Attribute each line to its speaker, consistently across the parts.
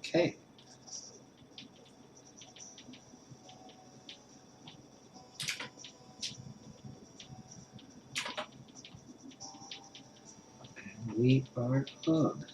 Speaker 1: Okay. And we are on.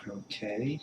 Speaker 1: Okay.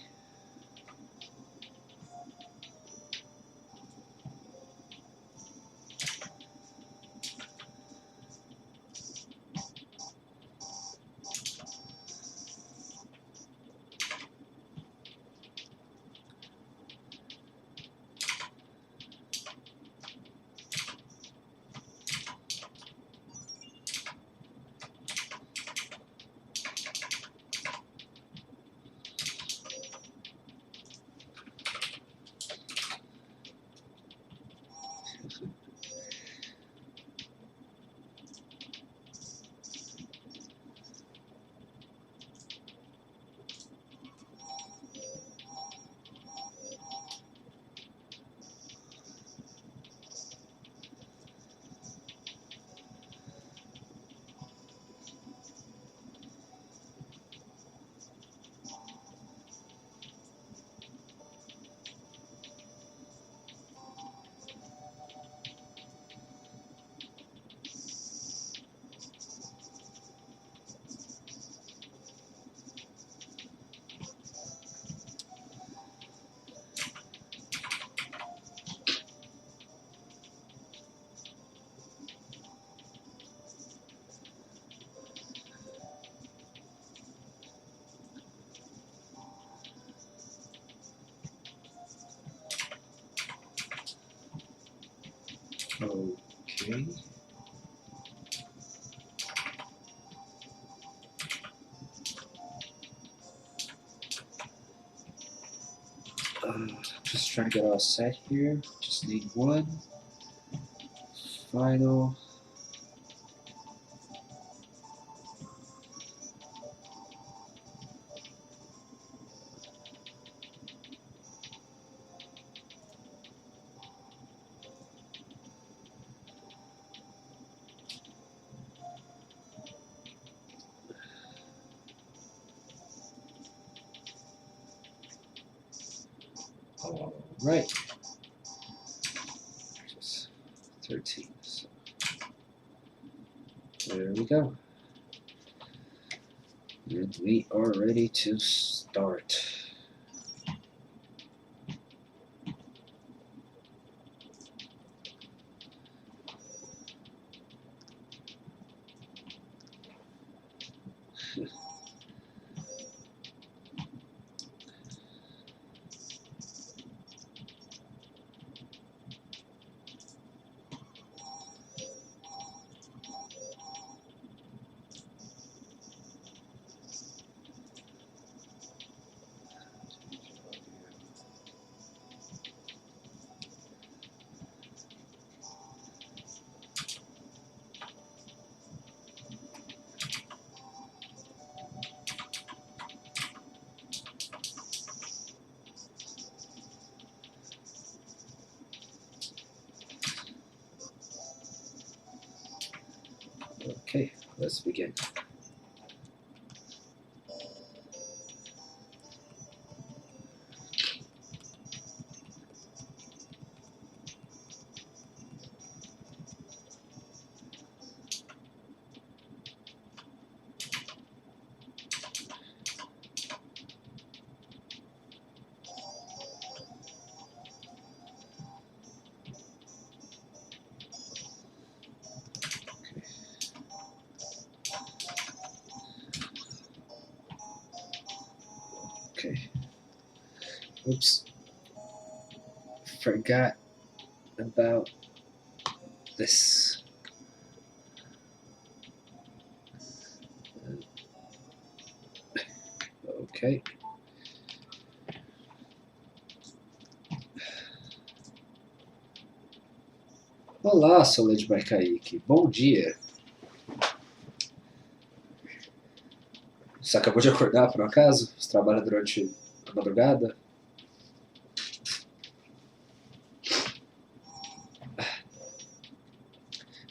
Speaker 1: Okay. Just trying to get all set here. Just need one final. All right. Just 13. So there we go. And we are ready to start. Okay, let's begin. Oops. Forgot about this. Ok. Olá, CELEBI Kaique. Bom dia. Você acabou de acordar, por um acaso? Você trabalha durante a madrugada?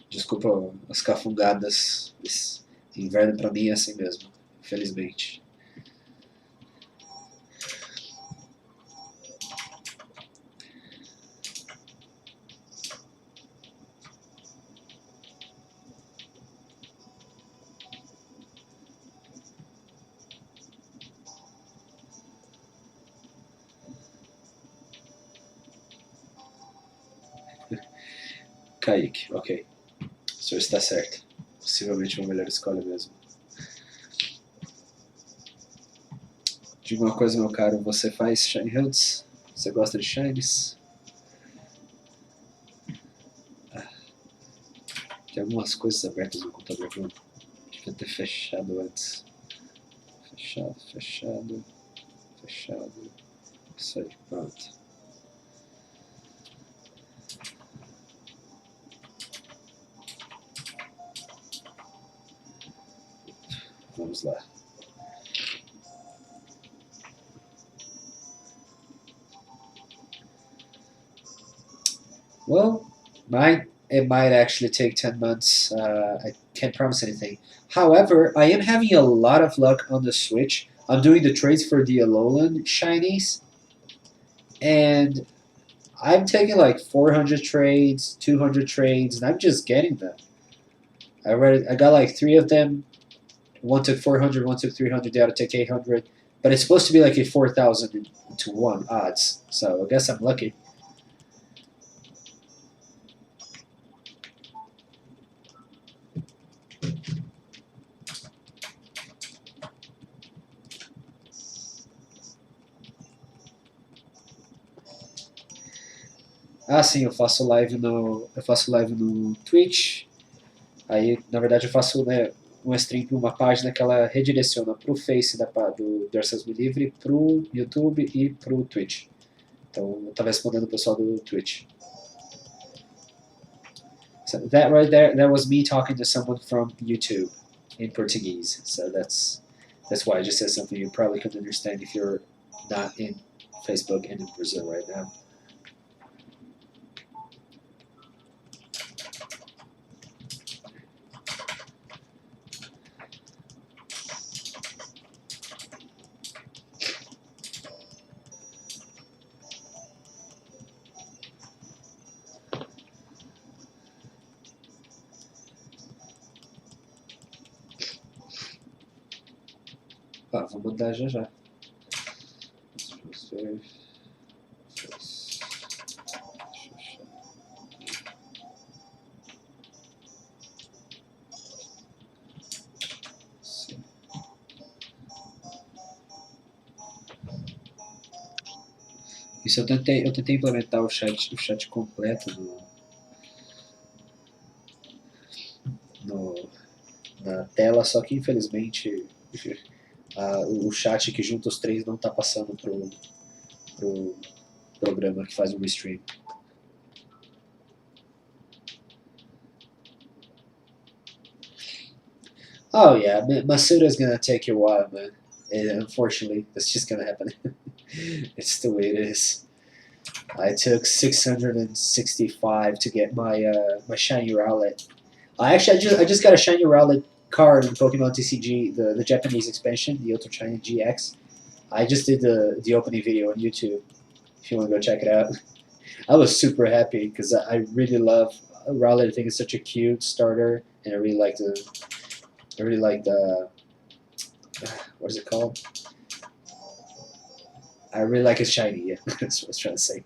Speaker 1: Desculpa as cafungadas. Esse inverno pra mim é assim mesmo, infelizmente. Kaique, ok. O senhor está certo. Possivelmente uma melhor escolha mesmo. Diga uma coisa, meu caro, você faz Shiny Hunts? Você gosta de Shinies? Tem algumas coisas abertas no computador que eu devia ter fechado antes. Fechado, fechado, fechado. Isso aí, pronto. Vamos lá. Well, it might actually take 10 months. I can't promise anything. However, I am having a lot of luck on the Switch. I'm doing the trades for the Alolan shinies, and I'm taking like 400 trades, 200 trades, and I'm just getting them. I got like three of them. One took 400, one took 300, the other took 800. But it's supposed to be like a 4,000 to 1 odds, so I guess I'm lucky. Ah, sim, eu faço live no Twitch. Aí, na verdade, eu faço, né, um stream para uma página que ela redireciona para o Face do Deus Me Livre, para o YouTube e para o Twitch. Então, eu estava respondendo o pessoal do Twitch. So that right there, that was me talking to someone from YouTube in Portuguese. So that's why I just said something you probably couldn't understand if you're not in Facebook and in Brazil right now. Ah, vou mandar já já. Isso eu tentei implementar o chat completo no, na tela, só que infelizmente o chat que junta os três não está passando pro programa que faz o restream. Oh yeah, Masuda's gonna take you a while, man. And unfortunately, that's just gonna happen. It's the way it is. I took 665 to get my shiny Rowlet. I just got a shiny Rowlet card in Pokemon TCG, the Japanese expansion, the Ultra Shiny GX. I just did the opening video on YouTube. If you want to go check it out, I was super happy because I really love Rowlet. I think it's such a cute starter, and I really like the what is it called? I really like his shiny. Yeah, that's what I was trying to say.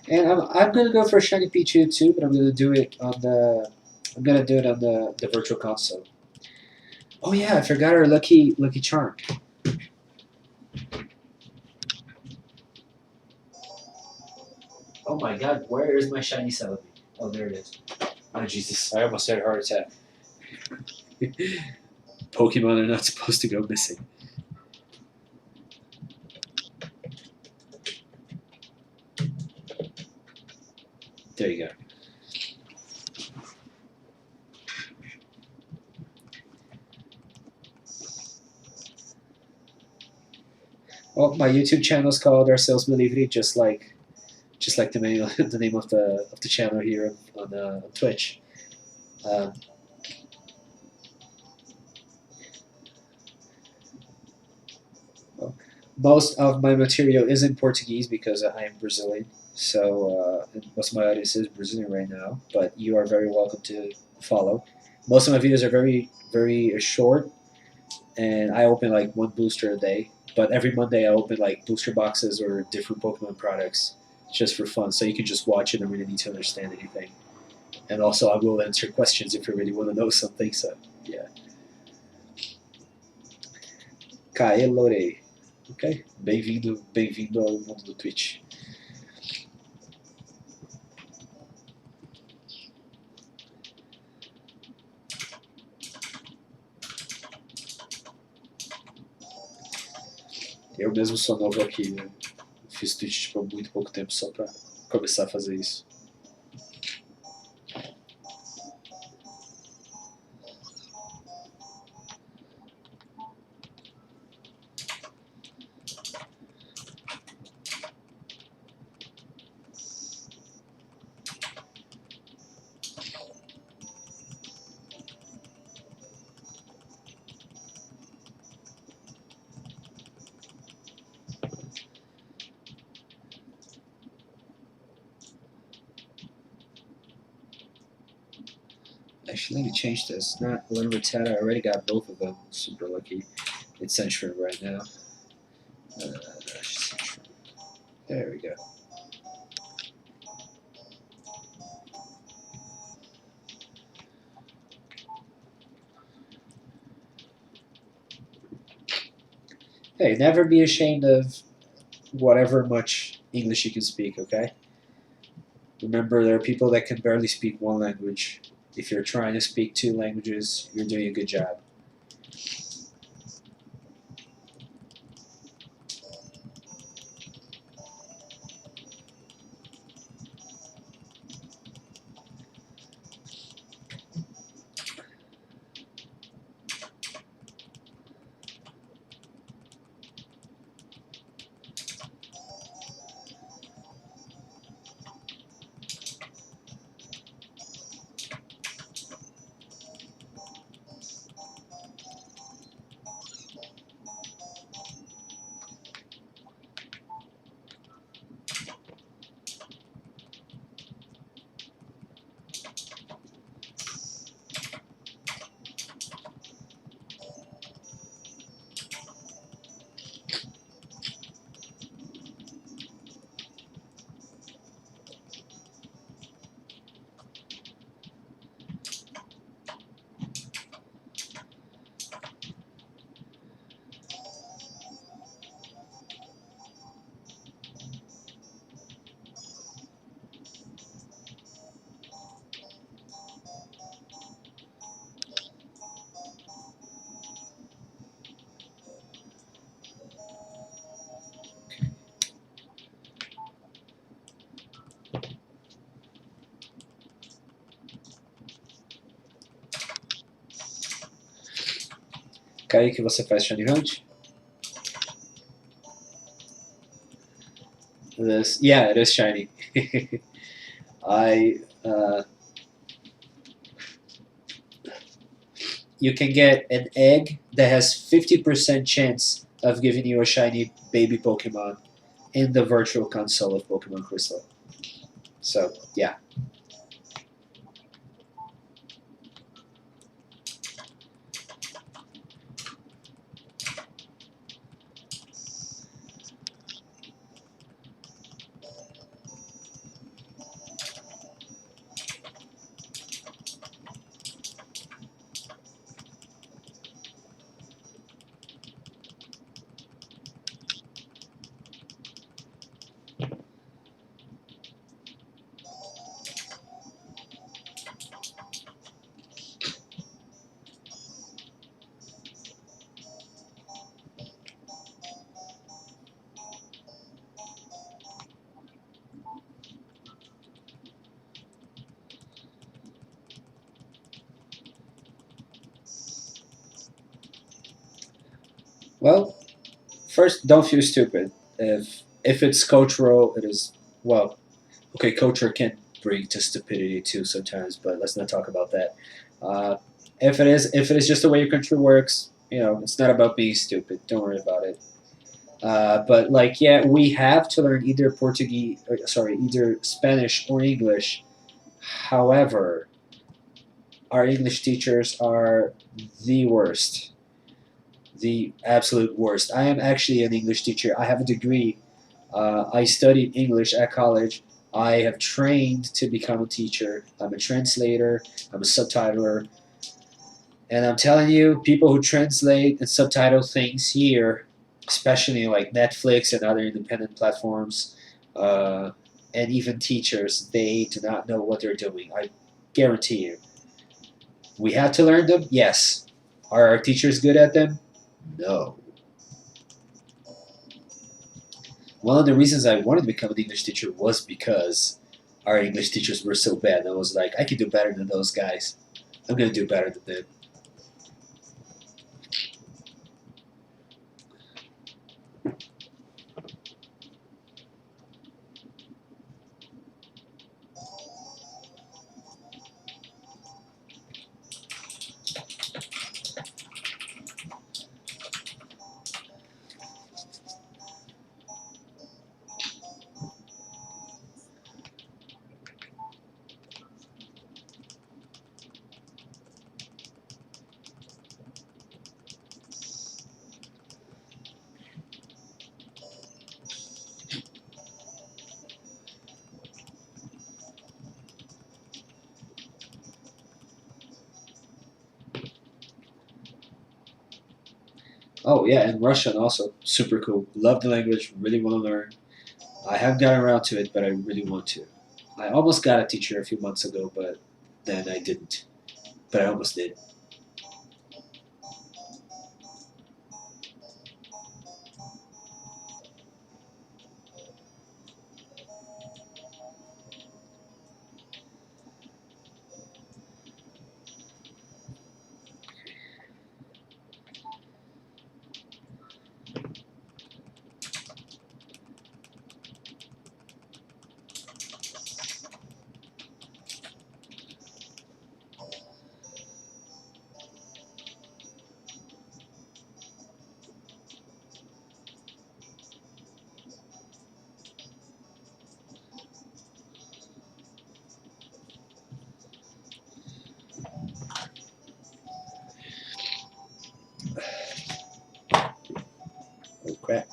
Speaker 1: And I'm gonna go for shiny Pichu too, but I'm gonna do it on the virtual console. Oh yeah, I forgot our lucky charm. Oh my god, where is my shiny Celebi? Oh, there it is. Oh Jesus, I almost had a heart attack. Pokemon are not supposed to go missing. There you go. Well, my YouTube channel is called Ourselves Believe just like the name the name of the channel here on Twitch. Um, well, most of my material is in Portuguese because I am Brazilian. So most of my audience is Brazilian right now. But you are very welcome to follow. Most of my videos are very short, and I open like one booster a day. But every Monday I open like booster boxes or different Pokemon products just for fun. So you can just watch it and really need to understand anything. And also I will answer questions if you really want to know something. So yeah. Kae Lore. Ok? Bem-vindo ao mundo do Twitch. Eu mesmo sou novo aqui, né? Fiz Twitch tipo, há muito pouco tempo só pra começar a fazer isso. Actually, let me change this. Not Limerick I already got both of them. Super lucky. It's Sandshrew right now. There we go. Hey, never be ashamed of whatever much English you can speak, okay? Remember, there are people that can barely speak one language. If you're trying to speak two languages, you're doing a good job. Kaique, você faz Shiny Hunt? This, yeah, it is shiny. I you can get an egg that has 50% chance of giving you a shiny baby Pokemon in the virtual console of Pokemon Crystal. So yeah. Well, first, don't feel stupid. If it's cultural, it is well. Okay, culture can bring to stupidity too sometimes, but let's not talk about that. Uh, if it is just the way your country works, it's not about being stupid. Don't worry about it. But like, yeah, we have to learn either Portuguese, or, sorry, either Spanish or English. However, our English teachers are the worst, the absolute worst. I am actually an English teacher. I have a degree. I studied English at college. I have trained to become a teacher. I'm a translator. I'm a subtitler. And I'm telling you, people who translate and subtitle things here, especially like Netflix and other independent platforms, uh, and even teachers, they do not know what they're doing. I guarantee you. We have to learn them? Yes. Are our teachers good at them? No. One of the reasons I wanted to become an English teacher was because our English teachers were so bad. I was like, I can do better than those guys. I'm going to do better than them. Oh, yeah, and Russian also. Super cool. Love the language. Really want to learn. I haven't gotten around to it, but I really want to. I almost got a teacher a few months ago, but then I didn't. But I almost did. Oh, crap.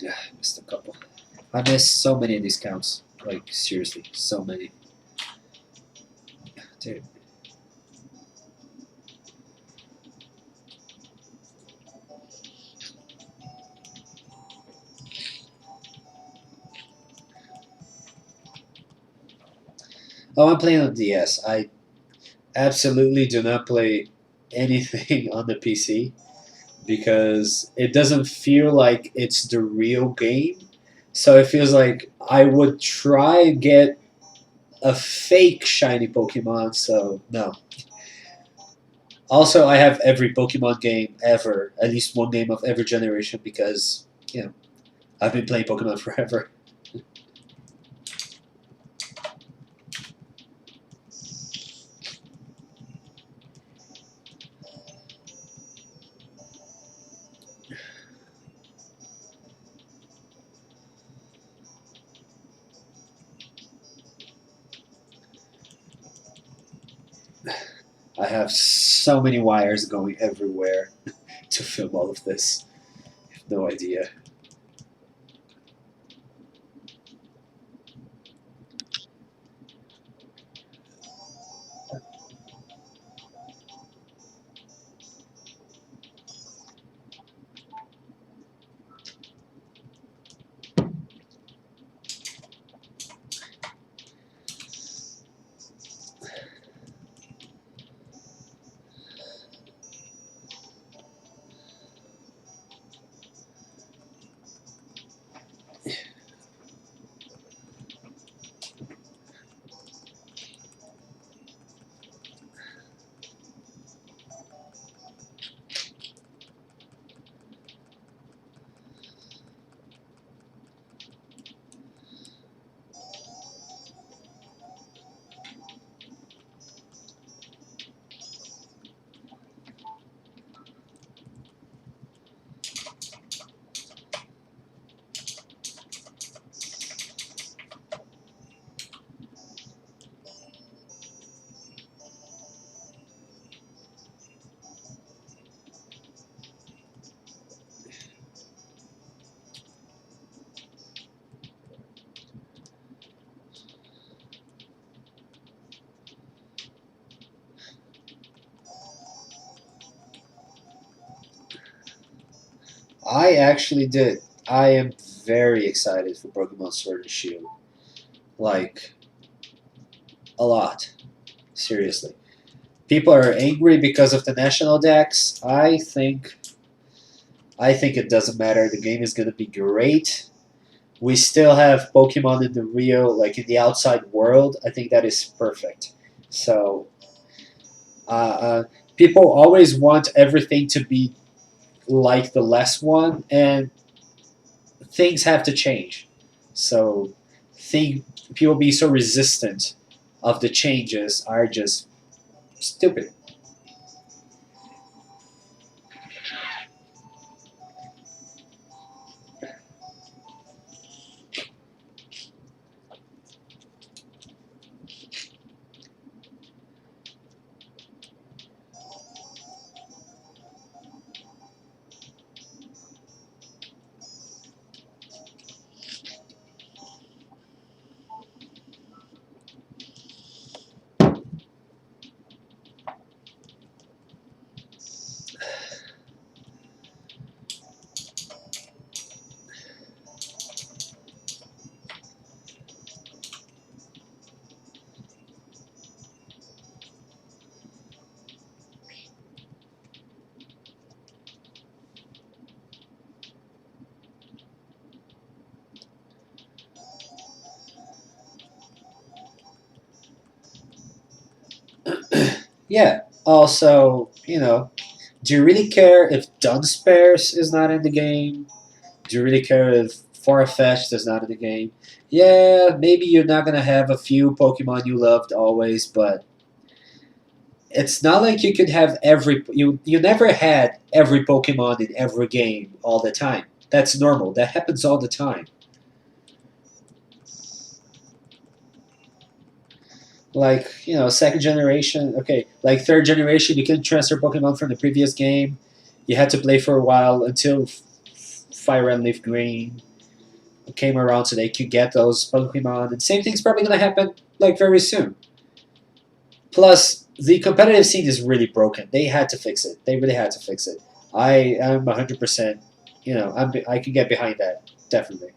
Speaker 1: Yeah, I missed a couple. I missed so many of these counts. Like, seriously, so many. Dude. Oh, I'm playing on DS. I absolutely do not play anything on the PC because it doesn't feel like it's the real game. So it feels like I would try and get a fake shiny Pokemon. So no. Also, I have every Pokemon game ever, at least one game of every generation, because you know I've been playing Pokemon forever. I have so many wires going everywhere to film all of this. I have no idea. I actually did. I am very excited for Pokemon Sword and Shield. Like, a lot. Seriously. People are angry because of the national decks. I think it doesn't matter. The game is gonna be great. We still have Pokemon in the real, like in the outside world. I think that is perfect. So, uh, uh, people always want everything to be like the last one, and things have to change. So, think people being so resistant of the changes are just stupid. Yeah. Also, do you really care if Dunsparce is not in the game? Do you really care if Farfetch'd is not in the game? Yeah, maybe you're not gonna have a few Pokemon you loved always, but it's not like you could have you never had every Pokemon in every game all the time. That's normal. That happens all the time. Like, second generation, okay, like third generation, you can transfer Pokemon from the previous game. You had to play for a while until Fire and Leaf Green came around so they could get those Pokemon. And same thing's probably going to happen like very soon. Plus, the competitive scene is really broken. They had to fix it. They really had to fix it. I am 100%, I can get behind that, definitely.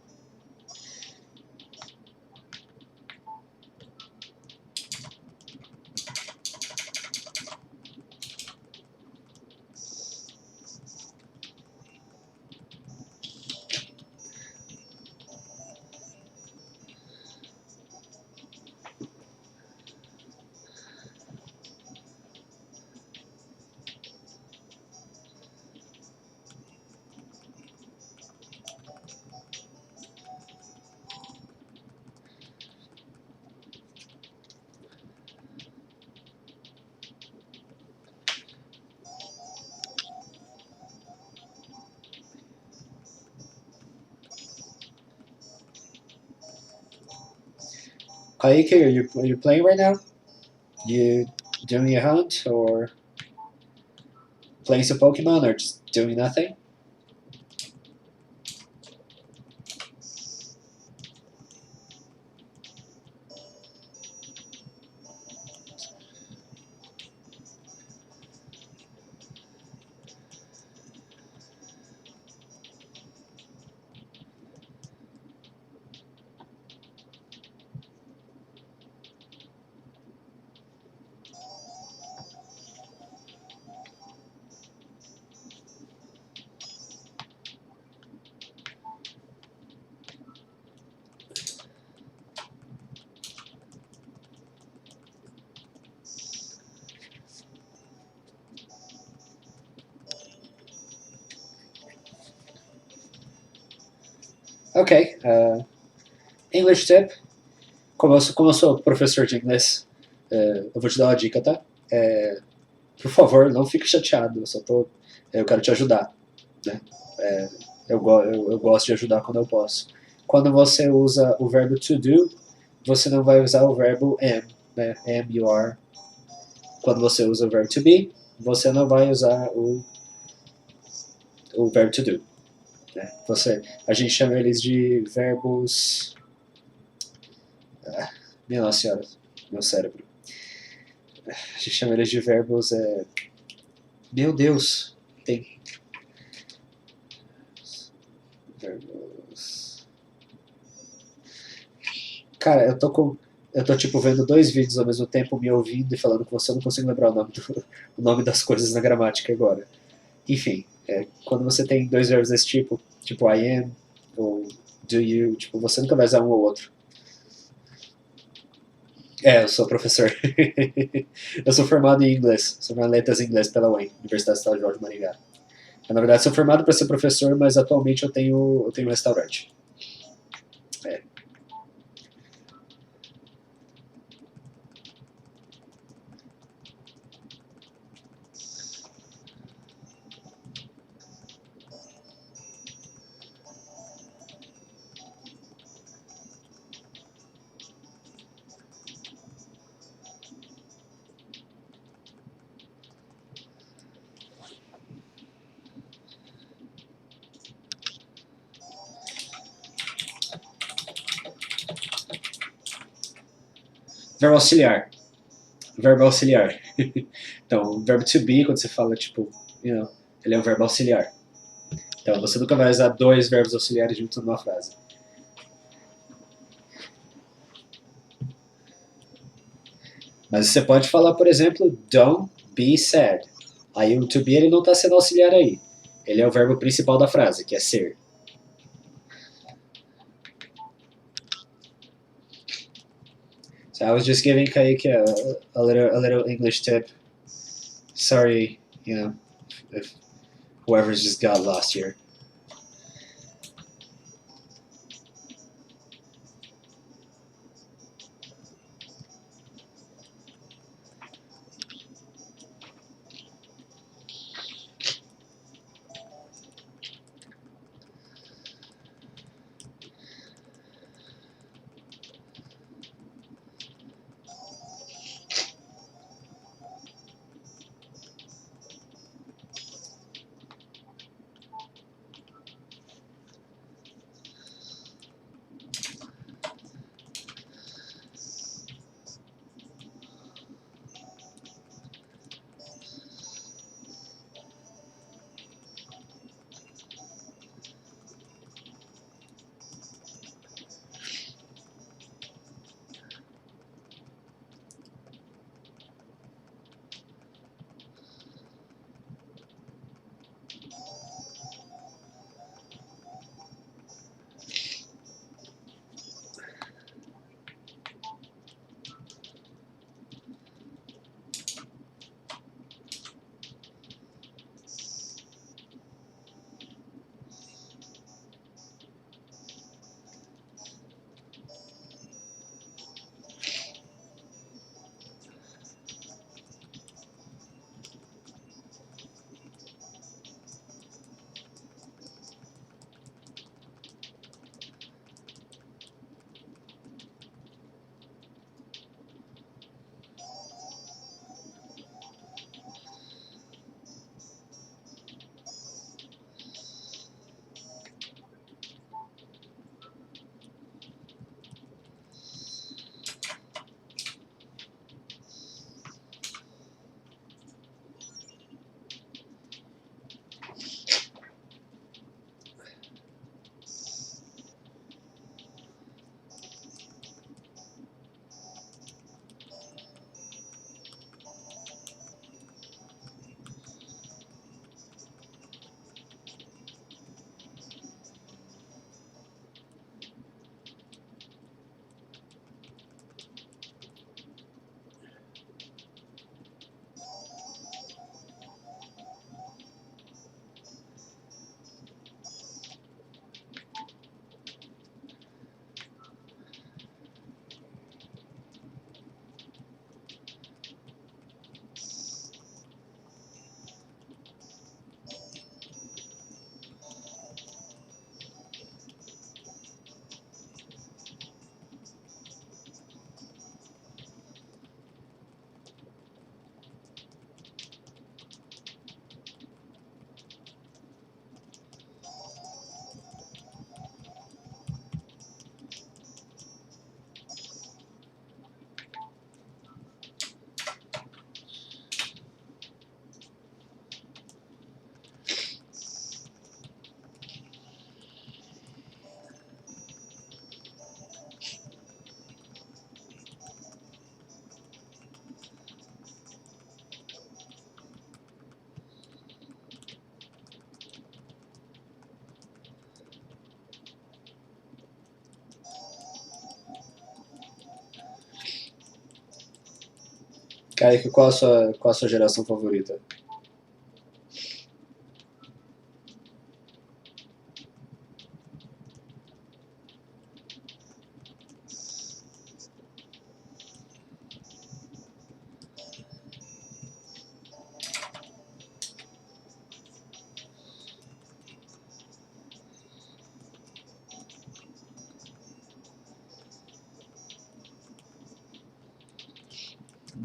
Speaker 1: Kaique, are you playing right now? You doing a hunt or playing some Pokemon or just doing nothing? Ok. English tip. Como eu sou professor de inglês, eu vou te dar uma dica, tá? Por favor, não fique chateado. Eu quero te ajudar, né? É, eu gosto de ajudar quando eu posso. Quando você usa o verbo to do, você não vai usar o verbo am, né? Am, you are. Quando você usa o verbo to be, você não vai usar o verbo to do. Né? A gente chama eles de verbos. Minha nossa senhora, meu cérebro. A gente chama eles de verbos. Meu Deus, tem verbos. Cara, eu tô tipo vendo dois vídeos ao mesmo tempo, me ouvindo e falando com você, eu não consigo lembrar o nome das coisas na gramática agora. Enfim, quando você tem dois verbos desse tipo I am ou do you, tipo, você nunca vai usar um ou outro. Eu sou professor. Eu sou formado em inglês, sou formado em letras em inglês pela UEM, Universidade Estadual de Jorge Maringá. Na verdade, sou formado para ser professor, mas atualmente eu tenho um restaurante. É. Verbo auxiliar. Verbo auxiliar. Então, o verbo to be, quando você fala, tipo, ele é um verbo auxiliar. Então, você nunca vai usar dois verbos auxiliares juntos numa frase. Mas você pode falar, por exemplo, don't be sad. Aí o to be ele não está sendo auxiliar aí. Ele é o verbo principal da frase, que é ser. So I was just giving Kaique a little English tip. Sorry, if whoever's just got lost here. Kaique, qual a sua geração favorita?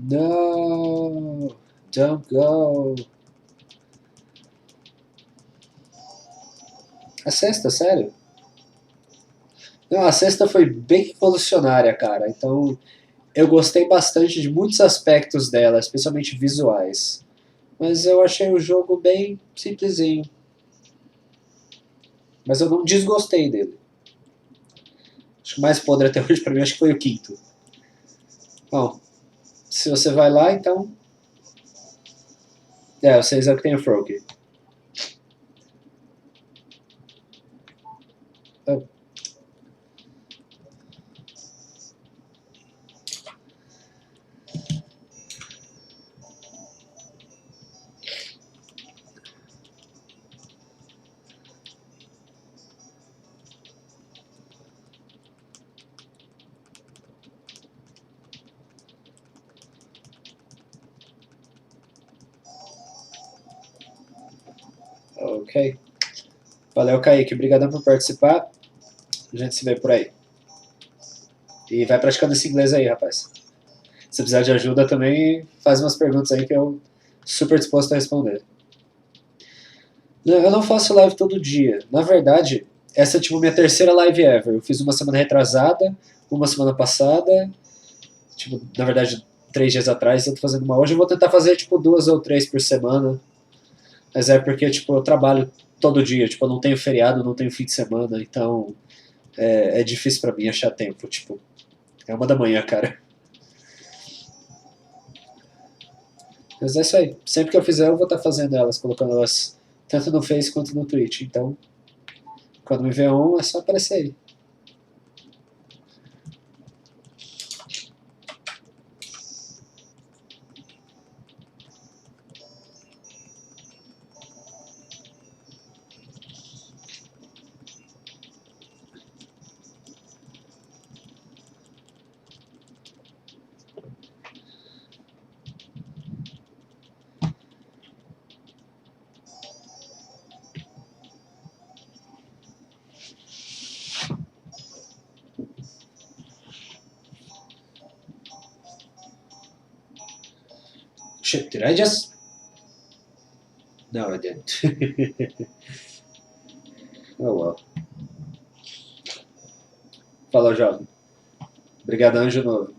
Speaker 1: No! Don't go! A sexta, sério? Não, a sexta foi bem revolucionária, cara. Então, eu gostei bastante de muitos aspectos dela, especialmente visuais. Mas eu achei o jogo bem simplesinho. Mas eu não desgostei dele. Acho que o mais podre até hoje pra mim acho que foi o quinto. Bom, se você vai lá, então. É, o 6 é o que tem o Froak. Ah, ok. Valeu, Kaique. Obrigadão por participar. A gente se vê por aí. E vai praticando esse inglês aí, rapaz. Se precisar de ajuda também, faz umas perguntas aí que eu super disposto a responder. Não, eu não faço live todo dia. Na verdade, essa é tipo minha terceira live ever. Eu fiz uma semana retrasada, uma semana passada, tipo, na verdade, 3 dias atrás, eu tô fazendo uma hoje. Eu vou tentar fazer tipo 2 ou 3 por semana. Mas é porque tipo, eu trabalho todo dia, tipo, eu não tenho feriado, não tenho fim de semana, então é difícil pra mim achar tempo. Tipo, é 1 da manhã, cara. Mas é isso aí. Sempre que eu fizer, eu vou estar fazendo elas, colocando elas tanto no Face quanto no Twitch. Então, quando me vê um, é só aparecer aí. Shit, did I just? No, I didn't. Oh well. Falou, jovem. Obrigadão de novo.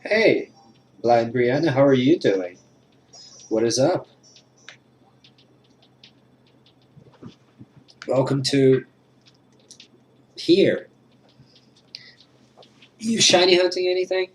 Speaker 1: Hey, Blind Brianna, how are you doing? What is up? Welcome to here. You shiny hunting anything?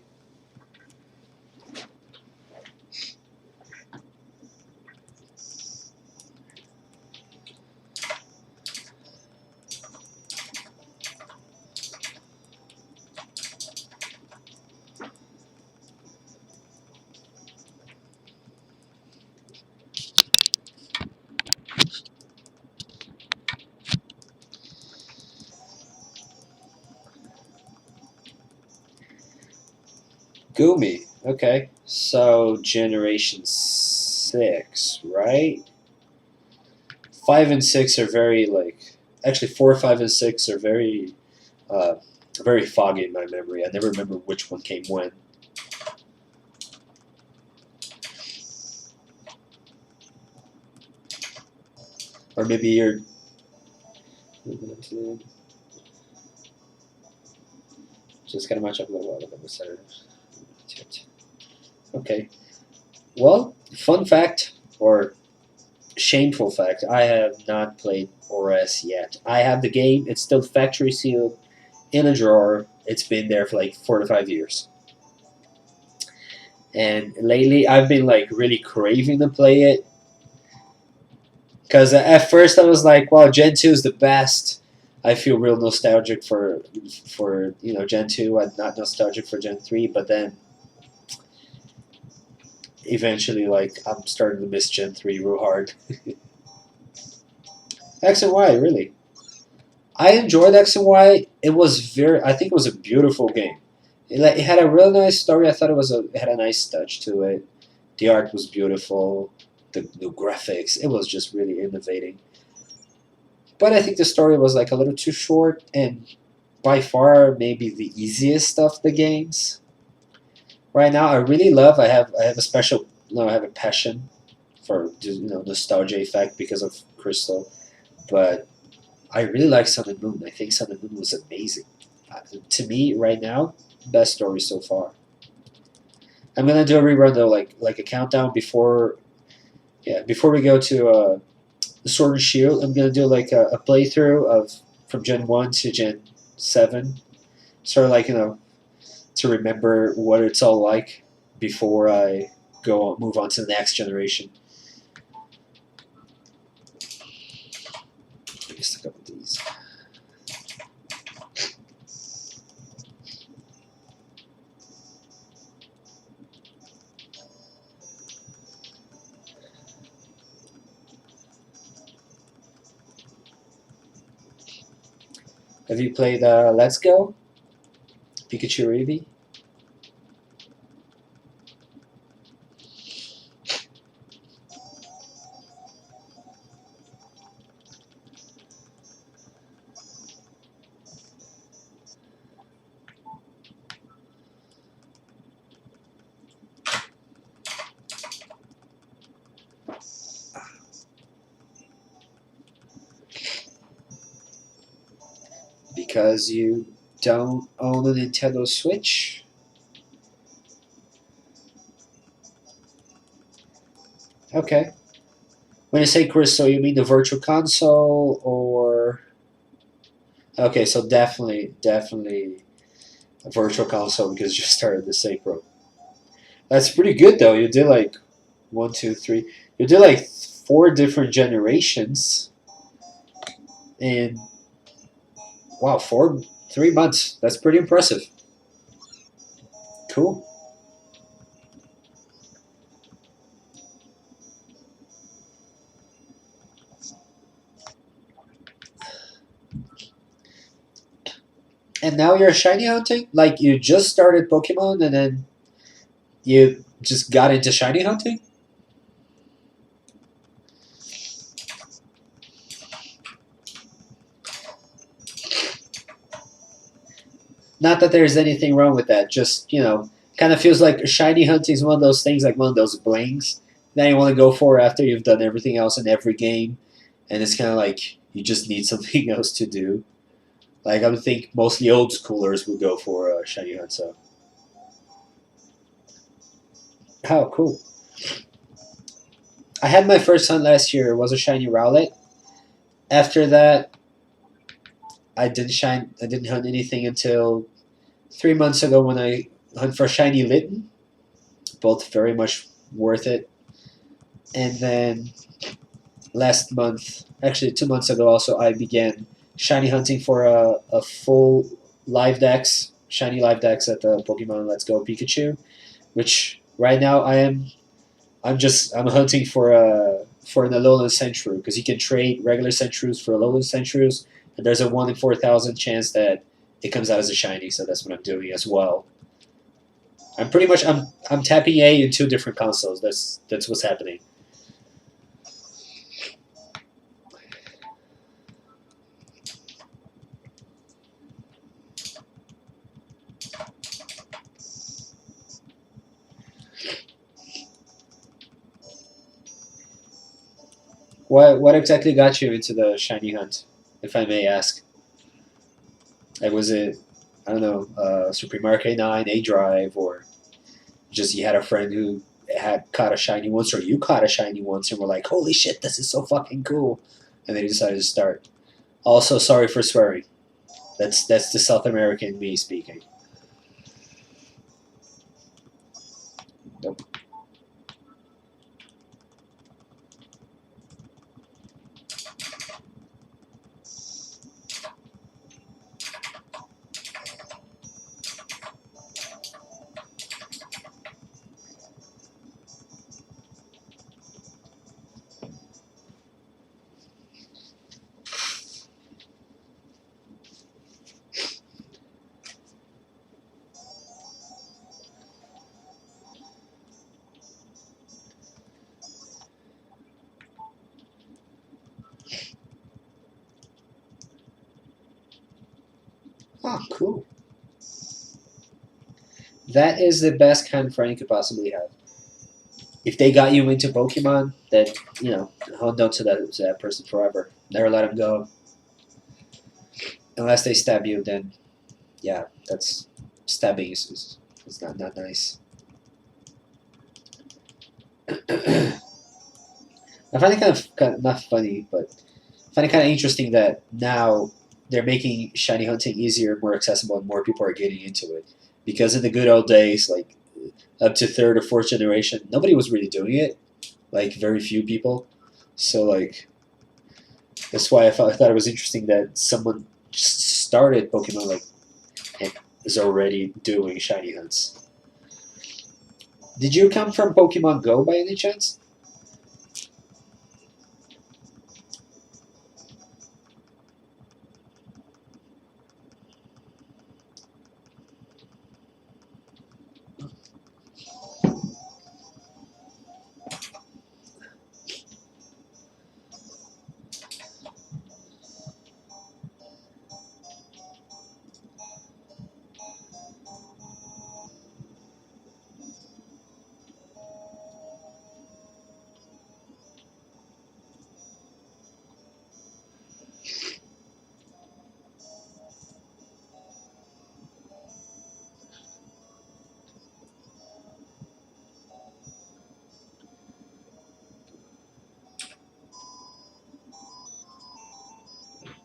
Speaker 1: Gumi. Okay. So generation 6, right? 5 and 6 are very like actually 4, 5 and 6 are uh very foggy in my memory. I never remember which one came when. Or maybe you're just gotta match up with a lot of them. Okay. Well, fun fact or shameful fact, I have not played ORS yet. I have the game, it's still factory sealed in a drawer. It's been there for like 4 to 5 years. And lately I've been like really craving to play it. Because at first I was like, wow, Gen 2 is the best. I feel real nostalgic for Gen 2. I'm not nostalgic for Gen 3, but then eventually like I'm starting to miss Gen 3 real hard. X and Y, really. I enjoyed X and Y. It was I think it was a beautiful game. It had a real nice story. I thought it had a nice touch to it. The art was beautiful. The new graphics. It was just really innovating. But I think the story was like a little too short and by far maybe the easiest of the games. Right now, I really love. I have a special. No, I have a passion for nostalgia effect because of Crystal. But I really like Sun and Moon. I think Sun and Moon was amazing. To me, right now, best story so far. I'm gonna do a rerun though, like a countdown before we go to Sword and Shield. I'm gonna do like a playthrough of from Gen 1 to Gen 7, sort of like to remember what it's all like before I move on to the next generation. Just a couple of these. Have you played Let's Go? Pikachu Eevee? Because you don't own a Nintendo Switch? Okay. When you say Crystal, you mean the Virtual Console or. Okay, so definitely a Virtual Console because you started this April. That's pretty good though. You did like one, two, three. You did like 4 different generations in wow, 3 months. That's pretty impressive. Cool. And now you're shiny hunting? Like you just started Pokemon and then you just got into shiny hunting? Not that there's anything wrong with that. Just, kind of feels like shiny hunting is one of those things, like one of those blings that you want to go for after you've done everything else in every game. And it's kind of like you just need something else to do. Like I would think mostly old schoolers would go for a shiny hunt. So Oh, cool. I had my first hunt last year. It was a shiny Rowlet. After that, I didn't hunt anything until 3 months ago when I hunt for shiny Litten. Both very much worth it. And then last month, actually 2 months ago, also I began shiny hunting for a full live dex, shiny live dex at the Pokemon Let's Go Pikachu, which right now I'm hunting for an Alolan Sandshrew because you can trade regular Sandshrews for Alolan Sandshrews, and there's a 1 in 4,000 chance that it comes out as a shiny. So that's what I'm doing as well. I'm pretty much I'm tapping A in two different consoles. That's what's happening. What exactly got you into the shiny hunt, if I may ask? Like, was it, I don't know, Supreme Arcade 9, A Drive, or just you had a friend who had caught a shiny once, or you caught a shiny once and were like, holy shit, this is so fucking cool, and then you decided to start. Also, sorry for swearing. That's the South American me speaking. Nope. Oh, cool. That is the best kind of friend you could possibly have. If they got you into Pokemon, then hold on to that person forever. Never let them go. Unless they stab you, then yeah, that's stabbing is not nice. I find it kind of not funny, but I find it kind of interesting that now they're making shiny hunting easier, more accessible, and more people are getting into it. Because in the good old days, like up to third or fourth generation, nobody was really doing it. Like very few people. So like that's why I thought it was interesting that someone just started Pokemon like and is already doing shiny hunts. Did you come from Pokemon Go by any chance?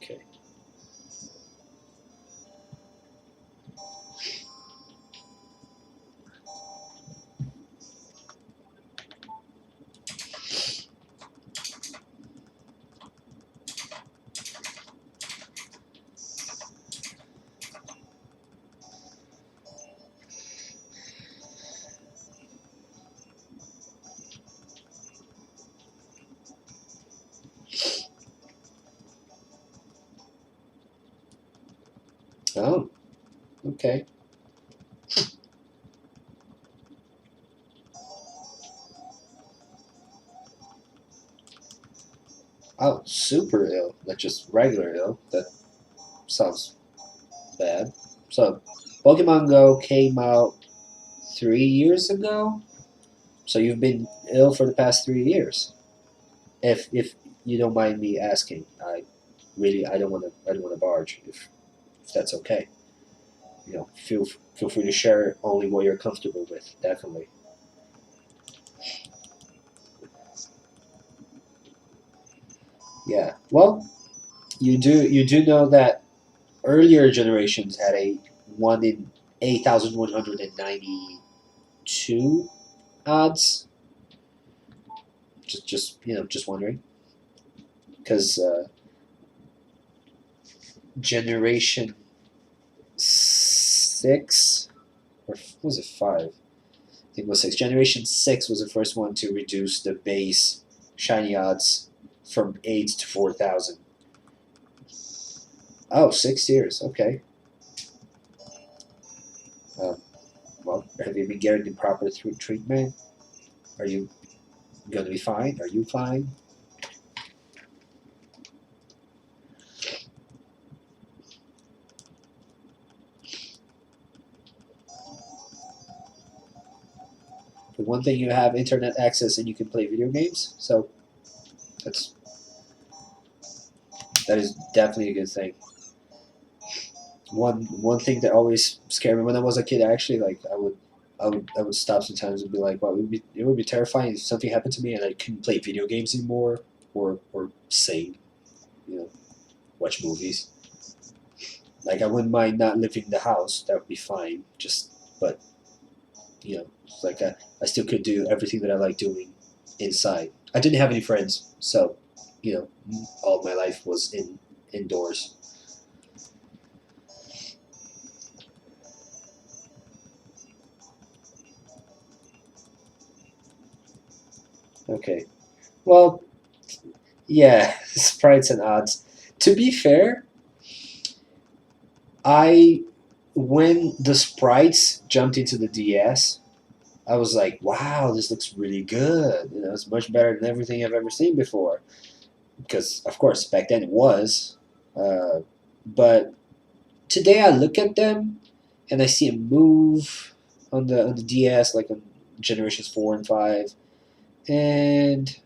Speaker 1: Okay. Oh, okay. Oh, super ill. Not just regular ill. That sounds bad. So, Pokemon Go came out 3 years ago. So you've been ill for the past 3 years. If you don't mind me asking, I don't want to barge. If that's okay, feel free to share only what you're comfortable with. Definitely. Yeah. Well, you do know that earlier generations had a 1 in 8,192 odds. Just just wondering, because generation 6, or was it 5? I think it was 6. Generation 6 was the first one to reduce the base shiny odds from 8 to 4,000. Oh, 6 years. Okay. Um, well, have you been getting the proper treatment? Are you going to be fine? Are you fine? For one thing, you have internet access and you can play video games, so that's that is definitely a good thing. One thing that always scared me when I was a kid, actually, like I would stop sometimes and be like, "Wow, it would be terrifying if something happened to me and I couldn't play video games anymore, or sing, you know, watch movies. Like I wouldn't mind not leaving the house; that would be fine. Just but it's like I still could do everything that I like doing inside. I didn't have any friends, so all my life was indoors. Okay, well, yeah, sprites and odds. To be fair, I when the sprites jumped into the DS, I was like, wow, this looks really good. It's much better than everything I've ever seen before. Because of course back then it was, uh, but today I look at them and I see a move on the DS, like on generations 4 and 5, and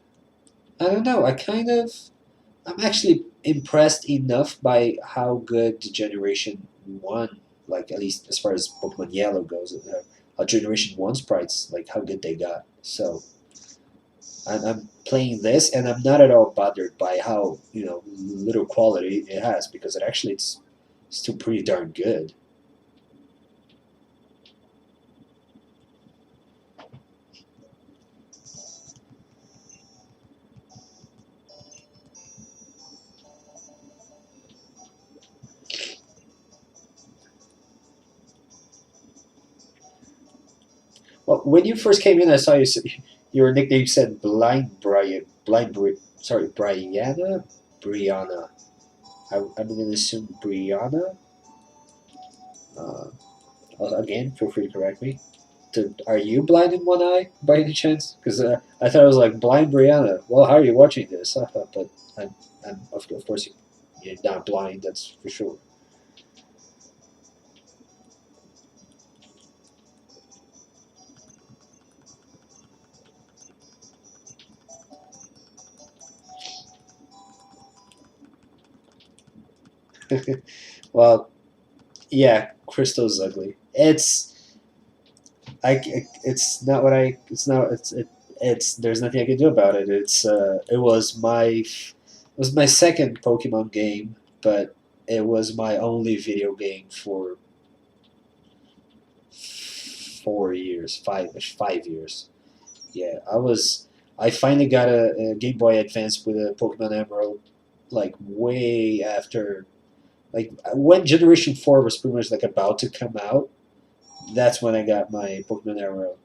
Speaker 1: I don't know. I'm actually impressed enough by how good the Generation 1, like at least as far as Pokemon Yellow goes, how Generation 1 sprites, like how good they got. So I'm playing this, and I'm not at all bothered by how little quality it has, because it's still pretty darn good. Well, when you first came in, I saw your nickname said Blind Brian, sorry, Brianna. I'm going to assume Brianna. Uh, Again, feel free to correct me. Are you blind in one eye by any chance? Because I thought it was like Blind Brianna. Well, how are you watching this? But of course you're not blind. That's for sure. Well, yeah, Crystal's ugly. It's not what I. It's not. It's. There's nothing I can do about it. It was my second Pokemon game, but it was my only video game for 4 years, 5 years. Yeah, I finally got a Game Boy Advance with a Pokemon Emerald, like way after, like when Generation 4 was pretty much like about to come out. That's when I got my Pokemon Emerald,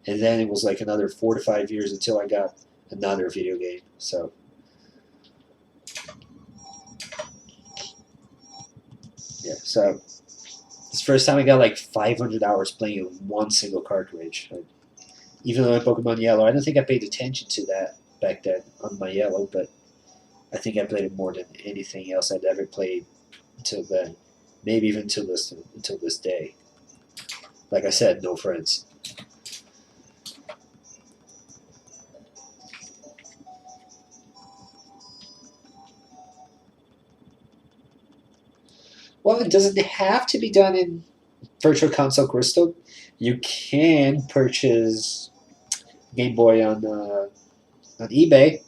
Speaker 1: and then it was like another 4 to 5 years until I got another video game. So yeah, so it's the first time I got like 500 hours playing one single cartridge. Even though in Pokemon Yellow, I don't think I paid attention to that back then on my Yellow, but I think I played it more than anything else I'd ever played until then. Maybe even until this day. Like I said, no friends. Well, it doesn't have to be done in Virtual Console Crystal. You can purchase Game Boy on eBay.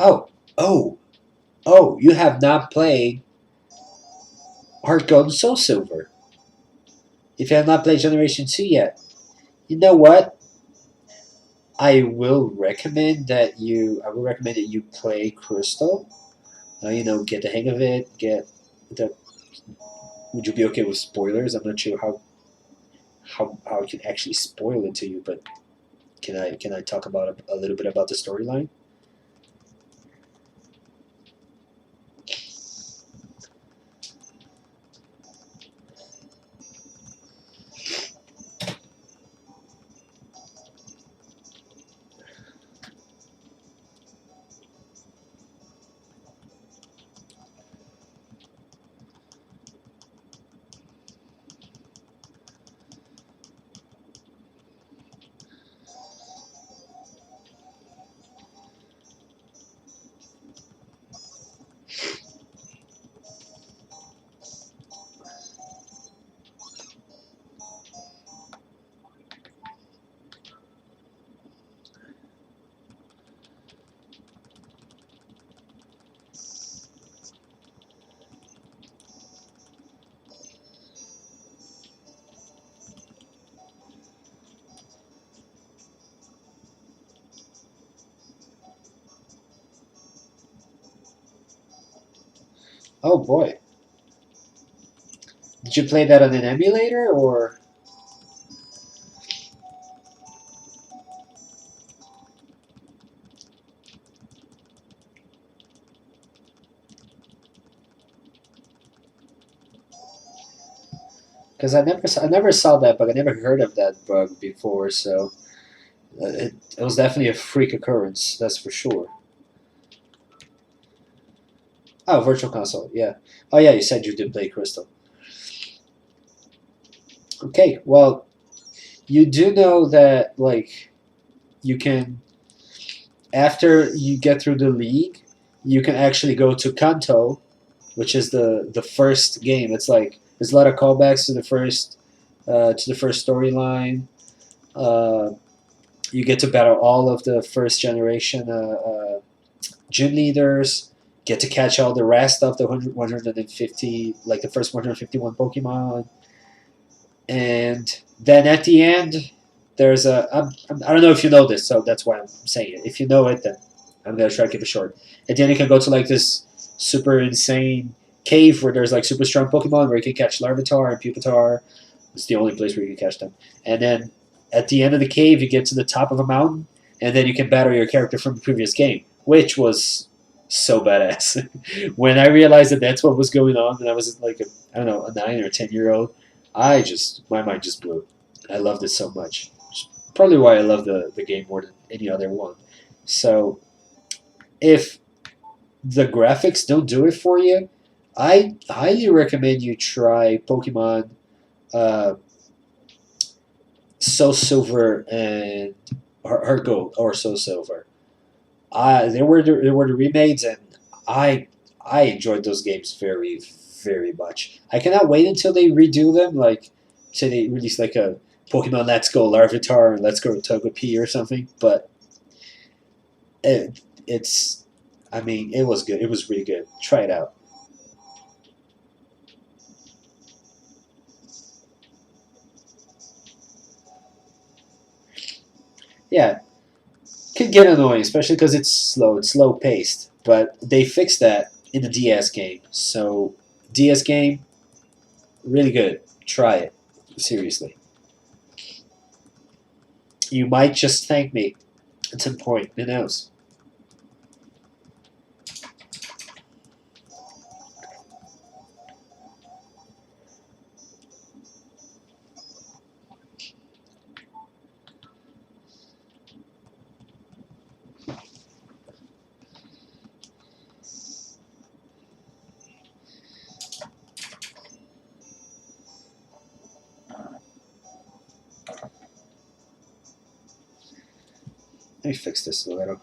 Speaker 1: Oh, oh, oh! You have not played Heart Gold and Soul Silver. If you have not played Generation 2 yet, you know what? I will recommend that you play Crystal. You know, get the hang of it. Get the. Would you be okay with spoilers? I'm not sure how I can actually spoil it to you, but can I talk about a little bit about the storyline? Oh boy, did you play that on an emulator or? Because I never saw that bug. I never heard of that bug before. So it was definitely a freak occurrence. That's for sure. Oh, Virtual Console. Yeah. Oh yeah, you said you did play Crystal. Okay. Well, you do know that like you can after you get through the league, you can actually go to Kanto, which is the first game. It's like there's a lot of callbacks to the first storyline. Uh, you get to battle all of the first generation gym leaders. Get to catch all the rest of the 150, like the first 151 Pokemon, and then at the end, there's I don't know if you know this, so that's why I'm saying it. If you know it, then I'm gonna try to keep it short. At the end, you can go to like this super insane cave where there's like super strong Pokemon where you can catch Larvitar and Pupitar. It's the only place where you can catch them. And then at the end of the cave, you get to the top of a mountain, and then you can battle your character from the previous game, which was so badass. When I realized that that's what was going on, and I was like, I don't know, a 9 or 10 year old, my mind just blew. I loved it so much. Probably why I love the game more than any other one. So if the graphics don't do it for you, I highly recommend you try Pokemon uh, Soul Silver and Heart Gold or Soul Silver. They were the remakes, and I I enjoyed those games very much. I cannot wait until they redo them. Like say they release like a Pokemon Let's Go Larvitar and Let's Go Togepi or something. But it's I mean it was good. It was really good. Try it out. Yeah, could get annoying, especially because it's slow. It's slow paced. But they fixed that in the DS game. So DS game really good. Try it seriously. You might just thank me at some point. Who knows? Let me fix this a little.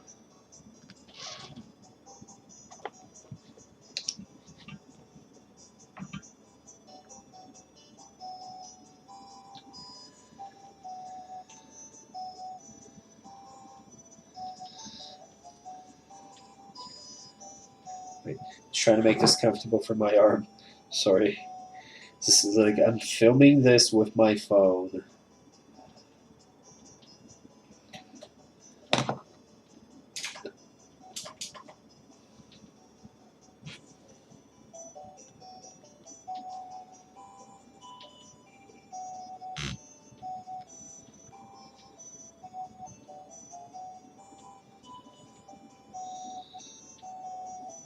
Speaker 1: Wait, just trying to make this comfortable for my arm. Sorry. This is like I'm filming this with my phone.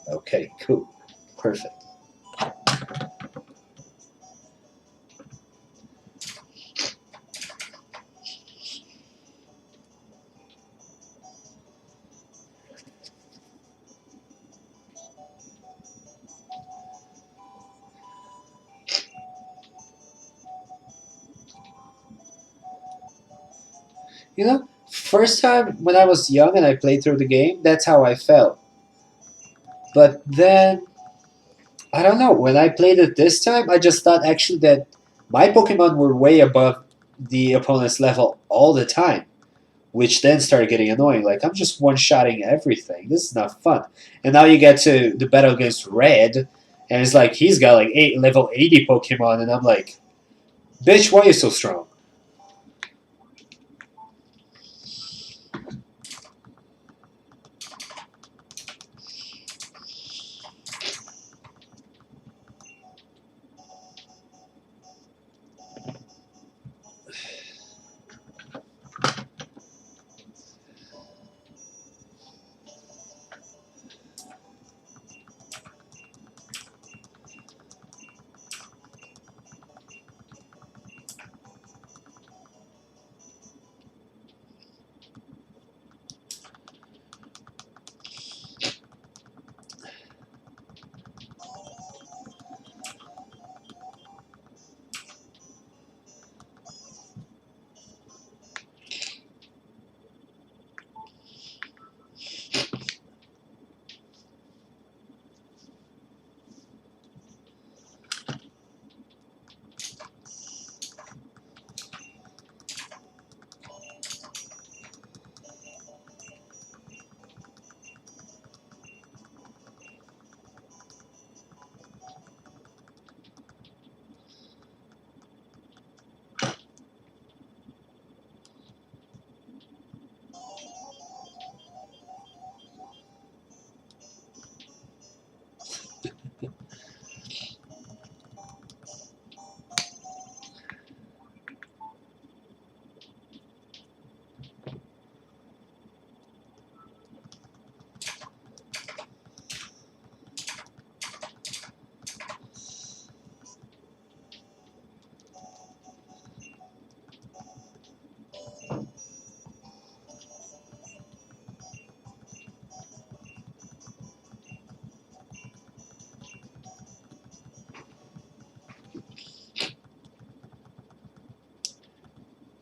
Speaker 1: Okay, cool. Perfect. You know, first time when I was young and I played through the game, that's how I felt. But then, I don't know, when I played it this time, I just thought actually that my Pokemon were way above the opponent's level all the time, which then started getting annoying. Like, I'm just one-shotting everything. This is not fun. And now you get to the battle against Red, and it's like he's got like level 80 Pokemon, and I'm like, bitch, why are you so strong?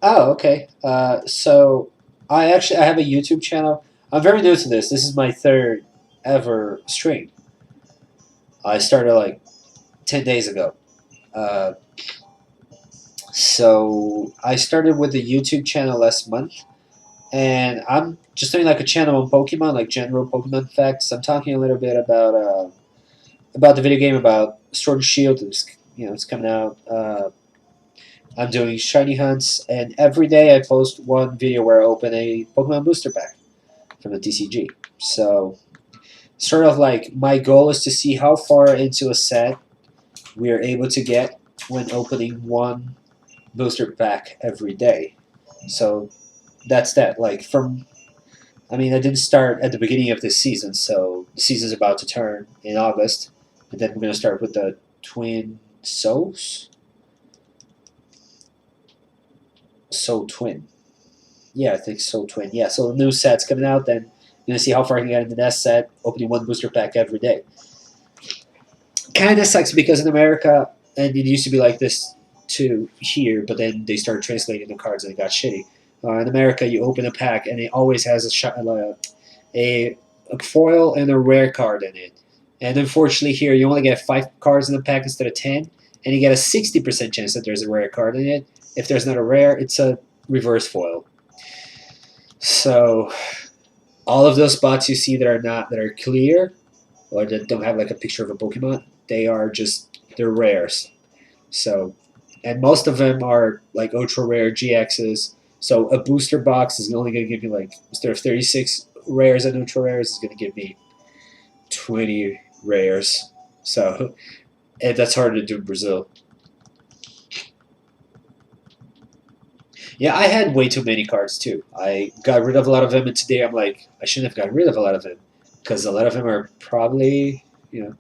Speaker 1: Oh, okay. So I have a YouTube channel. I'm very new to this. This is my third ever stream. I started like 10 days ago. Uh, so I started with the YouTube channel last month, and I'm just doing like a channel on Pokemon, like general Pokemon facts. I'm talking a little bit about the video game, about Sword and Shield. It's coming out. I'm doing shiny hunts, and every day I post one video where I open a Pokemon booster pack from the TCG. So, sort of like my goal is to see how far into a set we are able to get when opening one booster pack every day. So, that's that. I didn't start at the beginning of this season, so the season's about to turn in August, and then we're going to start with the Twin Souls. Soul Twin. Yeah, I think Soul Twin. Yeah, so the new set's coming out, then I'm going to see how far I can get into that set, opening one booster pack every day. Kind of sucks because in America, and it used to be like this too here, but then they started translating the cards and it got shitty. In America, you open a pack and it always has a foil and a rare card in it. And unfortunately, here you only get 5 cards in the pack instead of 10, and you get a 60% chance that there's a rare card in it. If there's not a rare, it's a reverse foil. So all of those spots you see that are clear, or that don't have like a picture of a Pokemon. They're rares. So, and most of them are like ultra rare GXs. So a booster box is only going to give me like, instead of 36 rares and ultra rares, it's going to give me 20 rares. So, and that's hard to do in Brazil. Yeah, I had way too many cards too. I got rid of a lot of them, and today I'm like, I shouldn't have gotten rid of a lot of them because a lot of them are probably, you know,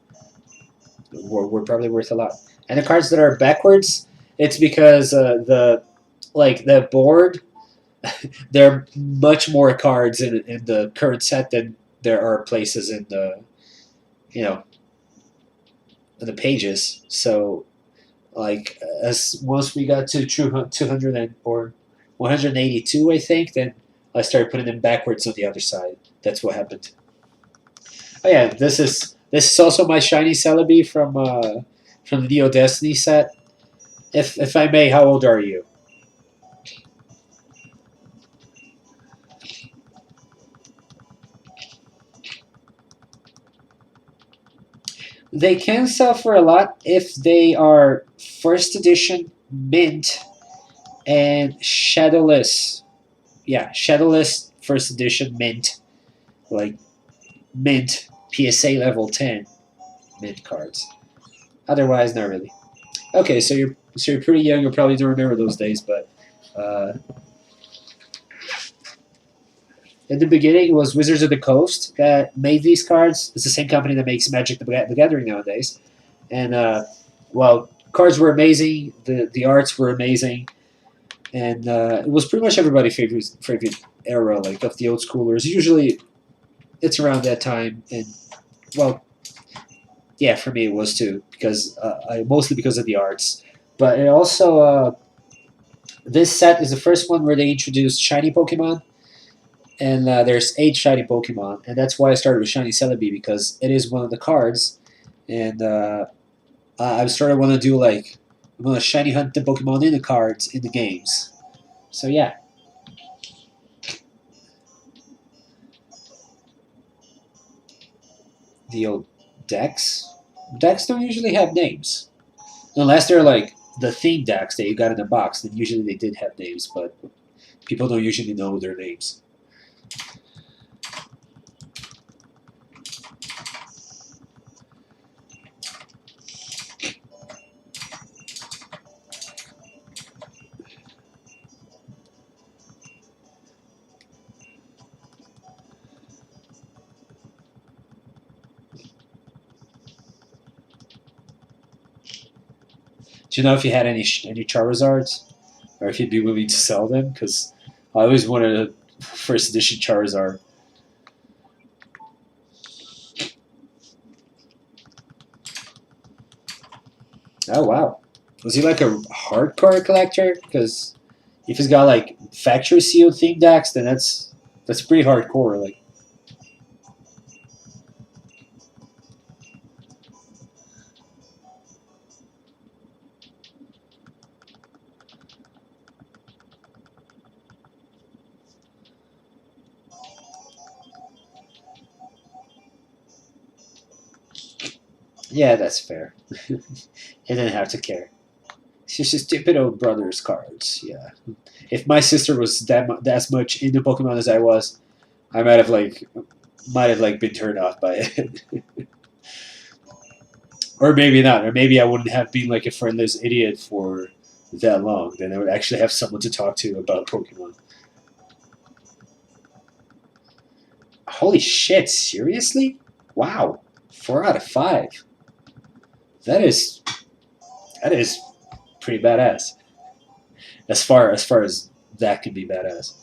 Speaker 1: were probably worth a lot. And the cards that are backwards, it's because the board, there are much more cards in the current set than there are places in the, you know, in the pages. So like as once we got to 200 or 182, I think, then I started putting them backwards on the other side. That's what happened. Oh yeah, this is also my shiny Celebi from the Neo Destiny set. If I may, how old are you? They can sell for a lot if they are first edition, mint, and shadowless. Yeah, shadowless first edition mint, like mint PSA level 10 mint cards. Otherwise, not really. Okay, so you're pretty young. You probably don't remember those days, but uh, in the beginning, it was Wizards of the Coast that made these cards. It's the same company that makes Magic the Gathering nowadays. And well, cards were amazing. The arts were amazing, and it was pretty much everybody's favorite era, like of the old schoolers. Usually, it's around that time, and well, yeah, for me it was too because mostly because of the arts, but it also this set is the first one where they introduced shiny Pokemon, and there's 8 shiny Pokemon, and that's why I started with shiny Celebi because it is one of the cards, and I started want to do like I'm gonna shiny hunt the Pokemon in the cards in the games. So yeah, the old decks. Decks don't usually have names unless they're like the theme decks that you got in the box. Then usually they did have names, but people don't usually know their names. Do you know if you had any Charizards, or if you'd be willing to sell them? Because I always wanted a first edition Charizard. Oh wow, was he like a hardcore collector? Because if he's got like factory sealed theme decks, then that's pretty hardcore. Like yeah, that's fair. He didn't have to care. She's just stupid old brother's cards. Yeah. If my sister was as much into Pokemon as I was, I might have been turned off by it. Or maybe not. Or maybe I wouldn't have been like a friendless idiot for that long. Then I would actually have someone to talk to about Pokemon. Holy shit! Seriously? Wow. 4 out of 5. That is that is pretty badass. As far as that can be badass.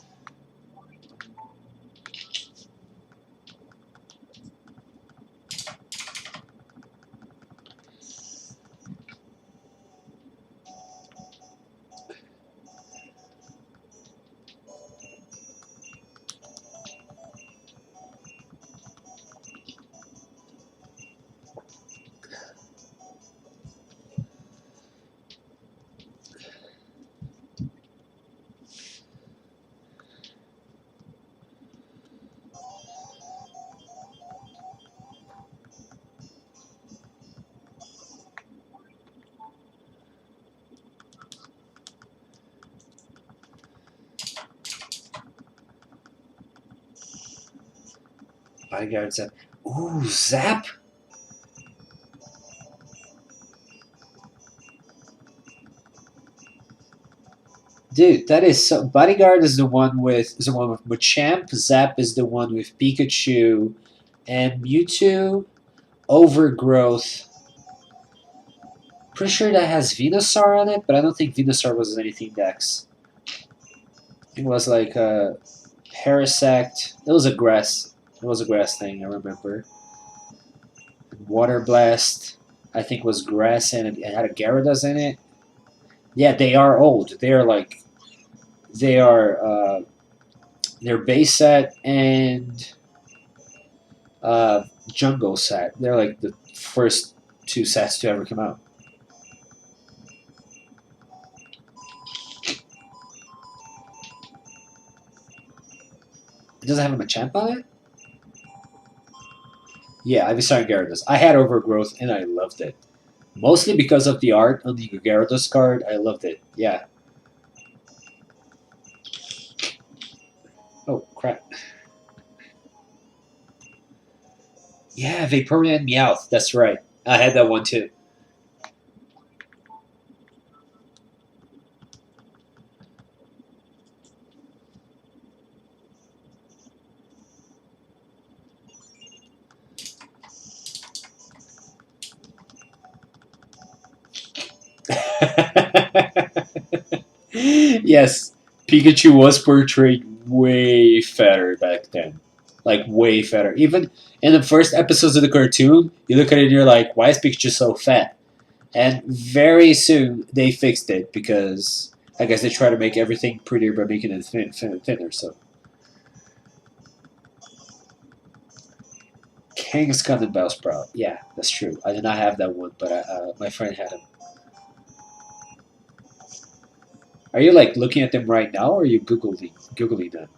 Speaker 1: Bodyguard Zap. Ooh, Zap. Dude, that is so. Bodyguard is the one with Machamp. Zap is the one with Pikachu, and Mewtwo. Overgrowth. Pretty sure that has Venusaur on it, but I don't think Venusaur was anything Dex. It was like a Parasect. It was a grass. It was a grass thing. I remember. Water Blast. I think was grass and it had a Gyarados in it. Yeah, they are old. They are like they are. They're base set and jungle set. They're like the first two sets to ever come out. It doesn't have a Machamp on it? Yeah, Ivysaur and Gyarados. I had Overgrowth and I loved it. Mostly because of the art on the Gyarados card. I loved it. Yeah. Oh, crap. Yeah, Vaporeon Meowth. That's right. I had that one too. Yes, Pikachu was portrayed way fatter back then. Like, way fatter. Even in the first episodes of the cartoon, you look at it and you're like, why is Pikachu so fat? And very soon they fixed it because I guess they try to make everything prettier by making it thinner. So, King's Content Bellsprout. Yeah, that's true. I did not have that one, but my friend had him. Are you like looking at them right now, or are you googling them?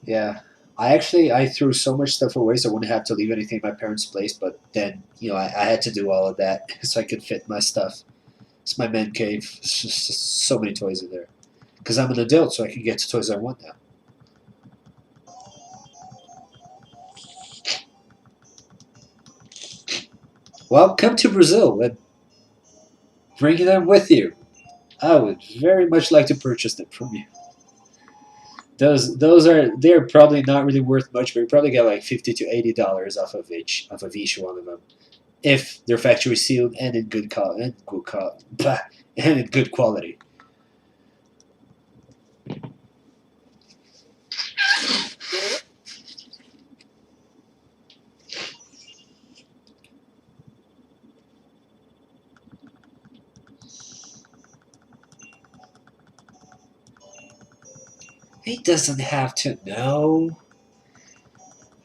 Speaker 1: Yeah. I threw so much stuff away so I wouldn't have to leave anything in my parents' place, but then, I had to do all of that so I could fit my stuff. It's my man cave. It's just so many toys in there. Because I'm an adult, so I can get to toys I want now. Well, come to Brazil and bring them with you. I would very much like to purchase them from you. They're probably not really worth much, but you probably get like $50 to $80 off of each one of them, if they're factory sealed and in and in good quality. He doesn't have to know.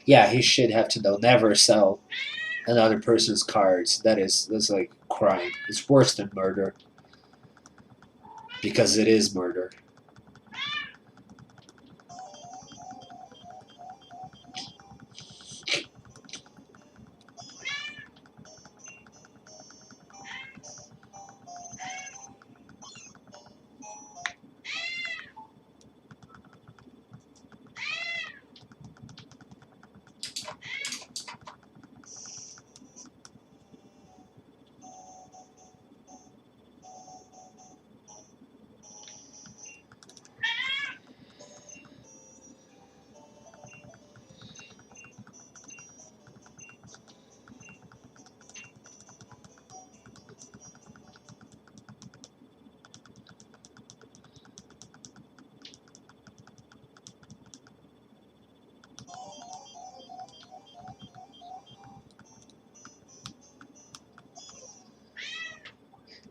Speaker 1: Yeah, he should have to know. Never sell another person's cards. That's like crime. It's worse than murder because it is murder.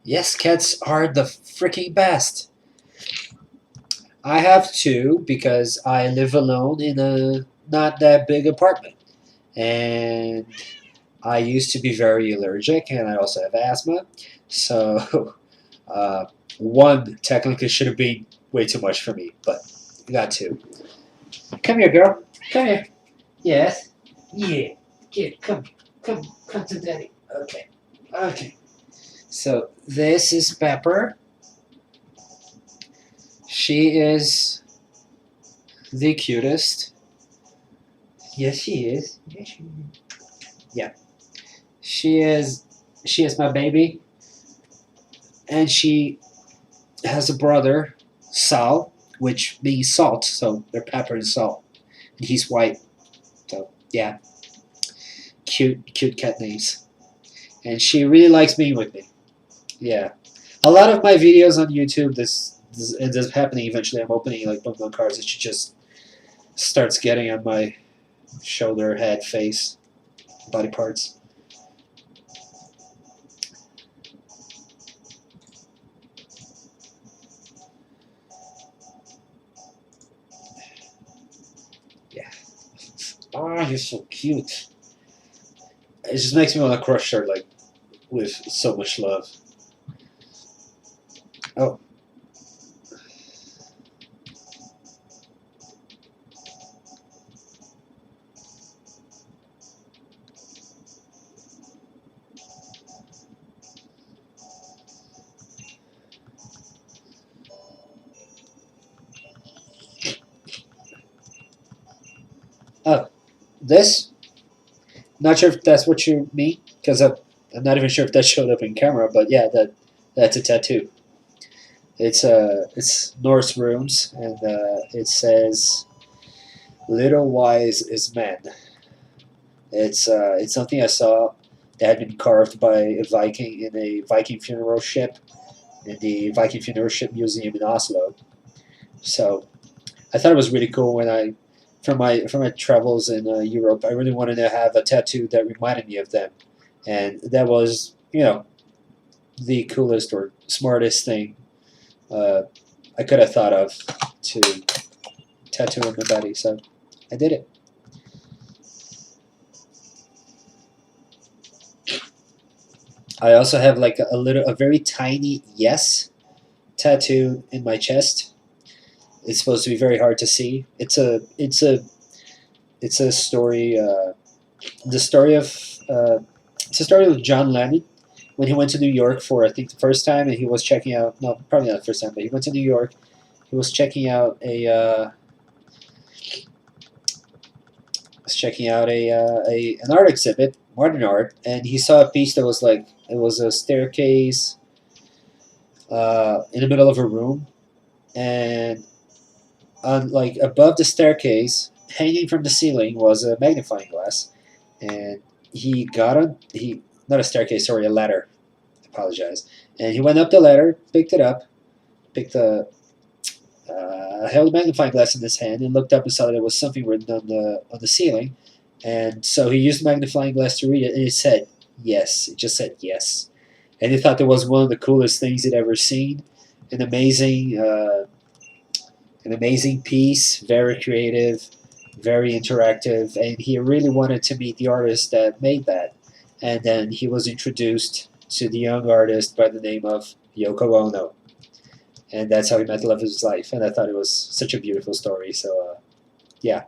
Speaker 1: Yes, cats are the freaking best. I have two because I live alone in a not that big apartment. And I used to be very allergic, and I also have asthma. So, uh, one technically should have been way too much for me, but I got two. Come here, girl. Come here. Yes. Yeah. Get. Come. Come. Come to daddy. Okay. Okay. So this is Pepper. She is the cutest. Yes, she is. Yes, she is. Yeah. She is. She is my baby, and she has a brother, Sal, which means salt. So they're pepper and salt. And he's white. So yeah, cute cat names. And she really likes being with me. Yeah, a lot of my videos on YouTube, this ends up happening eventually. I'm opening like Pokemon cards, and she just starts getting on my shoulder, head, face, body parts. Yeah. Oh, you're so cute. It just makes me want to crush her like with so much love. Oh, oh, this. Not sure if that's what you mean, because I'm not even sure if that showed up in camera. But yeah, that's a tattoo. It's Norse runes, and it says "Little wise is man." It's something I saw that had been carved by a Viking in a Viking funeral ship in the Viking funeral ship museum in Oslo. So I thought it was really cool when I, from my travels in Europe, I really wanted to have a tattoo that reminded me of them, and that was the coolest or smartest thing uh, I could have thought of to tattoo on my body. So I did it. I also have like a very tiny yes tattoo in my chest. It's supposed to be very hard to see. It's a story. The story of it's a story of John Lennon when he went to New York for I think the first time, and he was checking out. No, probably not the first time, but he went to New York. He was checking out a an art exhibit, modern art, and he saw a piece that was like it was a staircase in the middle of a room, and on like above the staircase, hanging from the ceiling, was a magnifying glass, and he got on he not a staircase, sorry, a ladder. I apologize. And he went up the ladder, picked it up, picked the held a magnifying glass in his hand, and looked up and saw that there was something written on the ceiling. And so he used the magnifying glass to read it, and it said yes. It just said yes, and he thought that was one of the coolest things he'd ever seen. An amazing, an amazing piece, very creative, very interactive, and he really wanted to meet the artist that made that. And then he was introduced to the young artist by the name of Yoko Ono, and that's how he met the love of his life. And I thought it was such a beautiful story. So yeah,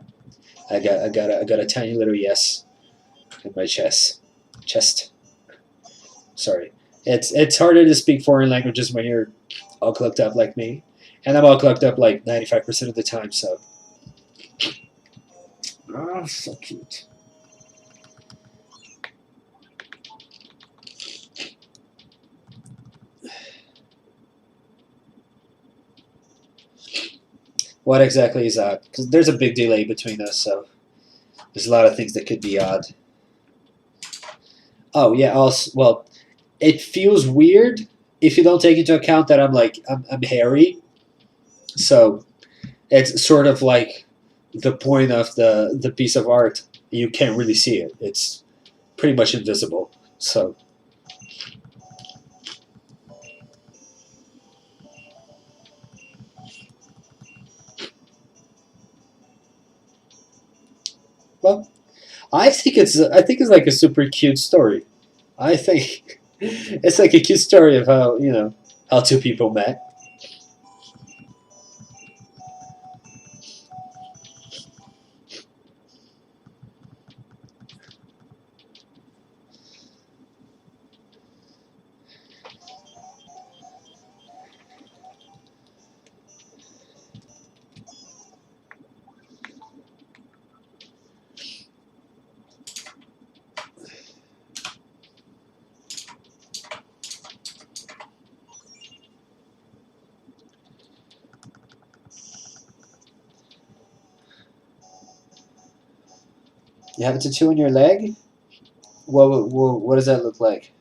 Speaker 1: I got a tiny little yes in my chest. Sorry, it's harder to speak foreign languages when you're all clucked up like me, and I'm all clucked up like 95% of the time. So oh, so cute. What exactly is odd? Because there's a big delay between us, so there's a lot of things that could be odd. Oh yeah, also well, it feels weird if you don't take into account that I'm hairy, so it's sort of like the point of the piece of art. You can't really see it. It's pretty much invisible. So Well, I think it's like a super cute story. I think it's like a cute story of how how two people met. You have a tattoo on your leg. What does that look like?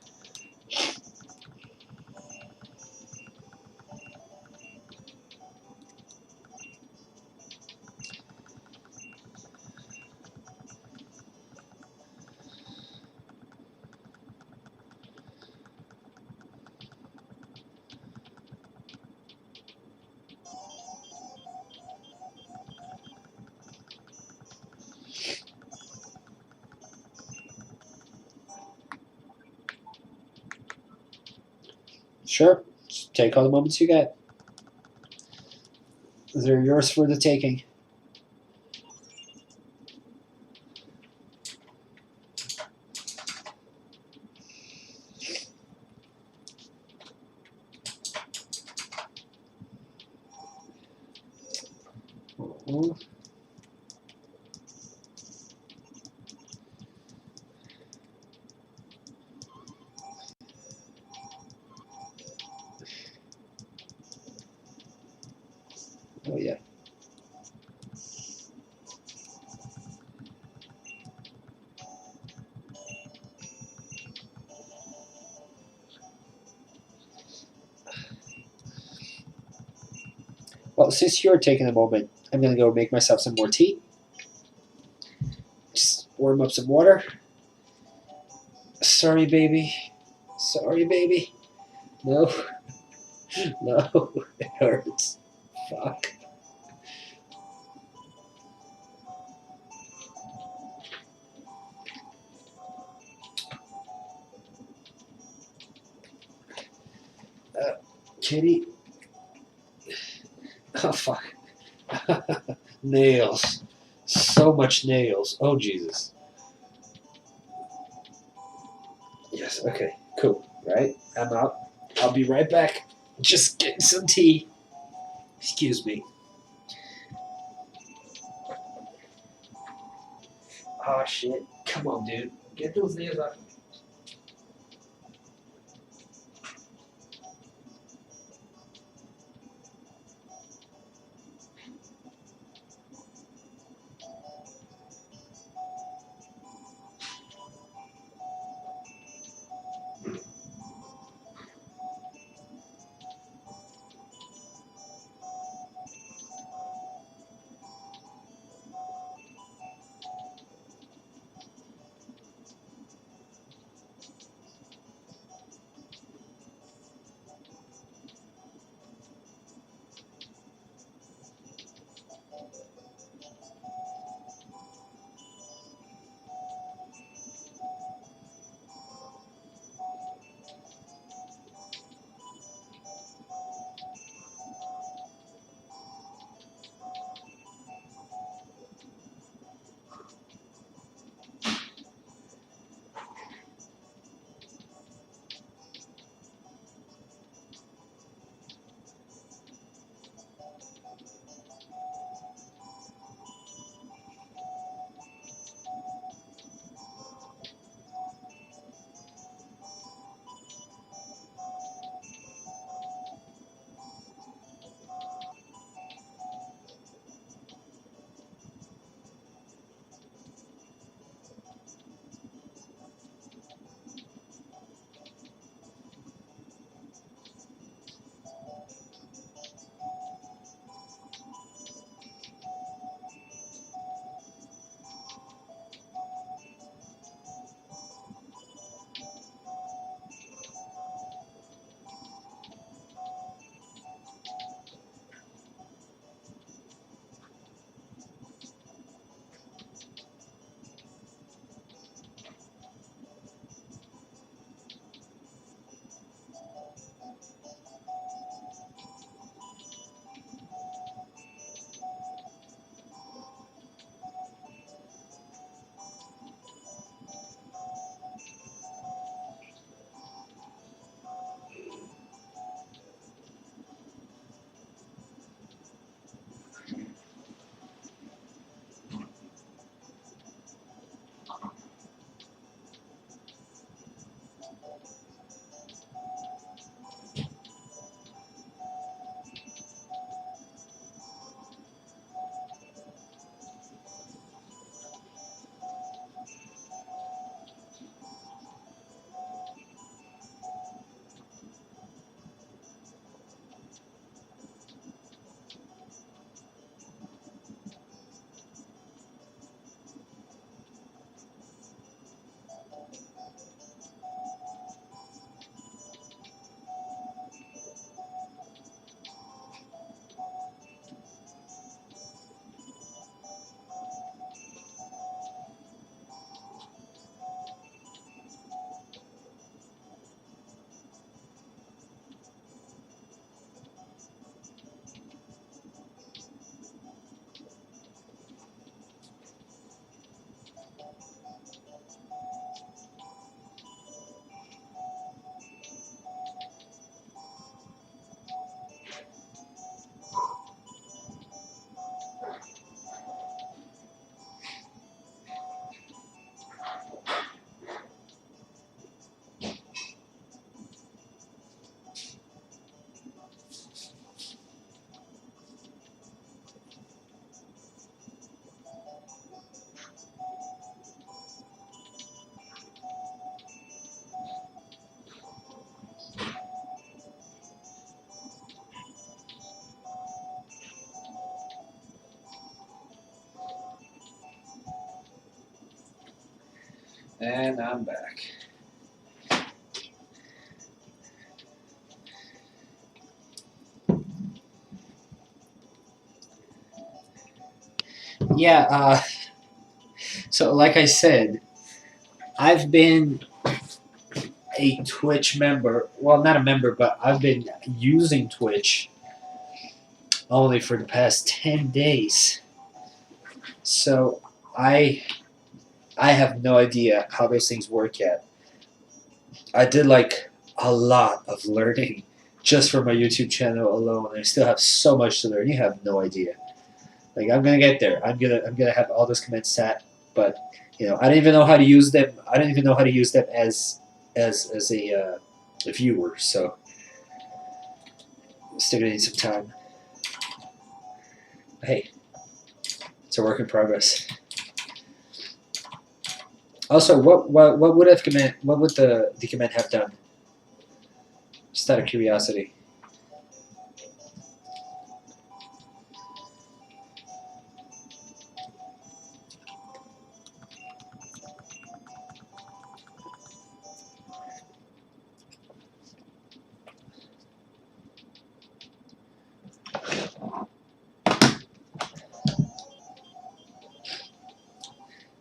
Speaker 1: Sure. Just take all the moments you get. They're yours for the taking. Oh, yeah. Well, since you're taking a moment, I'm gonna go make myself some more tea. Just warm up some water. Sorry, baby. Sorry, baby. No, no, it hurts. Fuck. Kitty. Oh fuck. Nails. So much nails. Oh Jesus. Yes. Okay. Cool. Right. I'm out. I'll be right back. Just getting some tea. Excuse me. Oh shit. Come on, dude. Get those nails off. And I'm back. Yeah, so like I said, I've been a Twitch member. Well, not a member, but I've been using Twitch only for the past 10 days. So I I have no idea how those things work yet. I did like a lot of learning just for my YouTube channel alone. I still have so much to learn. You have no idea. Like I'm gonna get there. I'm gonna have all those commands set, but I don't even know how to use them. I don't even know how to use them as a viewer. So still gonna need some time. Hey, it's a work in progress. Also, what would have command? What would the command have done? Just out of curiosity.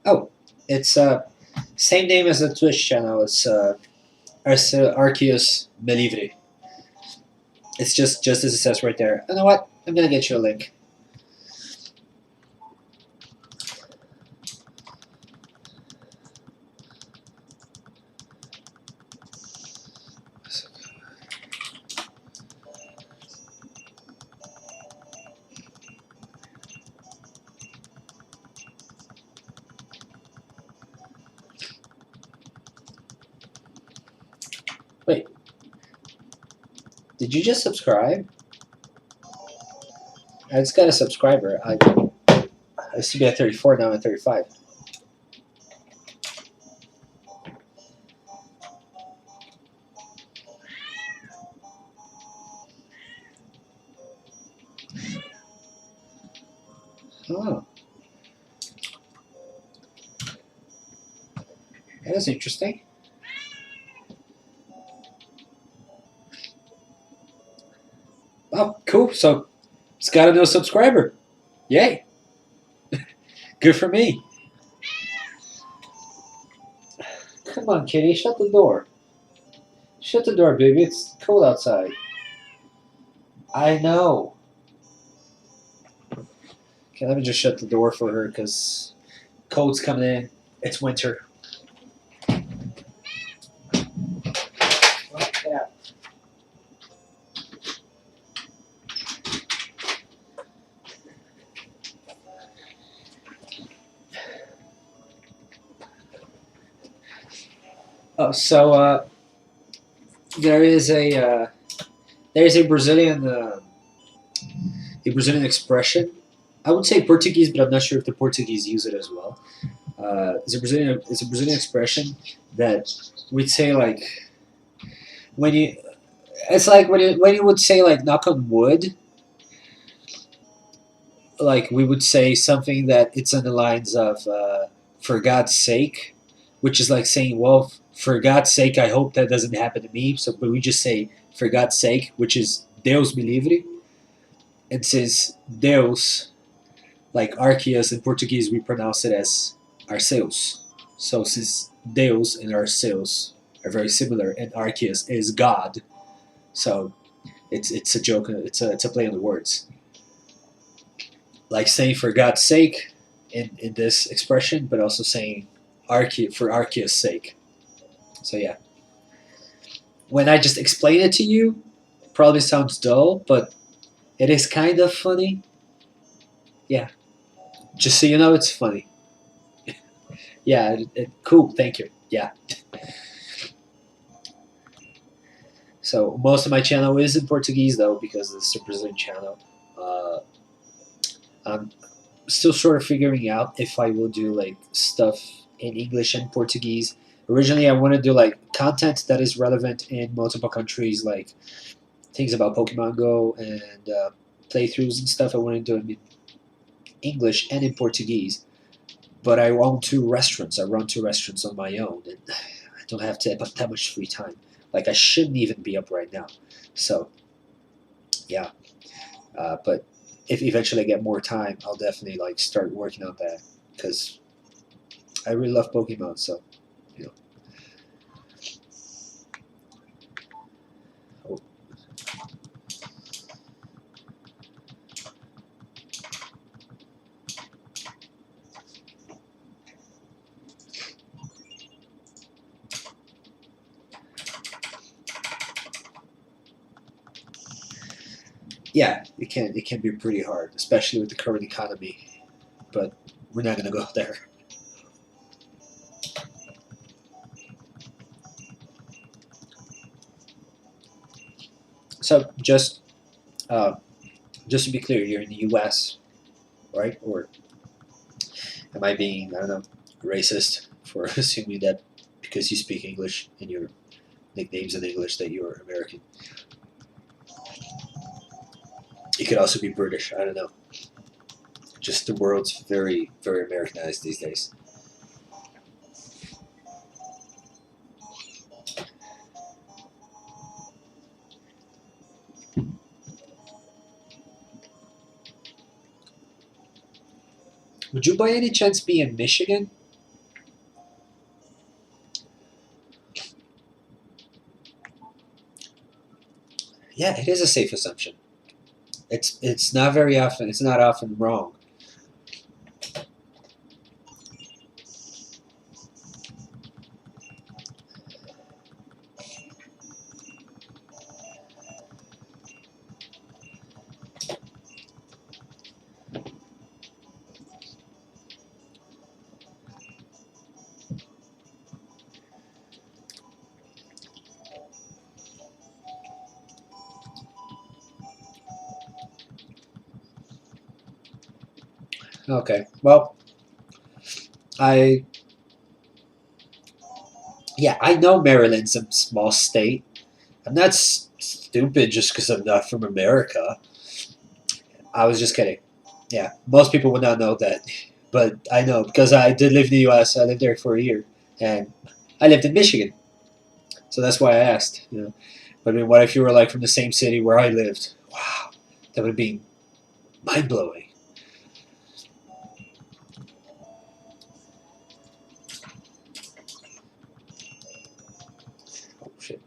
Speaker 1: Oh, it's same name as the Twitch channel. It's Arceus Melivre. It's just as it says right there. You know what? I'm gonna get you a link. Wait, did you just subscribe? I just got a subscriber. I used to be at 34, now I'm at 35. Oh, that is interesting. Oh, cool. So it's got a new subscriber. Yay. Good for me. Come on, kitty, shut the door. Shut the door, baby. It's cold outside. I know. Okay, let me just shut the door for her because cold's coming in. It's winter. Yeah. Oh, so there is a Brazilian expression. I would say Portuguese, but I'm not sure if the Portuguese use it as well. It's a Brazilian expression that we'd say like when you it's like when you would say like knock on wood, like we would say something that it's on the lines of for God's sake, which is like saying, well, for God's sake, I hope that doesn't happen to me. So, but we just say for God's sake, which is Deus me livre, and since Deus, like Arceus in Portuguese, we pronounce it as Arceus. So since Deus and Arceus are very similar, and Arceus is God, so it's a joke. It's a play on the words. Like saying for God's sake in this expression, but also saying for Arceus' sake. So yeah, when I just explain it to you, it probably sounds dull, but it is kind of funny. Yeah, just so you know, it's funny. Yeah, cool. Thank you. Yeah. So most of my channel is in Portuguese though because it's a Brazilian channel. Uh, I'm still sort of figuring out if I will do like stuff in English and Portuguese. Originally, I want to do like content that is relevant in multiple countries, like things about Pokemon Go and playthroughs and stuff. I want to do it in English and in Portuguese. but I own 2 restaurants. I run 2 restaurants on my own, and I don't have that much free time. Like I shouldn't even be up right now. So yeah, but if eventually I get more time, I'll definitely like start working on that because I really love Pokemon. So you know. Oh. Yeah, it can be pretty hard, especially with the current economy. But we're not gonna go there. So uh, just to be clear, you're in the U.S., right? Or am I being, I don't know, racist for assuming that because you speak English and your nickname's in English that you're American? You could also be British. I don't know. Just the world's very, very Americanized these days. Would you by any chance be in Michigan? Yeah, it is a safe assumption. It's not very often. It's not often wrong. Okay. Well, I yeah, I know Maryland's a small state. I'm not stupid just because I'm not from America. I was just kidding. Yeah, most people would not know that, but I know because I did live in the U.S. I lived there for a year, and I lived in Michigan, so that's why I asked. But I mean, what if you were like from the same city where I lived? Wow, that would be mind blowing. Oh shit.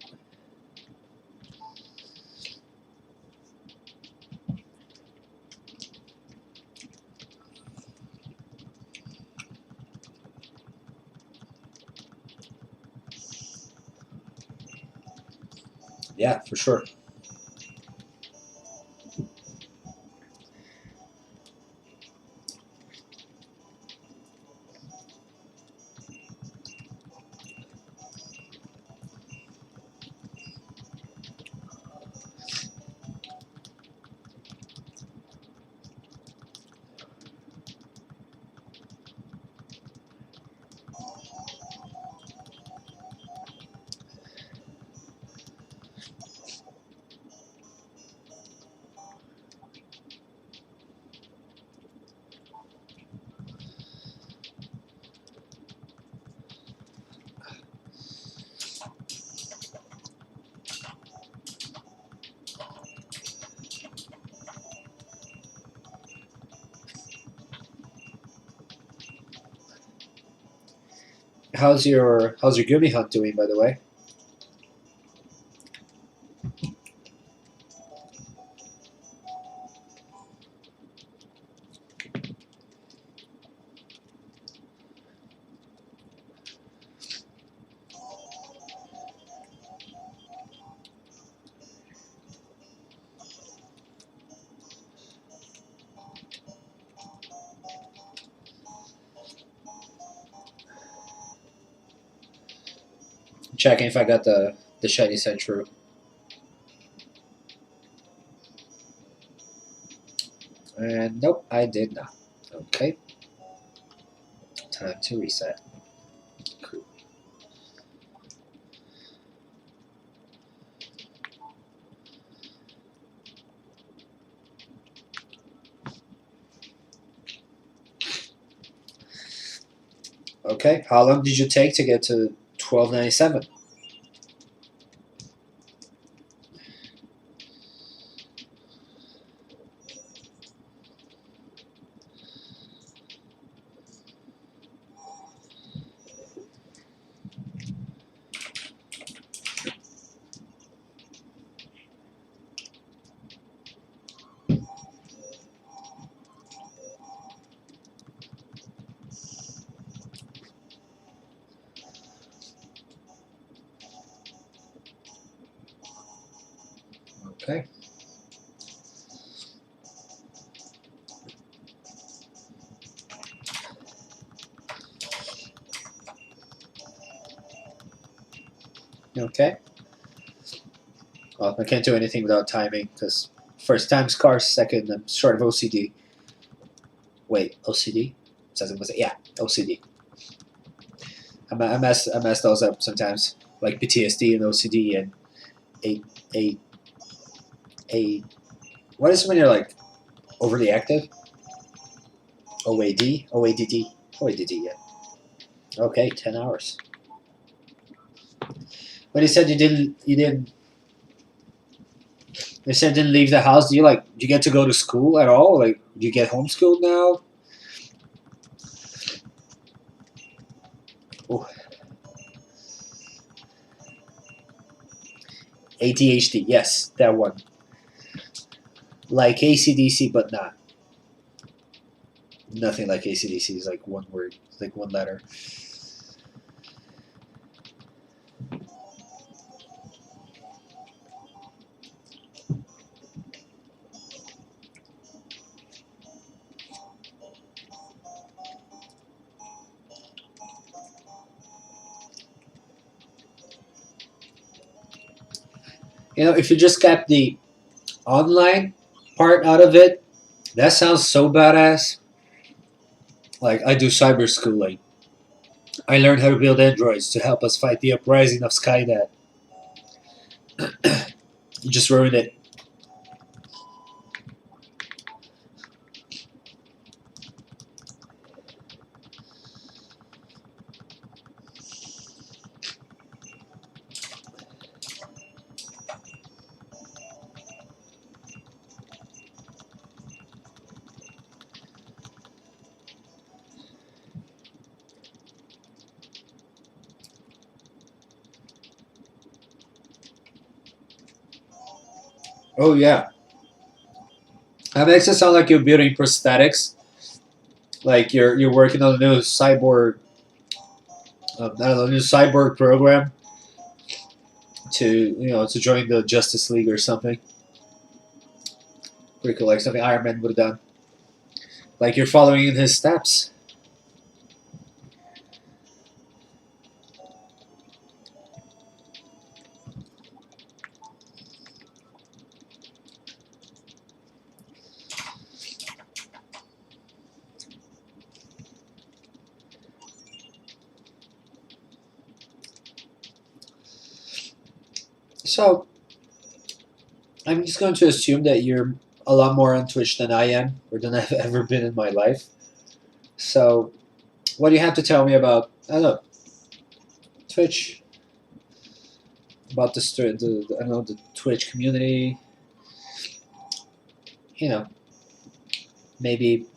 Speaker 1: Yeah, for sure. How's your Gummy hunt doing, by the way? Checking if I got the shiny Sandshrew. And nope, I did not. Okay, time to reset. Cool. Okay, how long did you take to get to 1297? Okay. Okay. Well, I can't do anything without timing because first time's cars, second I'm sort of OCD. Wait, OCD? Says it was yeah, OCD. I mess those up sometimes, like PTSD and OCD and a a a. What is when you're like overly active? OAD, OADD, OADD. Yeah. Okay, 10 hours. But you said you didn't. You said didn't leave the house. Do you get to go to school at all? Like, do you get homeschooled now? Oh, ADHD. Yes, that one. Like ACDC, but not. Nothing like ACDC is like one word, it's like one letter. If you just kept the online part out of it, that sounds so badass. Like, I do cyber schooling. I learned how to build androids to help us fight the uprising of Skynet. You just ruined it. Oh yeah, that makes it sound like you're building prosthetics. Like you're working on a new cyborg, I don't know, new cyborg program to join the Justice League or something. Pretty cool, like something Iron Man would have done. Like you're following in his steps. So I'm just going to assume that you're a lot more on Twitch than I am, or than I've ever been in my life. So, what do you have to tell me about? I don't know, Twitch, about I don't know, the Twitch community. You know, maybe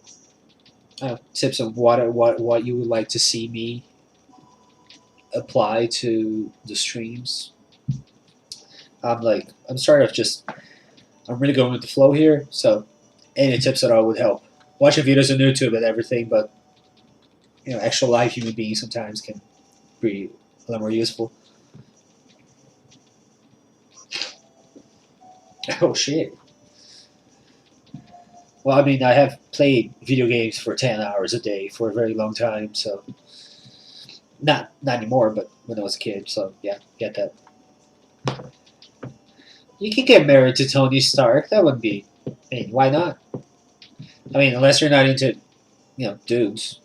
Speaker 1: tips of what you would like to see me apply to the streams. I'm sort of just I'm really going with the flow here. So, any tips at all would help. Watching videos on YouTube and everything, but actual live human beings sometimes can be a lot more useful. Oh shit. Well, I mean, I have played video games for 10 hours a day for a very long time, so not anymore, but when I was a kid. So yeah, get that. You can get married to Tony Stark. That would be. I mean, why not? I mean, unless you're not into dudes,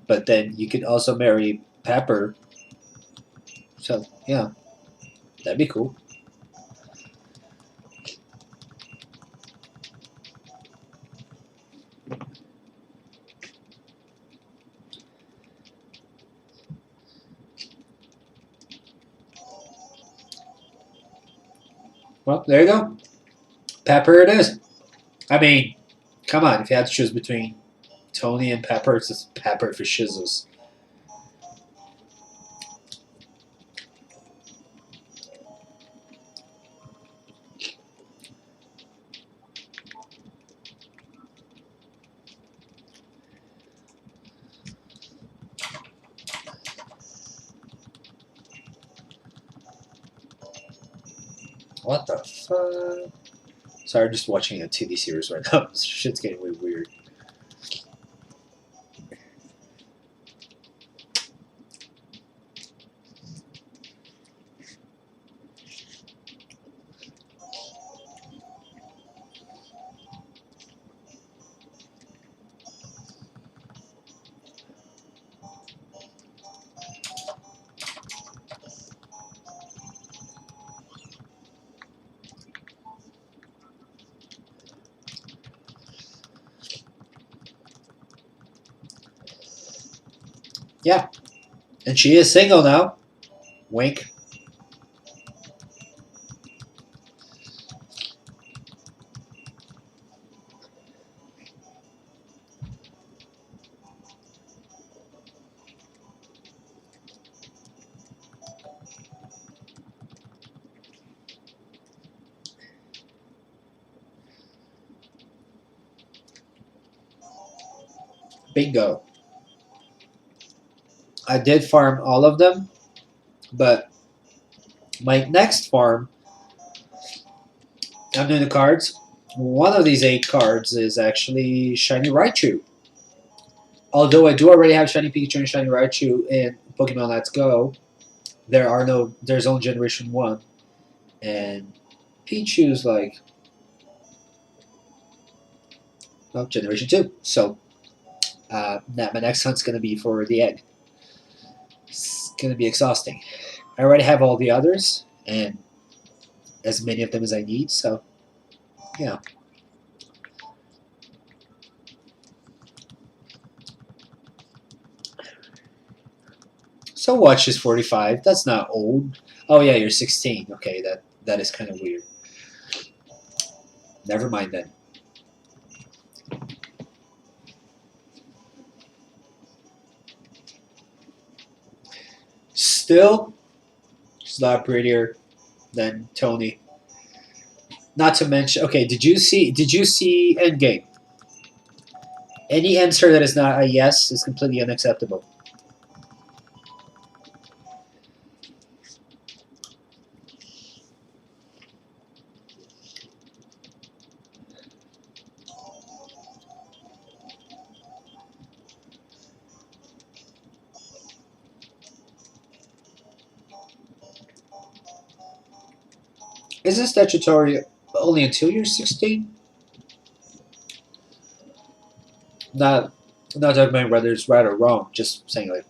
Speaker 1: but then you could also marry Pepper. So yeah, that'd be cool. Well, there you go. Pepper it is. I mean, come on. If you had to choose between Tony and Pepper, it's just Pepper for shizzles. What the fuck? Sorry, I'm just watching a TV series right now. This shit's getting way weird. Yeah. And she is single now. Wink. Bingo. I did farm all of them, but my next farm, I'm doing the cards. One of these 8 cards is actually Shiny Raichu. Although I do already have Shiny Pikachu and Shiny Raichu in Pokemon Let's Go, there's only Generation 1. And Pichu's like, well, Generation 2. So, my next hunt's going to be for the egg. It's going to be exhausting. I already have all the others, and as many of them as I need, so, yeah. So watch is 45. That's not old. Oh yeah, you're 16. Okay, that is kind of weird. Never mind then. Still, she's a lot prettier than Tony. Not to mention, okay, did you see Endgame? Any answer that is not a yes is completely unacceptable. Is this statutory only until you're 16? Not talking about whether it's right or wrong. Just saying, like,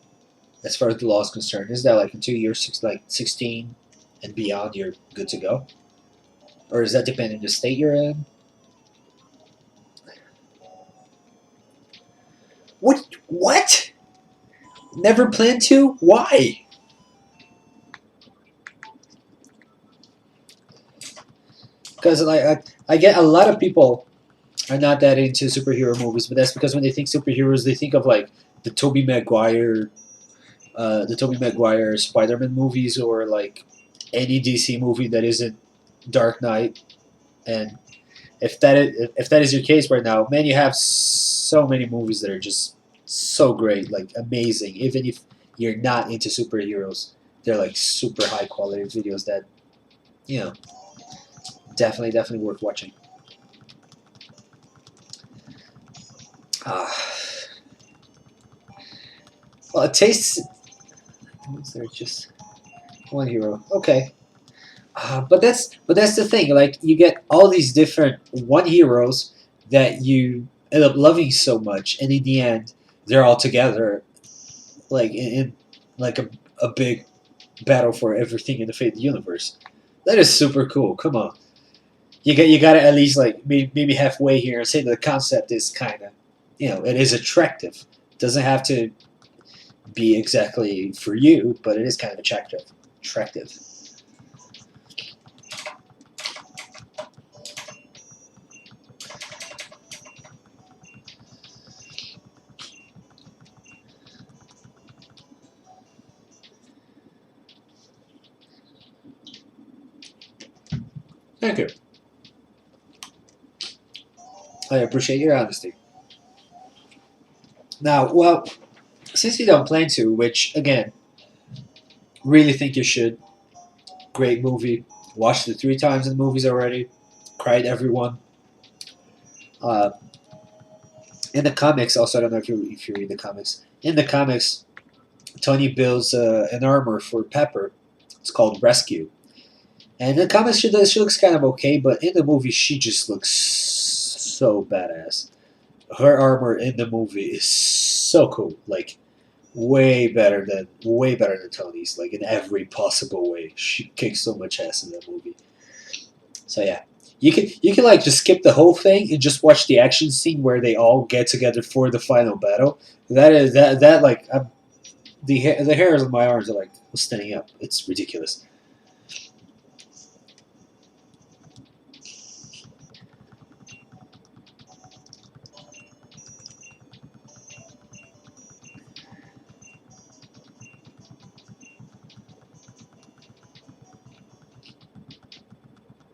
Speaker 1: as far as the law is concerned, is that like until you're 16 and beyond, you're good to go, or is that depending on the state you're in? What? Never planned to? Why? Because I get a lot of people are not that into superhero movies, but that's because when they think superheroes, they think of like the Tobey Maguire Spider-Man movies, or like any DC movie that isn't Dark Knight. And if that is your case right now, man, you have so many movies that are just so great, like amazing. Even if you're not into superheroes, they're like super high quality videos that, you know, definitely worth watching. Uh, well, it tastes. Was there just one hero? Okay, but that's the thing. Like, you get all these different one heroes that you end up loving so much, and in the end, they're all together, like in like a big battle for everything in the Fate universe. That is super cool. Come on, you got to at least like maybe halfway here and say that the concept is kind of, it is attractive. It doesn't have to be exactly for you, but it is kind of attractive. Thank you. I appreciate your honesty. Now, well, since you don't plan to, which again, really think you should. Great movie. Watched it 3 times in the movies already. Cried everyone. Uh, in the comics, also, I don't know if you read the comics. In the comics, Tony builds an armor for Pepper. It's called Rescue. And in the comics, she looks kind of okay, but in the movie, she just looks so badass. Her armor in the movie is so cool. Like, way better than Tony's. Like, in every possible way. She kicks so much ass in that movie. So yeah, you can like just skip the whole thing and just watch the action scene where they all get together for the final battle. That like the hairs on my arms are like standing up. It's ridiculous.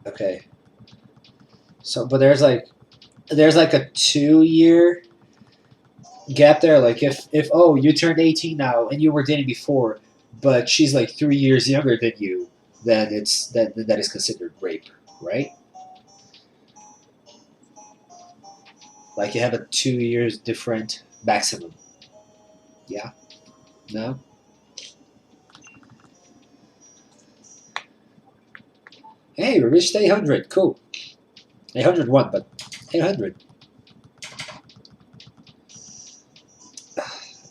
Speaker 1: Okay, so but there's like a 2 year gap there. Like if oh you turned 18 now and you were dating before, but she's like 3 years younger than you, then that is considered rape, right? Like you have a 2 years different maximum. Yeah. No. Hey, we reached 800. Cool. 801, but 800.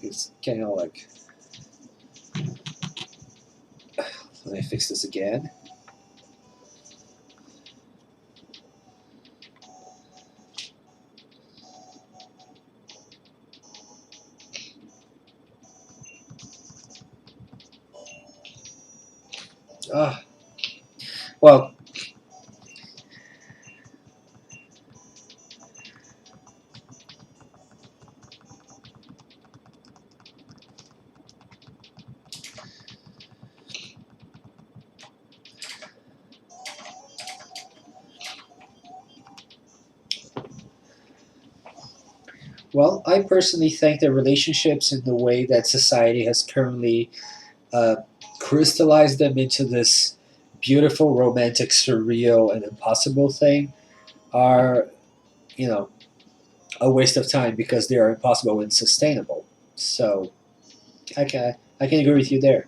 Speaker 1: It's getting all like. Let me fix this again. Uh, well, I personally think that relationships in the way that society has currently uh, crystallized them into this beautiful, romantic, surreal, and impossible thing are, you know, a waste of time because they are impossible and sustainable. So I can agree with you there.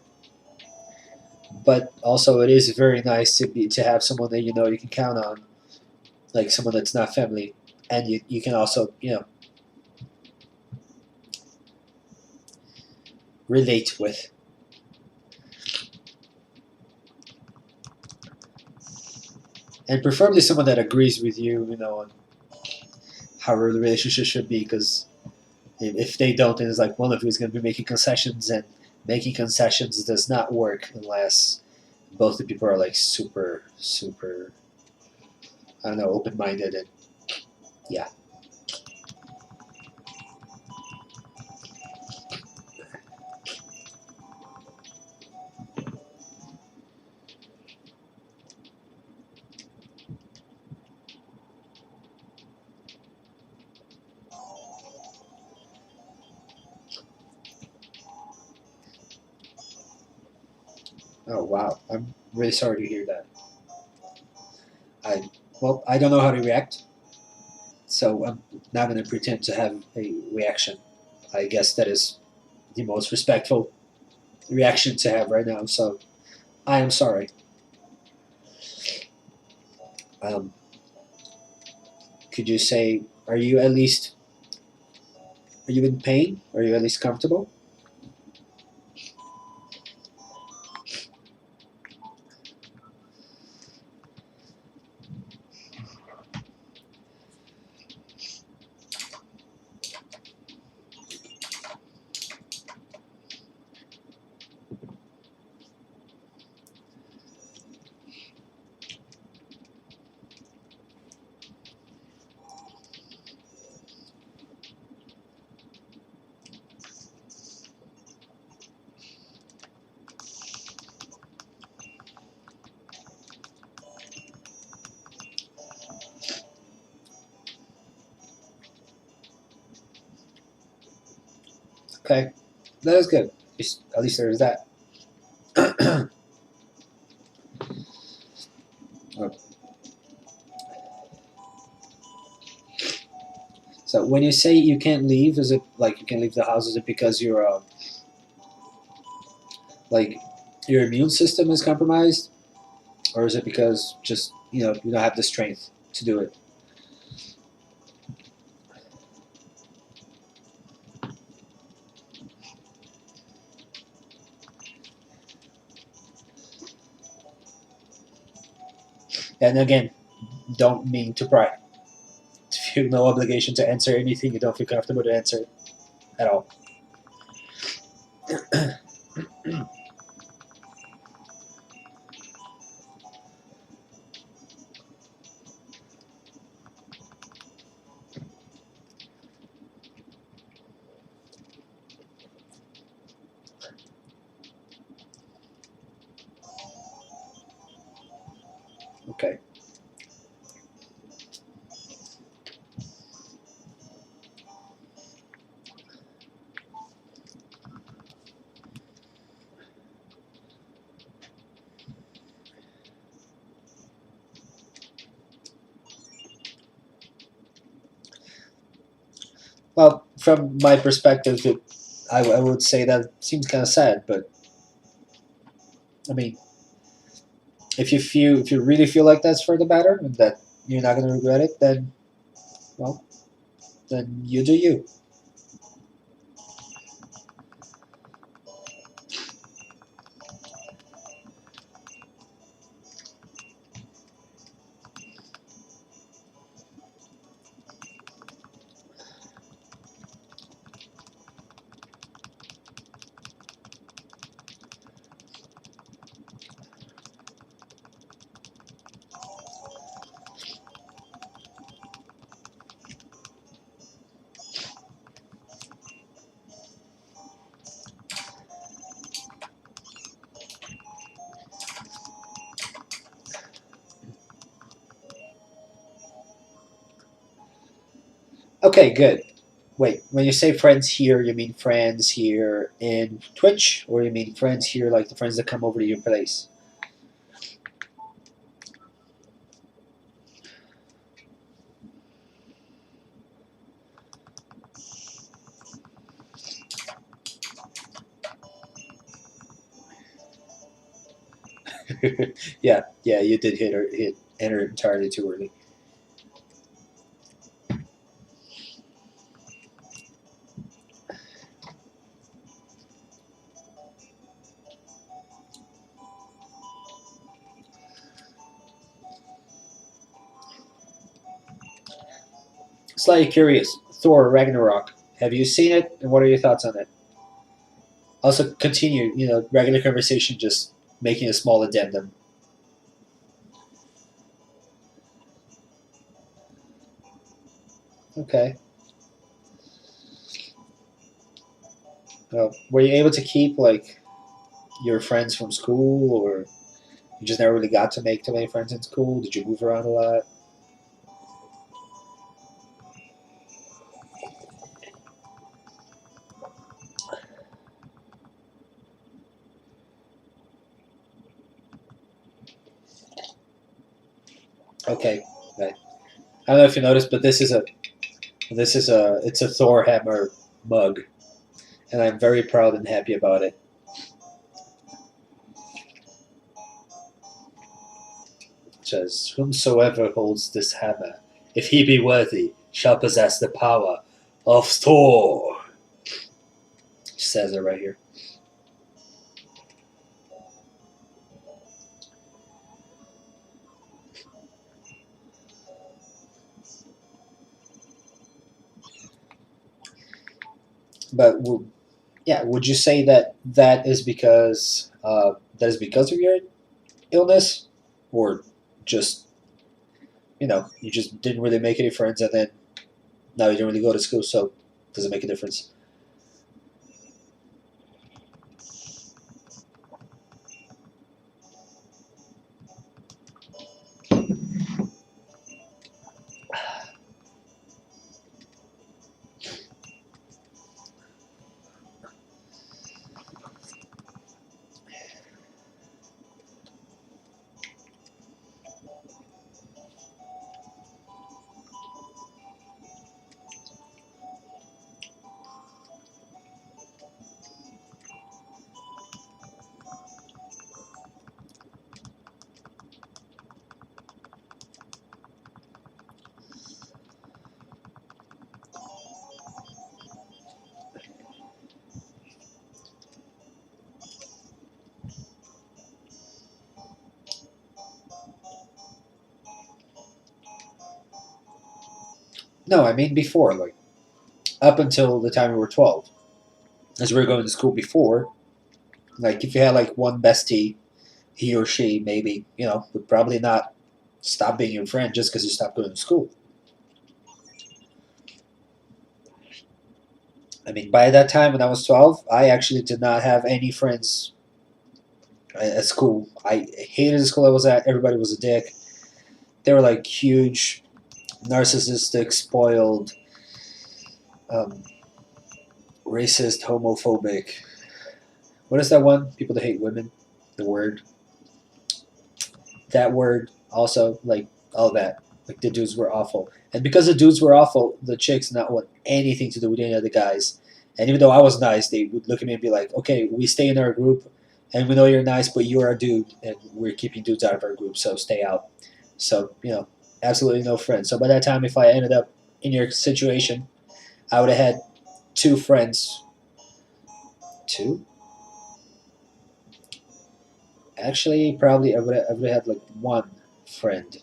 Speaker 1: But also, it is very nice to have someone that you know you can count on, like someone that's not family, and you can also relate with. And preferably someone that agrees with you, on how the relationship should be. Because if they don't, then it's like one of you is going to be making concessions, and making concessions does not work unless both the people are like super, super, I don't know, open minded, and yeah. Oh wow, I'm really sorry to hear that. I I don't know how to react, so I'm not going to pretend to have a reaction. I guess that is the most respectful reaction to have right now. So I am sorry. Um, could you say, are you in pain? Are you at least comfortable? Okay, that is good. At least there is that. Oh. So when you say you can't leave, is it like you can't leave the house? Is it because like your immune system is compromised, or is it because just you don't have the strength to do it? And again, don't mean to pry. You have no obligation to answer anything you don't feel comfortable to answer at all. Okay. Well, from my perspective, I would say that seems kind of sad. But I mean, if you really feel like that's for the better and that you're not going to regret it, then well, then you do you. Okay, good. Wait, when you say friends here, you mean friends here in Twitch, or you mean friends here like the friends that come over to your place? Yeah, you did hit enter entirely too early. Slightly curious. Thor Ragnarok. Have you seen it, and what are your thoughts on it? Also, continue. Regular conversation, just making a small addendum. Okay. Were you able to keep like your friends from school, or you just never really got to make too many friends in school? Did you move around a lot? Okay. Right. I don't know if you noticed, but it's a Thor hammer mug, and I'm very proud and happy about it. It says, "Whomsoever holds this hammer, if he be worthy, shall possess the power of Thor." It says it right here. But yeah, would you say that that is because of your illness, or just you just didn't really make any friends, and then now you don't really go to school, so does it make a difference? No, I mean before, like up until the time we were 12. As we were going to school before, like if you had like one bestie, he or she maybe, would probably not stop being your friend just because you stopped going to school. I mean, by that time when I was 12, I actually did not have any friends at school. I hated the school I was at. Everybody was a dick. They were like huge, narcissistic, spoiled, um, racist, homophobic. What is that one? People that hate women. The word. That word also like all that. Like the dudes were awful, and because the dudes were awful, the chicks not want anything to do with any of the guys. And even though I was nice, they would look at me and be like, "Okay, we stay in our group, and we know you're nice, but you're a dude, and we're keeping dudes out of our group, so stay out." So absolutely no friends. So by that time, if I ended up in your situation, I would have had two friends. Two, actually, probably I would have had like one friend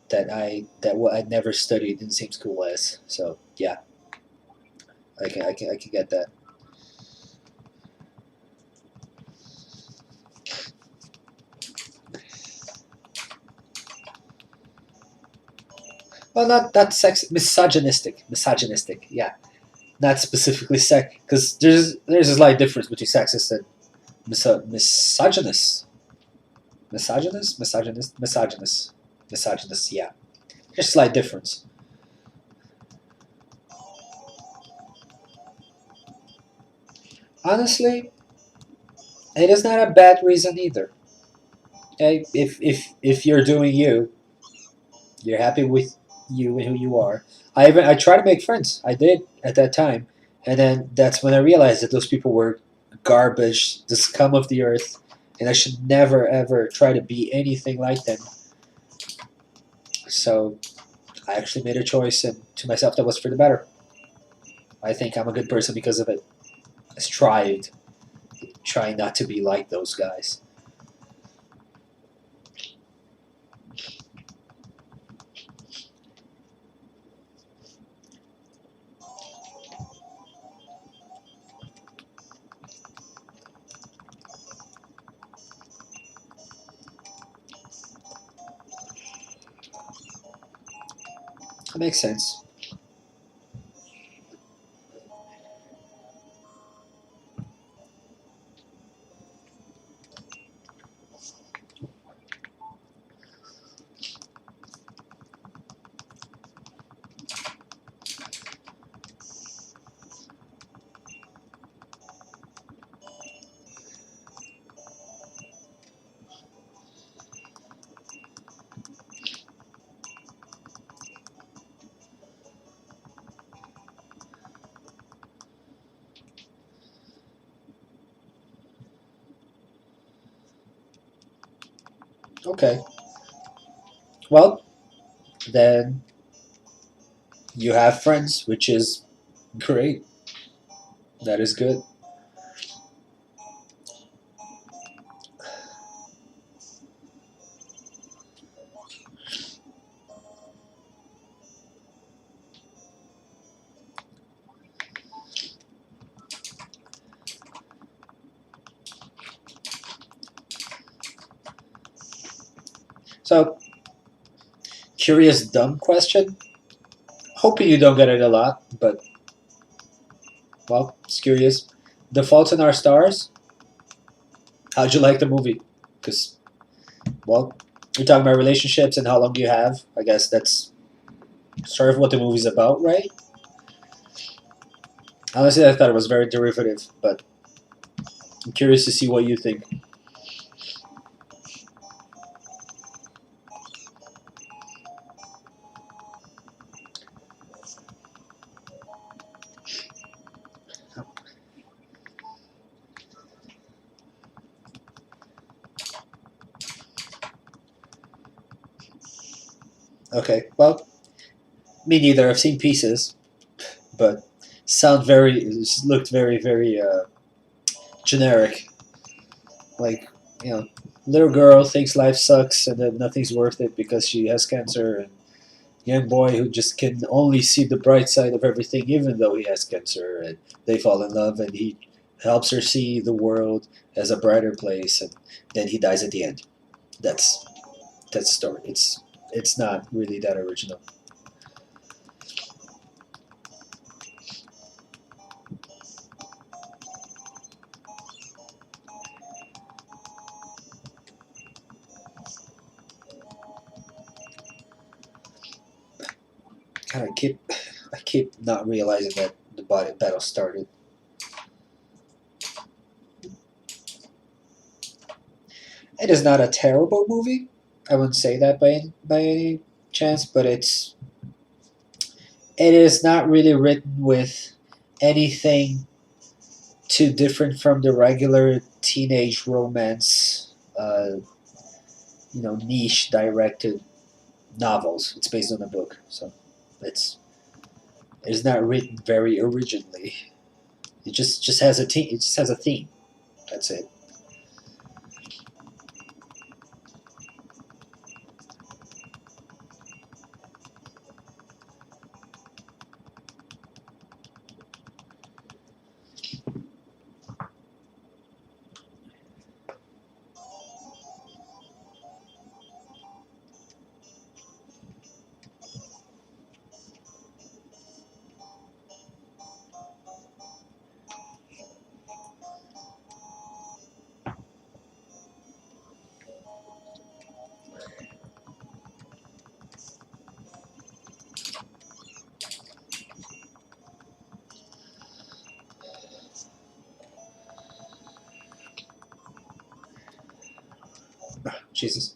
Speaker 1: that what I never studied in the same school as. So yeah, I can get that. Well, not sex misogynistic. Yeah, not specifically sex because there's a slight difference between sexist and misogynist, misogynist. Yeah, there's a slight difference. Honestly, it is not a bad reason either. Okay, if you're doing you, you're happy with you and who you are. I try to make friends. I did at that time, and then that's when I realized that those people were garbage, the scum of the earth, and I should never ever try to be anything like them. So I actually made a choice and to myself that was for the better. I think I'm a good person because of it. I strived, trying not to be like those guys. That makes sense. Okay. Well, then you have friends, which is great. That is good. So, curious, dumb question. Hoping you don't get it a lot, but well, it's curious. The Fault in Our Stars. How'd you like the movie? Because well, we're talking about relationships and how long you have. I guess that's sort of what the movie's about, right? Honestly, I thought it was very derivative, but I'm curious to see what you think. Okay, well, me neither. I've seen pieces, but looked very generic. Like you know, little girl thinks life sucks and that nothing's worth it because she has cancer, and young boy who just can only see the bright side of everything, even though he has cancer, and they fall in love, and he helps her see the world as a brighter place, and then he dies at the end. That's that's the story. It's not really that original. God, I keep not realizing that the body battle started. It is not a terrible movie. I wouldn't say that by any chance, but it is not really written with anything too different from the regular teenage romance, niche directed novels. It's based on a book, so it's it's not written very originally. It just has a theme. It just has a theme. That's it. Jesus.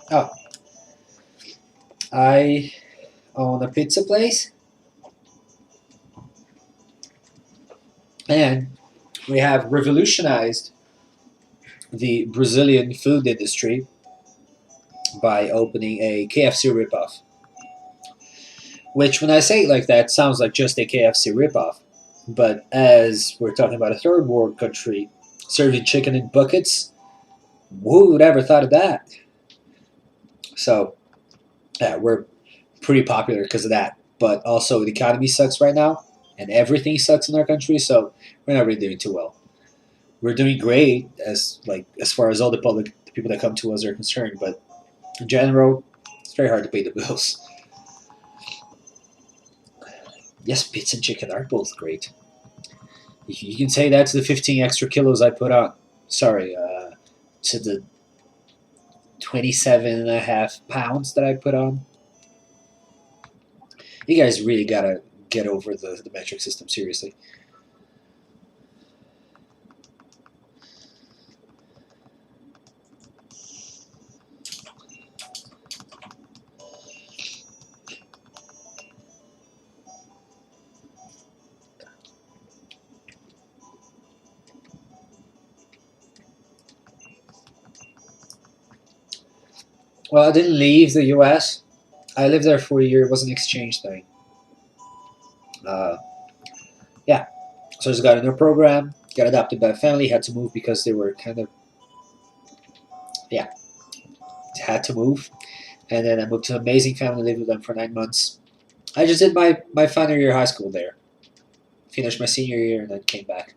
Speaker 1: Oh, I own a pizza place, and we have revolutionized the Brazilian food industry by opening a KFC ripoff. Which, when I say it like that, sounds like just a KFC ripoff. But as we're talking about a third world country serving chicken in buckets, who would ever thought of that? So, yeah, we're pretty popular because of that. But also, the economy sucks right now, and everything sucks in our country, so we're not really doing too well. We're doing great as far as all the people that come to us are concerned, but in general, it's very hard to pay the bills. Yes, pizza and chicken are both great. You can say that to the 15 extra kilos I put on. Sorry, to the 27.5 pounds that I put on. You guys really gotta get over the metric system, seriously. Well, I didn't leave the U.S. I lived there for a year. It was an exchange thing. Uh, yeah, so I just got in their program, got adopted by a family, had to move because they were kind of, yeah, had to move. And then I moved to an amazing family, lived with them for 9 months. I just did my final year of high school there, finished my senior year, and then came back.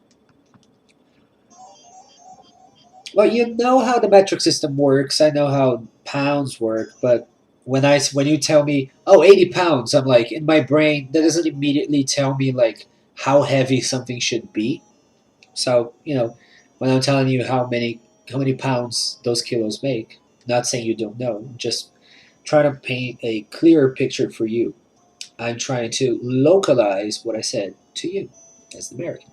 Speaker 1: Well, you know how the metric system works. I know how pounds work, but when you tell me, oh, 80 pounds, I'm like, in my brain, that doesn't immediately tell me like how heavy something should be. So, when I'm telling you how many pounds those kilos make, not saying you don't know, just trying to paint a clearer picture for you. I'm trying to localize what I said to you as the Mary.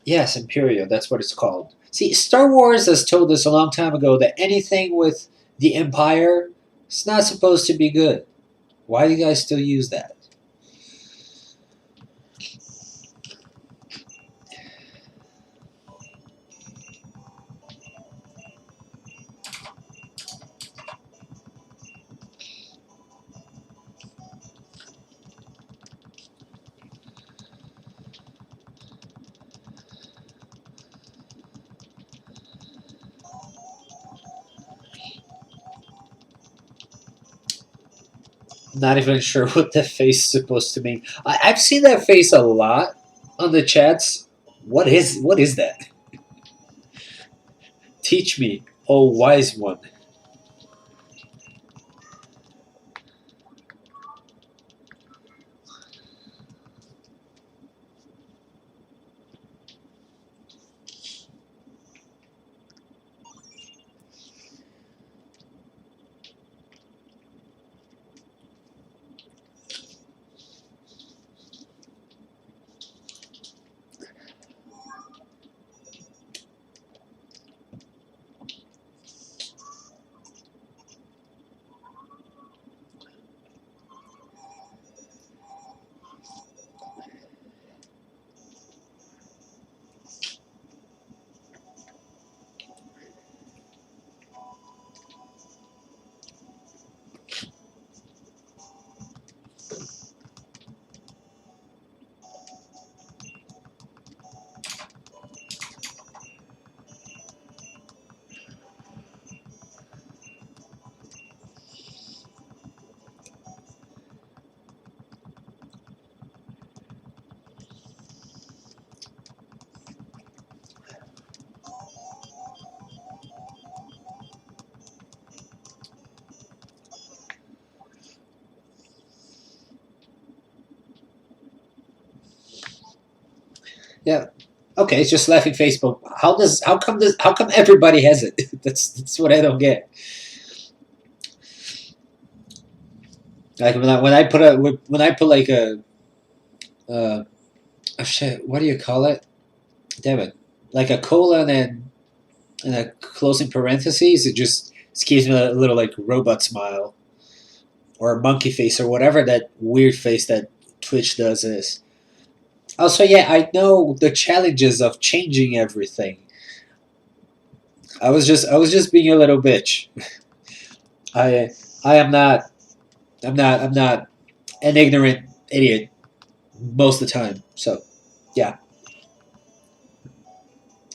Speaker 1: Yes, Imperial, that's what it's called. See, Star Wars has told us a long time ago that anything with the Empire is not supposed to be good. Why do you guys still use that? I'm not even sure what that face is supposed to mean. I've seen that face a lot on the chats. What is that? Teach me, oh wise one. Yeah. Okay, it's just laughing face, but how come everybody has it? That's what I don't get. Like when I put like uh oh shit, what do you call it? Damn it. Like a colon and a closing parentheses, it just gives me a little like robot smile or a monkey face or whatever that weird face that Twitch does is. Also, yeah, I know the challenges of changing everything. I was just being a little bitch. I I am not I'm not an ignorant idiot most of the time. So yeah.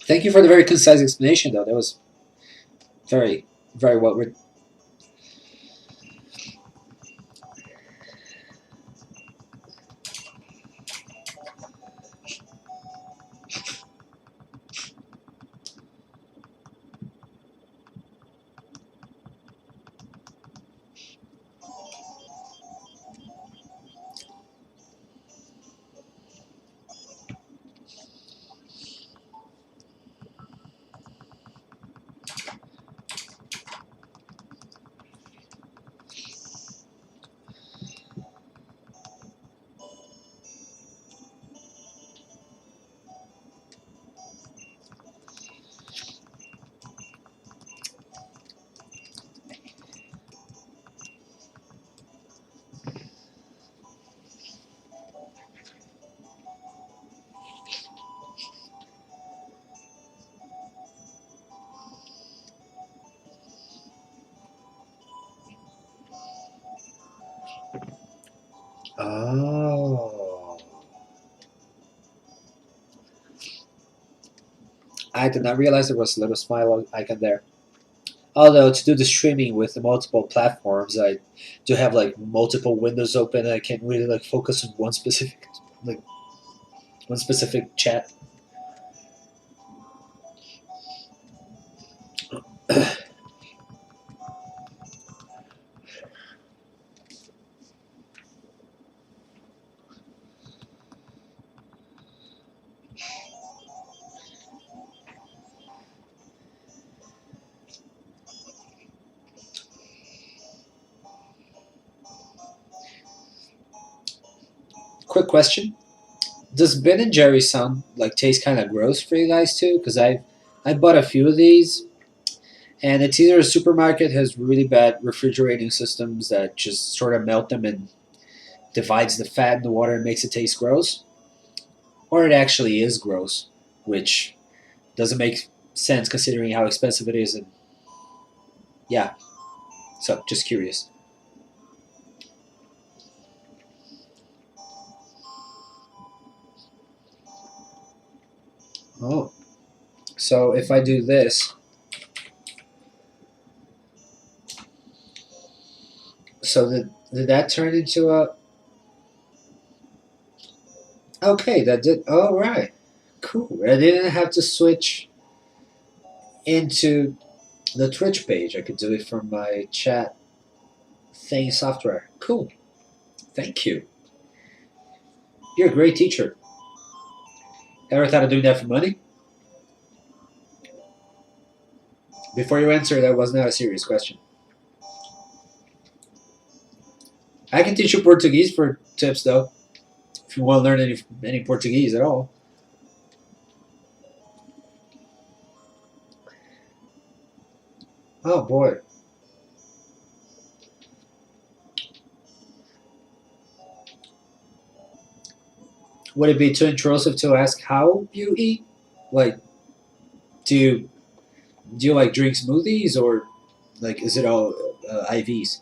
Speaker 1: Thank you for the very concise explanation though. That was very very well written. Oh. I did not realize there was a little smile icon there. Although to do the streaming with the multiple platforms, I do have like multiple windows open. I can't really like focus on like one specific chat. Quick question: does Ben and Jerry sound like taste kind of gross for you guys too? Because I bought a few of these, and it's either a supermarket has really bad refrigerating systems that just sort of melt them and divides the fat in the water and makes it taste gross, or it actually is gross, which doesn't make sense considering how expensive it is. And yeah, so just curious. Oh, so if I do this, so did that turn into a? Okay, that did. All right, cool. I didn't have to switch into the Twitch page. I could do it from my chat thing software. Cool. Thank you. You're a great teacher. Ever thought of doing that for money? Before you answer, that was not a serious question. I can teach you Portuguese for tips, though. If you want to learn any Portuguese at all. Oh boy. Would it be too intrusive to ask how you eat? Like, do you do you like drink smoothies or like is it all IVs?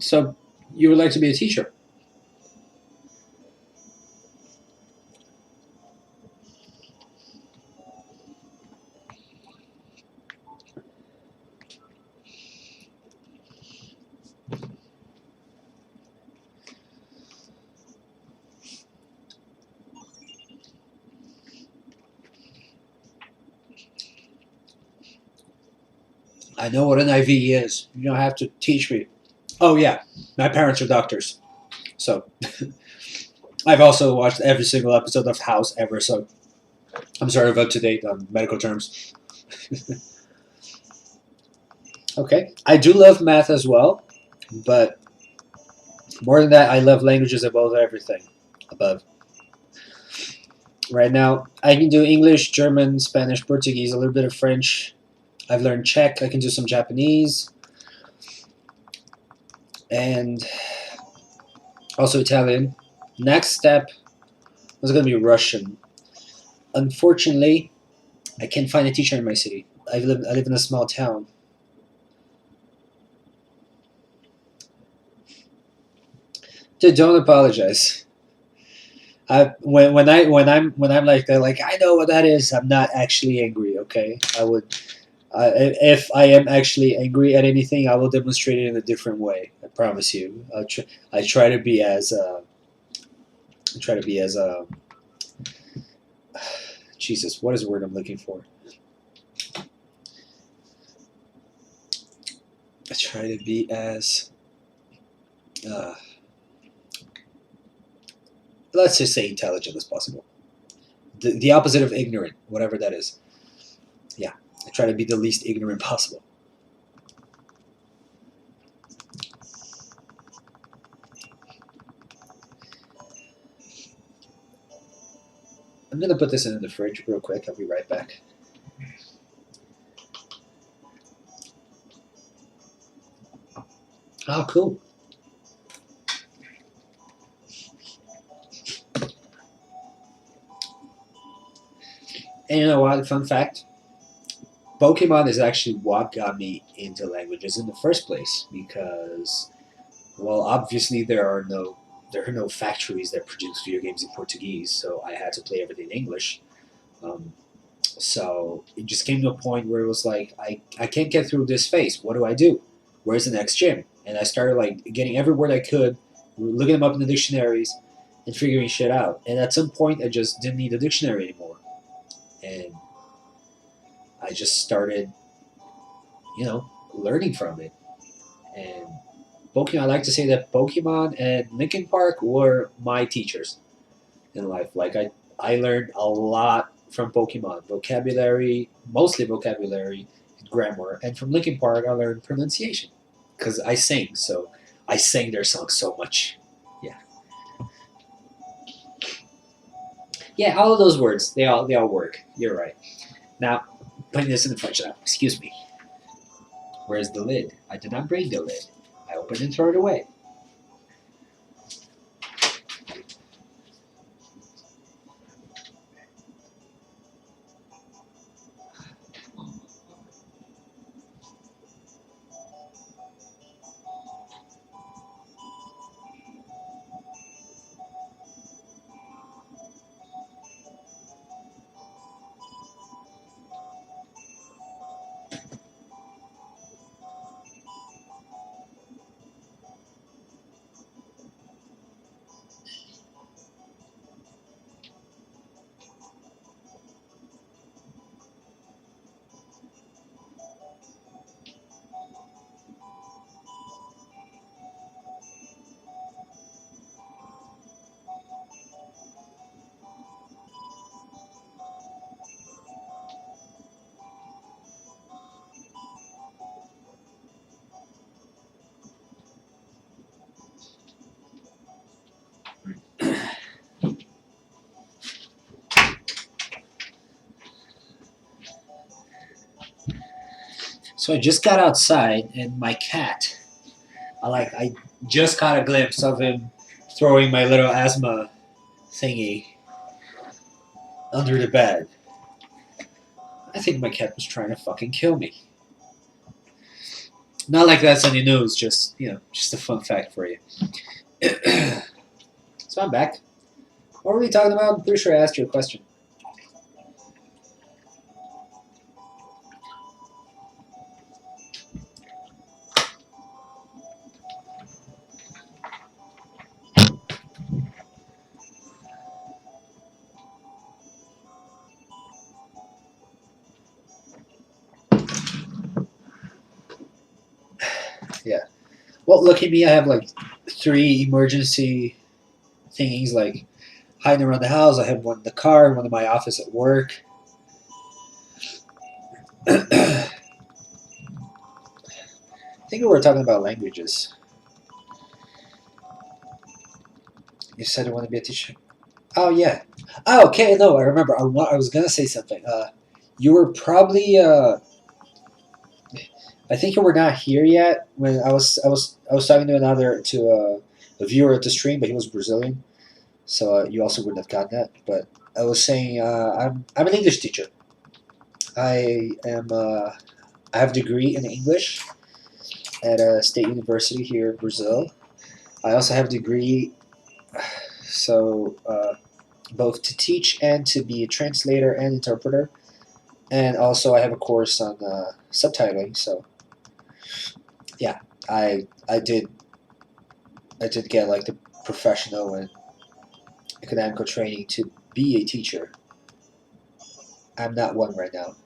Speaker 1: So you would like to be a teacher? I know what an IV is. You don't have to teach me. Oh yeah, my parents are doctors, so I've also watched every single episode of House ever. So I'm sort of up to date on medical terms. Okay, I do love math as well, but more than that, I love languages above everything. Above. Right now, I can do English, German, Spanish, Portuguese, a little bit of French. I've learned Czech. I can do some Japanese, and also Italian. Next step is going to be Russian. Unfortunately, I can't find a teacher in my city. I live in a small town. Dude, don't apologize. When I'm like that, like I know what that is. I'm not actually angry. Okay, I would. If I am actually angry at anything, I will demonstrate it in a different way. I promise you. I try to be as I try to be as Jesus. What is the word I'm looking for? I try to be as uh, let's just say intelligent as possible. The opposite of ignorant, whatever that is. Yeah, I try to be the least ignorant possible. I'm gonna put this in the fridge real quick. I'll be right back. Oh, cool. And you know what? Fun fact: Pokemon is actually what got me into languages in the first place because, well, obviously there are no factories that produce video games in Portuguese, so I had to play everything in English. Um, so it just came to a point where it was like I can't get through this phase. What do I do? Where's the next gym? And I started like getting every word I could, looking them up in the dictionaries, and figuring shit out. And at some point, I just didn't need a dictionary anymore, and I just started, learning from it. And Pokemon, I like to say that Pokemon and Linkin Park were my teachers in life. Like I learned a lot from Pokemon, vocabulary, mostly vocabulary and grammar, and from Linkin Park I learned pronunciation because I sing, so I sang their songs so much. Yeah, yeah, all of those words they all work. You're right. Now, putting this in the French now. Excuse me. Where's the lid? I did not bring the lid. I opened and threw it away. So I just got outside, and my cat. I just caught a glimpse of him throwing my little asthma thingy under the bed. I think my cat was trying to fucking kill me. Not like that's any news, just just a fun fact for you. So I'm back. What were we talking about? I'm pretty sure I asked you a question. Yeah. Well, look at me. I have like 3 emergency thingies like hiding around the house. I have one in the car, one in my office at work. I think we were talking about languages. You said you want to be a teacher. Oh yeah. Oh okay. No, I remember. I was gonna say something. You were probably. I think you were not here yet when I was talking to a viewer at the stream, but he was Brazilian, so you also wouldn't have gotten that. But I was saying I'm an English teacher. I am I have a degree in English at a state university here in Brazil. I also have a degree, so both to teach and to be a translator and interpreter. And also I have a course on subtitling. So yeah, I did get like the professional and academical training to be a teacher. I'm not one right now.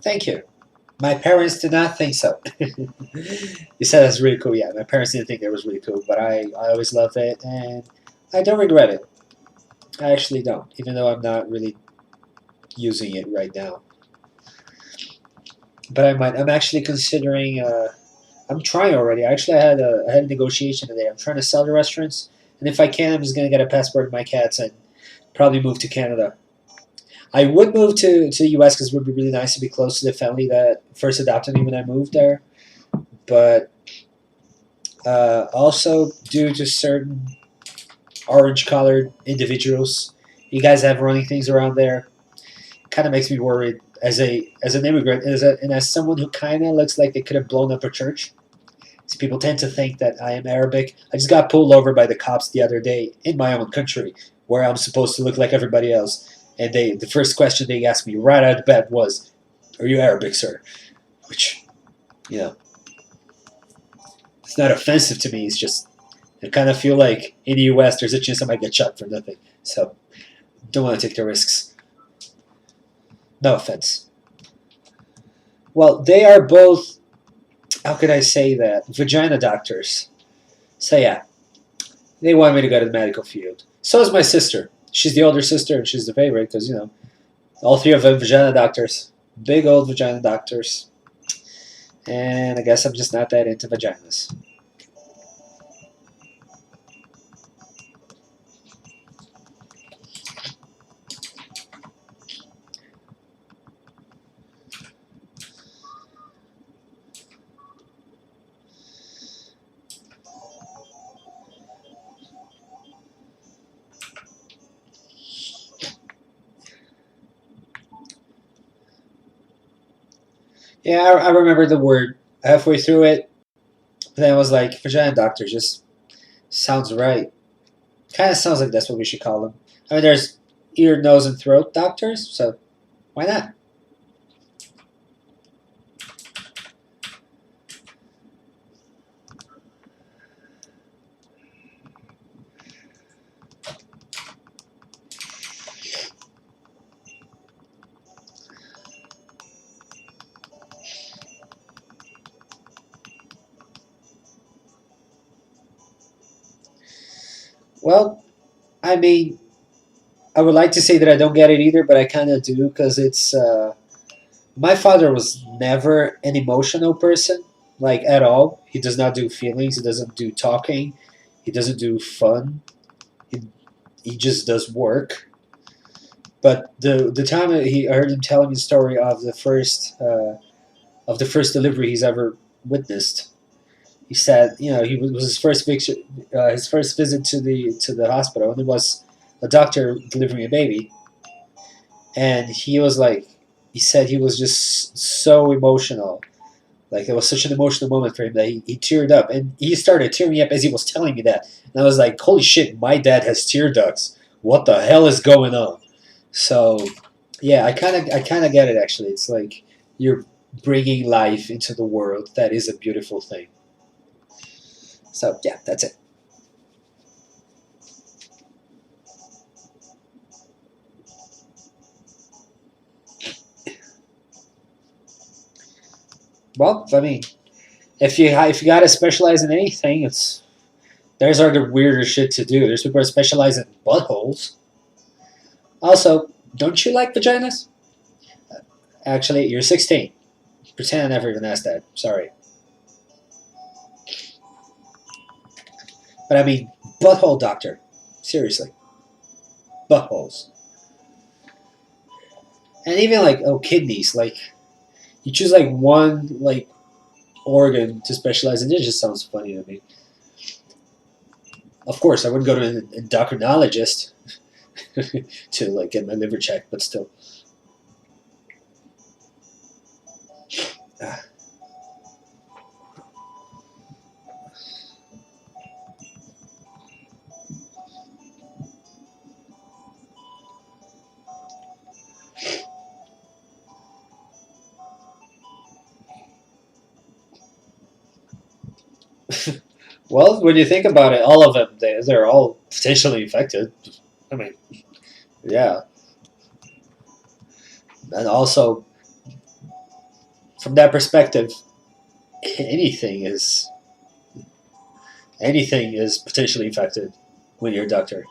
Speaker 1: Thank you. My parents did not think so. You said that's really cool. Yeah, my parents didn't think it was really cool, but I always loved it, and I don't regret it. I actually don't, even though I'm not really using it right now. but I might. I'm actually considering. I'm trying already. Actually, I had a negotiation today. I'm trying to sell the restaurants, and if I can, I'm just gonna get a passport of my cats and probably move to Canada. I would move to the U.S. because it would be really nice to be close to the family that first adopted me when I moved there. But also due to certain orange-colored individuals, you guys have running things around there. Kind of makes me worried as an immigrant and as someone who kind of looks like they could have blown up a church. So people tend to think that I am Arabic. I just got pulled over by the cops the other day in my own country, where I'm supposed to look like everybody else. And the first question they asked me right out of the bat was, "Are you Arabic, sir?" Which, you know, it's not offensive to me. It's just I kind of feel like in the U.S. there's a chance I might get shot for nothing. So don't want to take the risks. No offense. Well, they are both. How could I say that? Vagina doctors. So yeah, they want me to go to the medical field. So is my sister. She's the older sister, and she's the favorite because all three of them vagina doctors, big old vagina doctors. And I guess I'm just not that into vaginas. Yeah, I remember the word halfway through it. Then I was like, vagina doctor just sounds right. Kind of sounds like that's what we should call them. I mean, there's ear, nose, and throat doctors, so why not? Well, I mean, I would like to say that I don't get it either, but I kind of do because it's. My father was never an emotional person, like at all. He does not do feelings. He doesn't do talking. He doesn't do fun. He, he just does work. But the time that I heard him telling me the story of the first delivery he's ever witnessed, he said, he was his first visit to the hospital, and it was a doctor delivering a baby, and he was like, he said he was just so emotional. Like it was such an emotional moment for him that he teared up, and he started tearing up as he was telling me that. And I was like, "Holy shit, my dad has tear ducts. What the hell is going on?" So, yeah, I kind of get it. Actually, it's like you're bringing life into the world. That is a beautiful thing. So, yeah, that's it. Well, I mean, if you gotta specialize in anything, it's there's are the weirder shit to do. There's people who specialize in buttholes. Also, don't you like vaginas? Actually, you're 16. Pretend I never even asked that. Sorry. But I mean, butthole doctor. Seriously. Buttholes. And even like, oh, kidneys. Like, you choose like one like organ to specialize in. It just sounds funny to me. Of course, I wouldn't go to an endocrinologist to like get my liver checked, but still. Ah. Well, when you think about it, all of them, they're all potentially infected. I mean, yeah. And also, from that perspective, anything is anything is potentially infected when you're a doctor.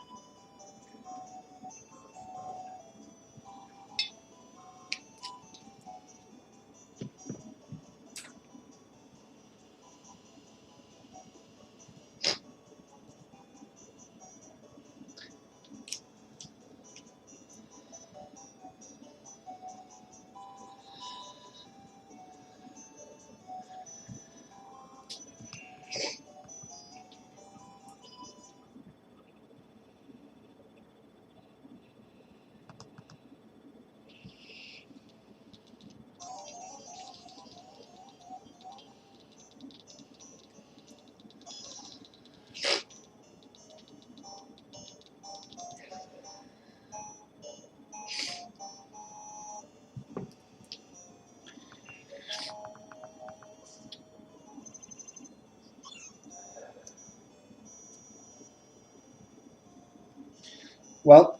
Speaker 1: Well,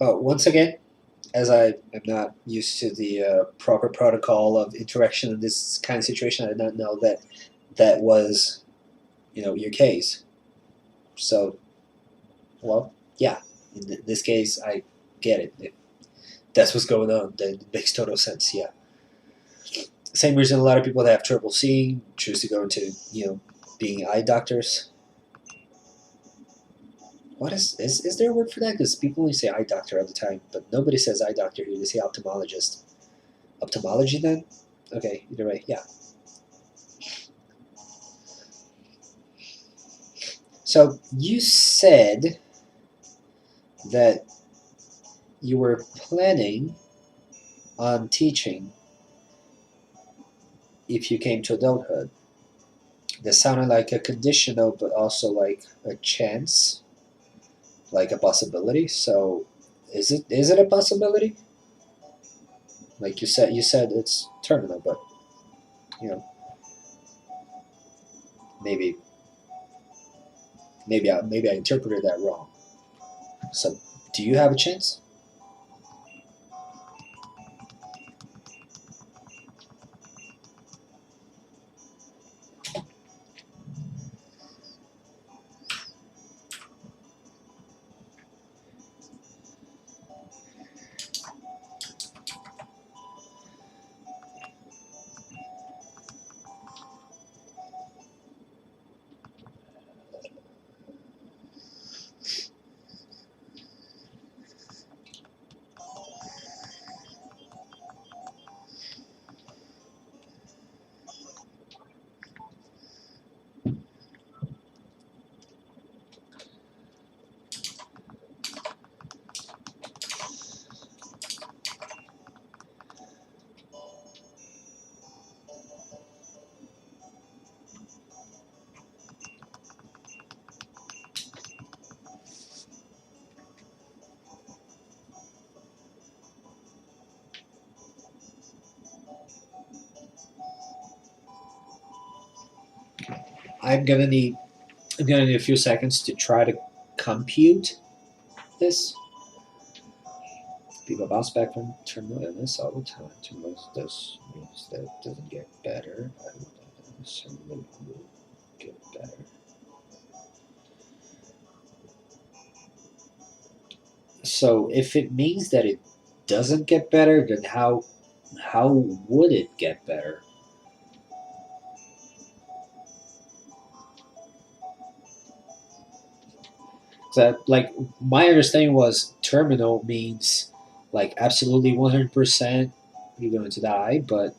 Speaker 1: once again, as I am not used to the proper protocol of interaction in this kind of situation, I did not know that that was, your case. So, well, yeah, in this case, I get it. If that's what's going on, then it makes total sense. Yeah. Same reason a lot of people that have trouble seeing choose to go into, being eye doctors. What is there a word for that? Because people only say eye doctor all the time, but nobody says eye doctor here. They say ophthalmologist. Ophthalmology then? Okay, either way, yeah. So you said that you were planning on teaching if you came to adulthood. That sounded like a conditional, but also like a chance, like a possibility. So, is it a possibility? Like you said it's terminal, but you know maybe maybe I interpreted that wrong. So, do you have a chance? I'm gonna need I'm gonna need a few seconds to try to compute this. People bounce back from terminal illness all the time. Terminal illness means that it doesn't get better. I don't necessarily will get better. So if it means that it doesn't get better, then how would it get better? That like my understanding was terminal means like absolutely 100% you're going to die, but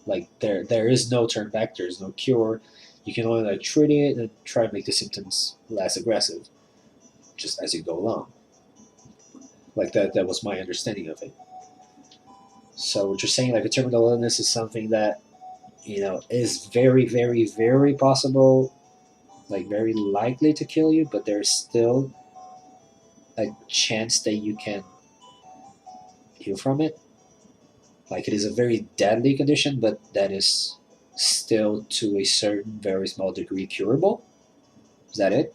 Speaker 1: like there is no turn back, there is no cure. You can only like treat it and try to make the symptoms less aggressive, just as you go along. Like that was my understanding of it. So what you're saying, like a terminal illness is something that is very, very, very possible, like very likely to kill you, but there's still a chance that you can heal from it. Like it is a very deadly condition, but that is still to a certain very small degree curable. Is that it?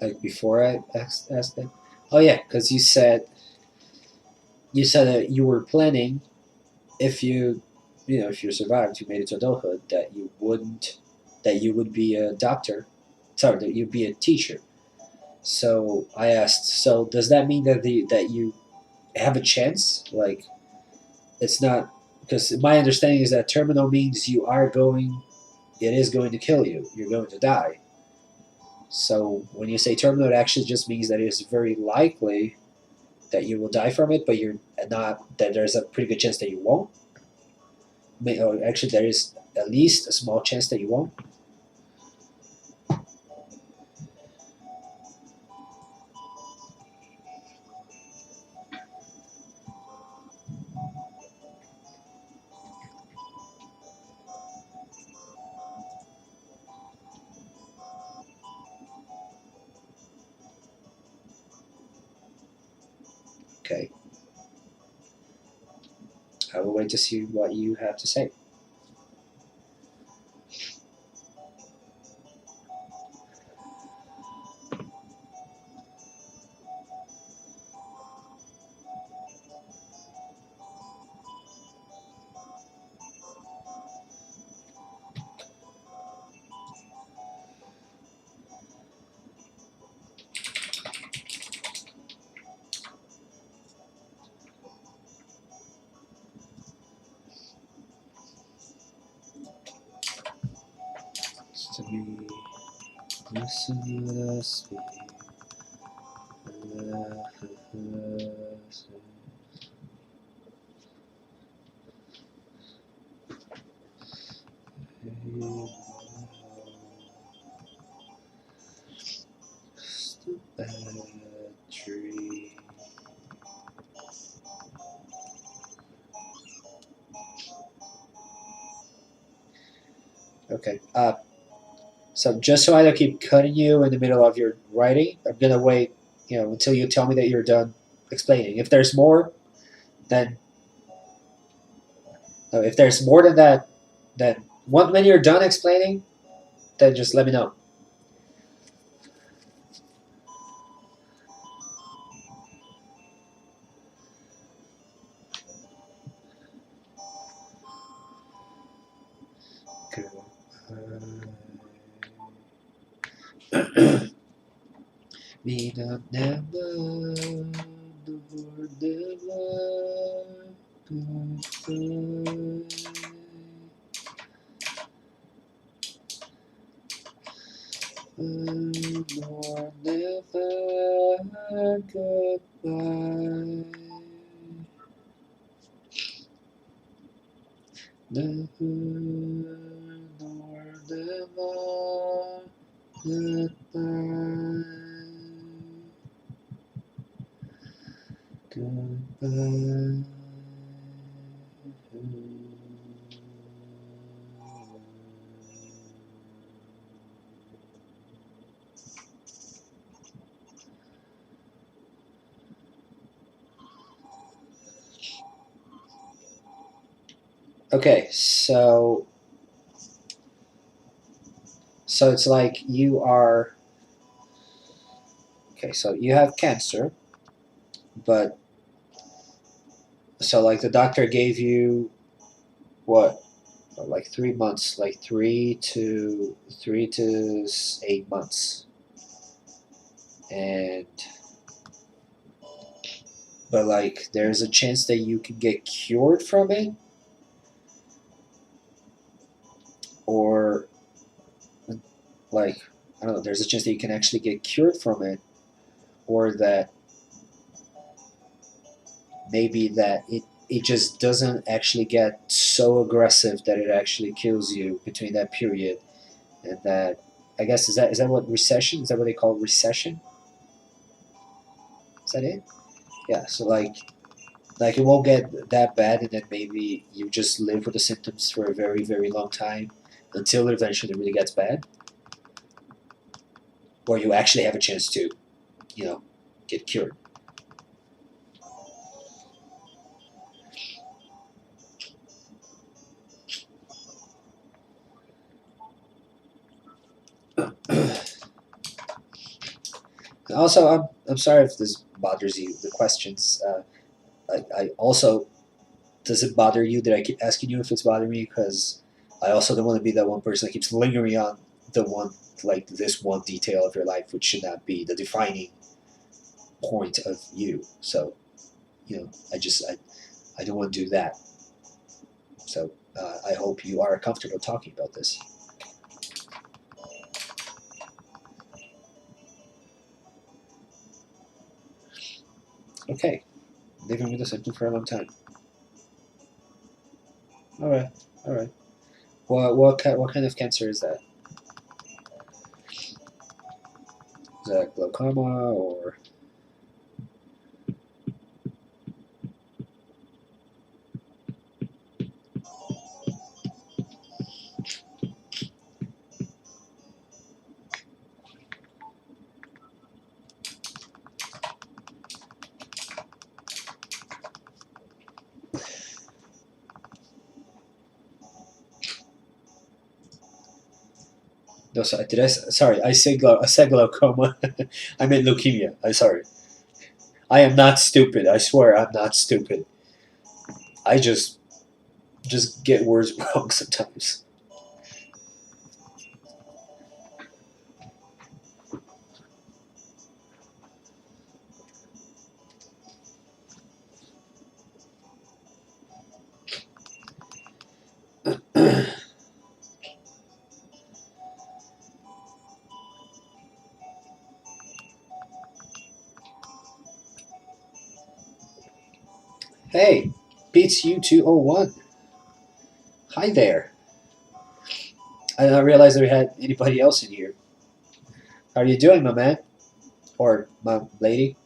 Speaker 1: Like before I asked that? Oh yeah, because you said that you were planning if if you survived, you made it to adulthood, that you would be a doctor. Sorry, that you'd be a teacher. So I asked, so does that mean that you have a chance? Like it's not because my understanding is that terminal means it is going to kill you. You're going to die. So when you say terminal, it actually just means that it is very likely that you will die from it, but you're not. That there's a pretty good chance that you won't. Or actually, there is at least a small chance that you won't. Okay, I will wait to see what you have to say. To me, listen to us speak. Battery. Okay. So just so I don't keep cutting you in the middle of your writing, I'm gonna wait, until you tell me that you're done explaining. If there's more, then no, if there's more than that, then when you're done explaining, then just let me know. Me not never, never, never, goodbye. Nor never, goodbye. Never, nor never, goodbye. Goodbye. Okay, so it's like you are okay. So you have cancer, but so like the doctor gave you what, like 3 months, like 3 to 8 months, and but like there's a chance that you can get cured from it, or like I don't know. There's a chance that you can actually get cured from it, or that maybe that it just doesn't actually get so aggressive that it actually kills you between that period, and that I guess is that what recession, is that what they call recession, is that it? Yeah, so like it won't get that bad, and then maybe you just live with the symptoms for a very very long time until it eventually really gets bad, or you actually have a chance to you know get cured. Also, I'm sorry if this bothers you, the questions. I also, does it bother you that I keep asking you if it's bothering me? Because I also don't want to be that one person that keeps lingering on the one, like this one detail of your life, which should not be the defining point of you. So, I don't want to do that. So I hope you are comfortable talking about this. Okay, living with a symptom for a long time. All right, all right. What kind of cancer is that? Is that glaucoma or? No, sorry. Sorry, I said glaucoma. I meant leukemia. I'm sorry. I am not stupid. I swear, I'm not stupid. I just get words wrong sometimes. Hey, beats you 201. Hi there. I did not realize we had anybody else in here. How are you doing, my man? Or my lady?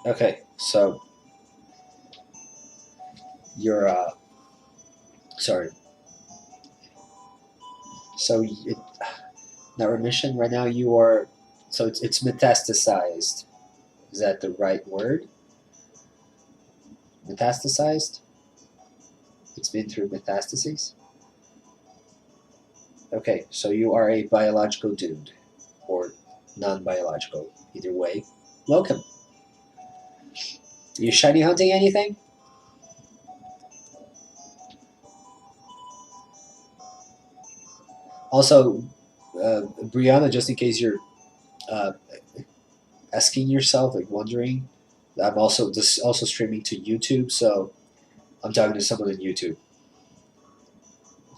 Speaker 1: Okay, so you're sorry. So it, not remission right now. You are so it's metastasized. Is that the right word? Metastasized. It's been through metastases. Okay, so you are a biological dude, or non-biological. Either way, welcome. Are you shiny hunting anything? Also, Brianna, just in case you're uh, asking yourself, like wondering, I'm also also streaming to YouTube, so I'm talking to someone on YouTube.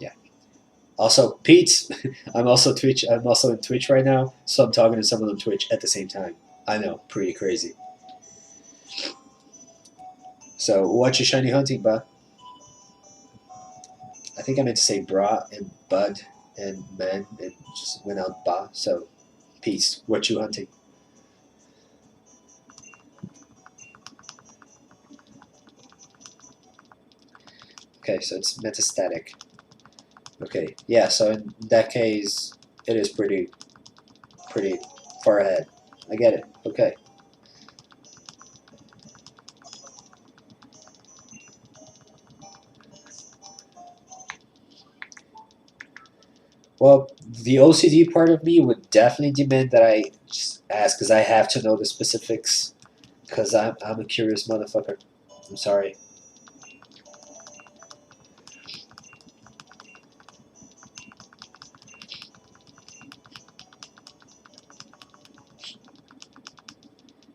Speaker 1: Yeah. Also, Pete, I'm also Twitch. I'm also in Twitch right now, so I'm talking to someone on Twitch at the same time. I know, pretty crazy. So, what you shiny hunting, bud? I think I meant to say bra and bud and man and just went out ba. So, peace. What you hunting? Okay, so it's metastatic. Okay, yeah. So in that case, it is pretty far ahead. I get it. Okay. Well, the OCD part of me would definitely demand that I just ask because I have to know the specifics because I'm a curious motherfucker. I'm sorry.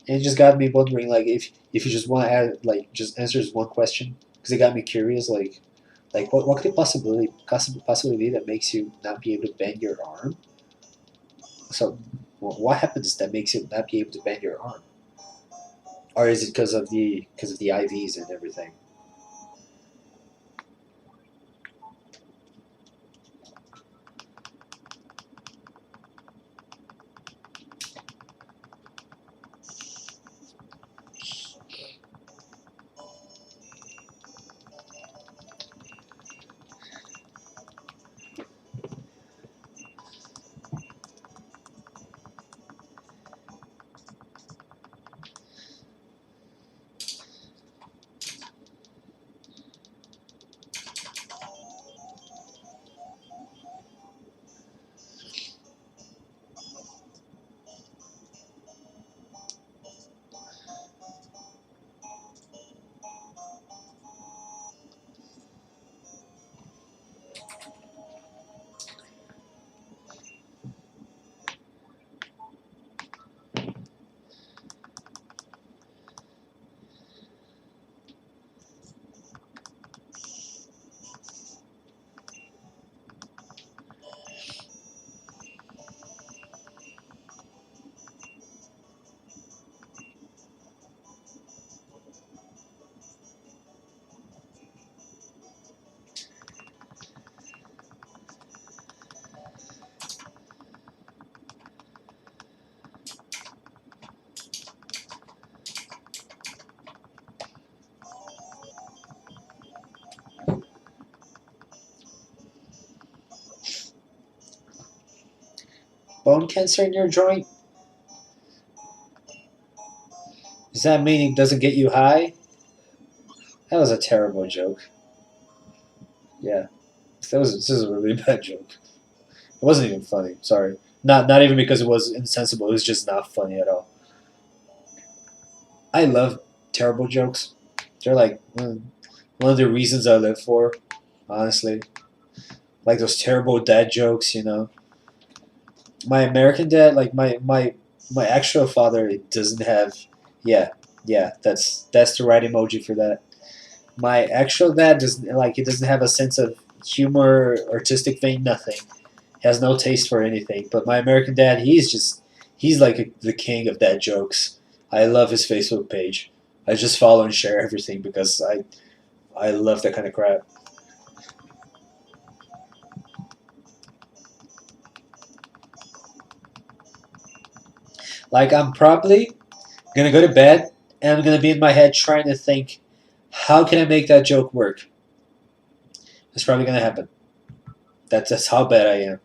Speaker 1: And it just got me wondering, like, if you just want to add, like, just answers one question, because it got me curious, like what could it possibly be that makes you not be able to bend your arm? So, what happens that makes you not be able to bend your arm, or is it because of the IVs and everything? bone cancer in your joint? Does that mean it doesn't get you high? That was a terrible joke. Yeah, this is a really bad joke. It wasn't even funny. Sorry. Not even because it was insensible. It was just not funny at all. I love terrible jokes. They're like one of the reasons I live for. Honestly, like those terrible dad jokes. You know, my American dad, like my actual father, it doesn't have. Yeah, yeah. That's the right emoji for that. My actual dad doesn't like. He doesn't have a sense of humor, artistic vein, nothing. He has no taste for anything. But my American dad, he's like the king of dad jokes. I love his Facebook page. I just follow and share everything because I love that kind of crap. Like I'm probably gonna go to bed and I'm gonna be in my head trying to think, how can I make that joke work? It's probably gonna happen. That's how bad I am.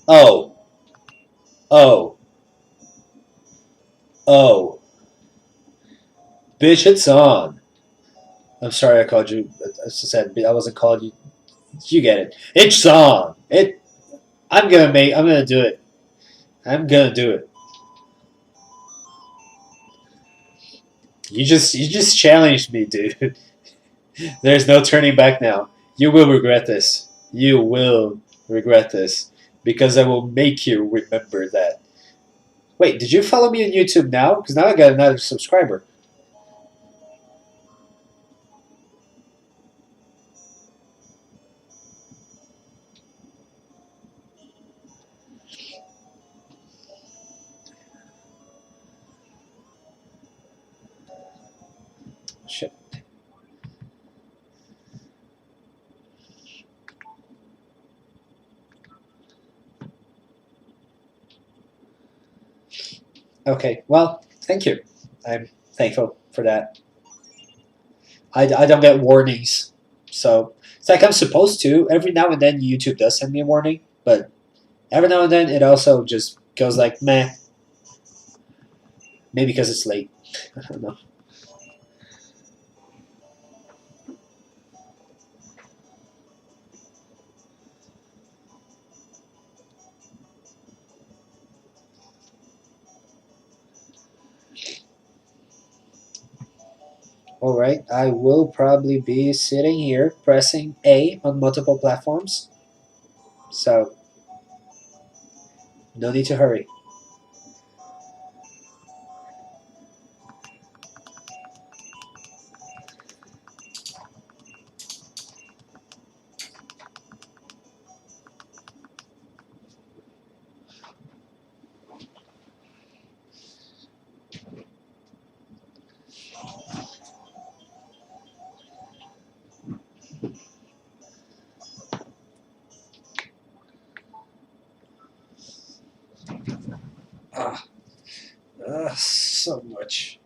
Speaker 1: Oh, oh, oh, bitch, it's on. I'm sorry I called you. As I said, I wasn't calling you. You get it. It's on. It. I'm gonna make. I'm gonna do it. I'm gonna do it. You just challenged me, dude. There's no turning back now. You will regret this. You will regret this because I will make you remember that. Wait, did you follow me on YouTube now? Because now I got another subscriber. Shit. Okay. Well, thank you. I'm thankful for that. I don't get warnings, so it's like I'm supposed to. Every now and then, YouTube does send me a warning, but every now and then, it also just goes like meh. Maybe because it's late. I don't know. Alright, I will probably be sitting here pressing A on multiple platforms, so no need to hurry. Ah, so much.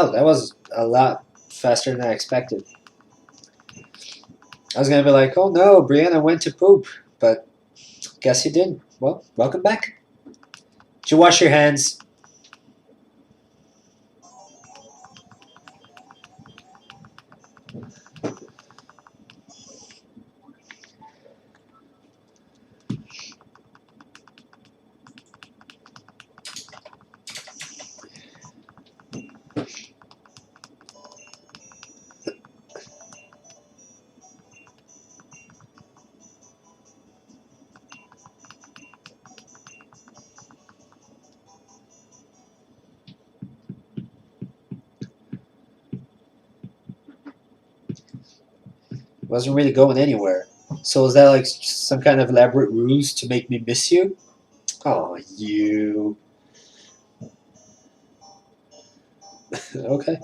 Speaker 1: Oh, that was a lot faster than I expected. I was gonna be like, oh no, Brianna went to poop, but guess you didn't. Well, welcome back. Did you wash your hands? Wasn't really going anywhere. So was that like some kind of elaborate ruse to make me miss you? Oh, you. Okay.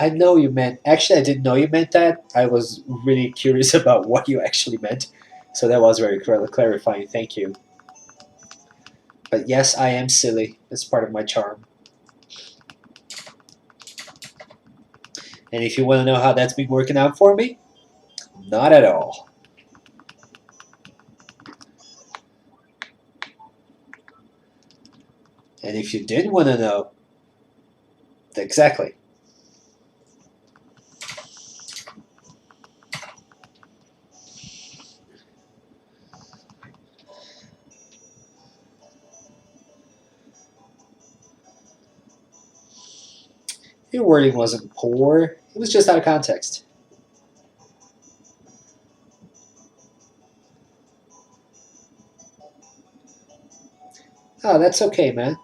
Speaker 1: I know you meant. Actually, I didn't know you meant that. I was really curious about what you actually meant. So that was very clarifying. Thank you. But yes, I am silly. It's part of my charm. And if you want to know how that's been working out for me, not at all. And if you did want to know, exactly. Your wording wasn't poor. It was just out of context. Oh, that's okay, man.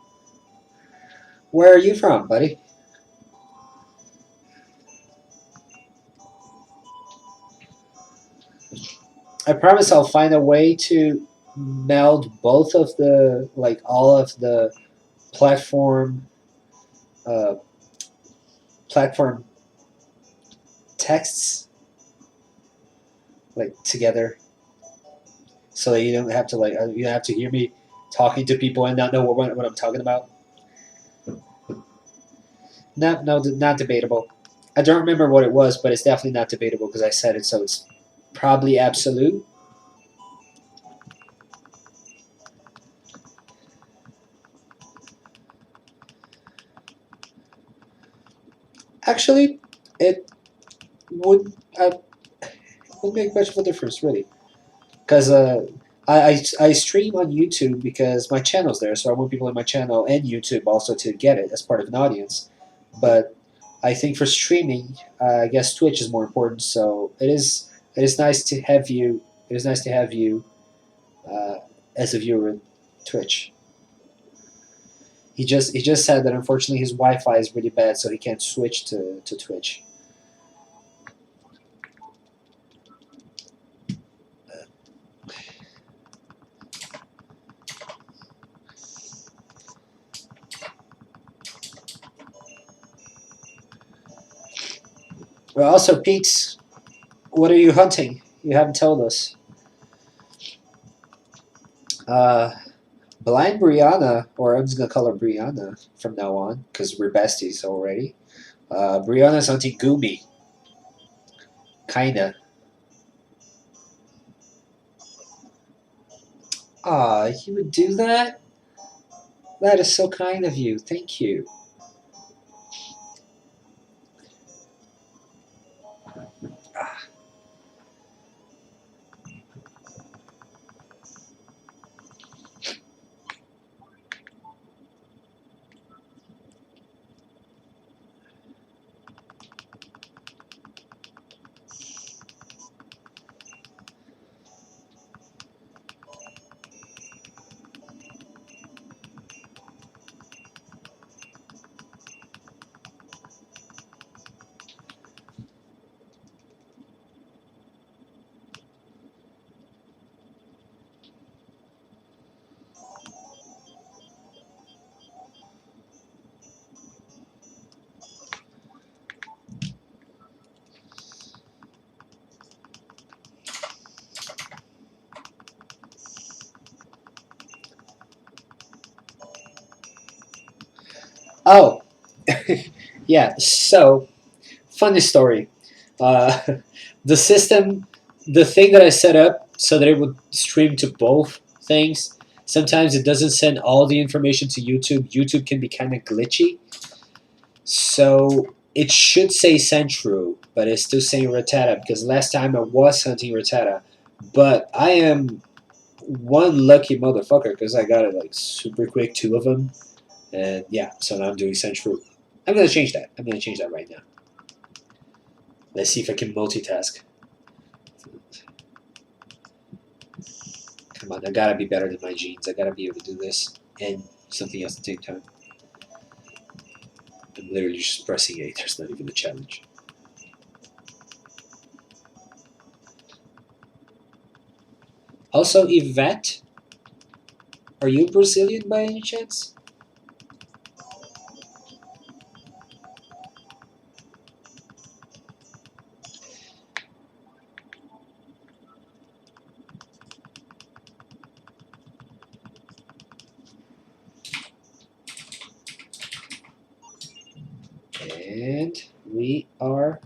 Speaker 1: Where are you from, buddy? I promise I'll find a way to meld both of the, like, all of the platform, uh, platform texts, like, together, so that you don't have to, like, you don't have to hear me talking to people and not know what I'm talking about. No, not debatable. I don't remember what it was, but it's definitely not debatable because I said it, so it's probably absolute. Actually, it would would make much of a difference, really, because I stream on YouTube because my channel's there, so I want people in my channel and YouTube also to get it as part of an audience. But I think for streaming, I guess Twitch is more important. So it is nice to have you. It is nice to have you uh, as a viewer in Twitch. He just said that unfortunately his Wi-Fi is really bad, so he can't switch to Twitch. Well, also Pete, what are you hunting? You haven't told us. Uh, Blind Brianna, or I'm just gonna call her Brianna from now on because we're besties already. Brianna's hunting Goomy, kinda. Ah, you would do that? That is so kind of you. Thank you. Ah, Oh, yeah. So funny story. Uh, the system, the thing that I set up so that it would stream to both things. Sometimes it doesn't send all the information to YouTube. YouTube can be kind of glitchy. So it should say Sandshrew, but it's still saying Rattata because last time I was hunting Rattata. But I am one lucky motherfucker because I got it like super quick, two of them. And yeah, so now I'm doing Sandshrew. I'm going to change that. I'm going to change that right now. Let's see if I can multitask. Come on, I gotta be better than my genes. I gotta be able to do this and something else at the same time. I'm literally just pressing A. There's not even a challenge. Also, Yvette, are you Brazilian by any chance? And we are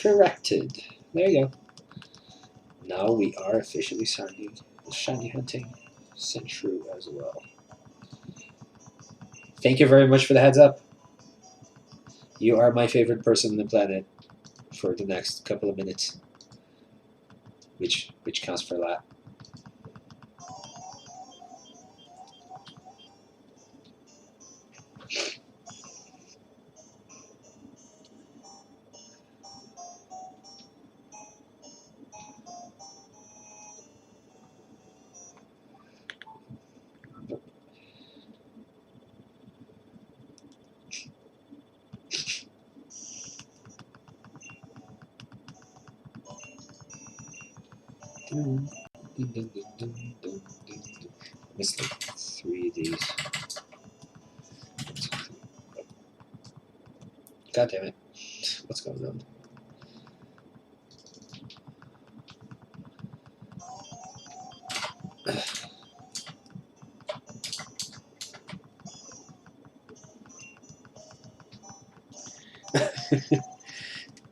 Speaker 1: corrected. There you go. Now we are officially shiny hunting Sandshrew as well. Thank you very much for the heads up. You are my favorite person on the planet for the next couple of minutes, which counts for a lot. Missed like 3 of these. God damn it. What's going on?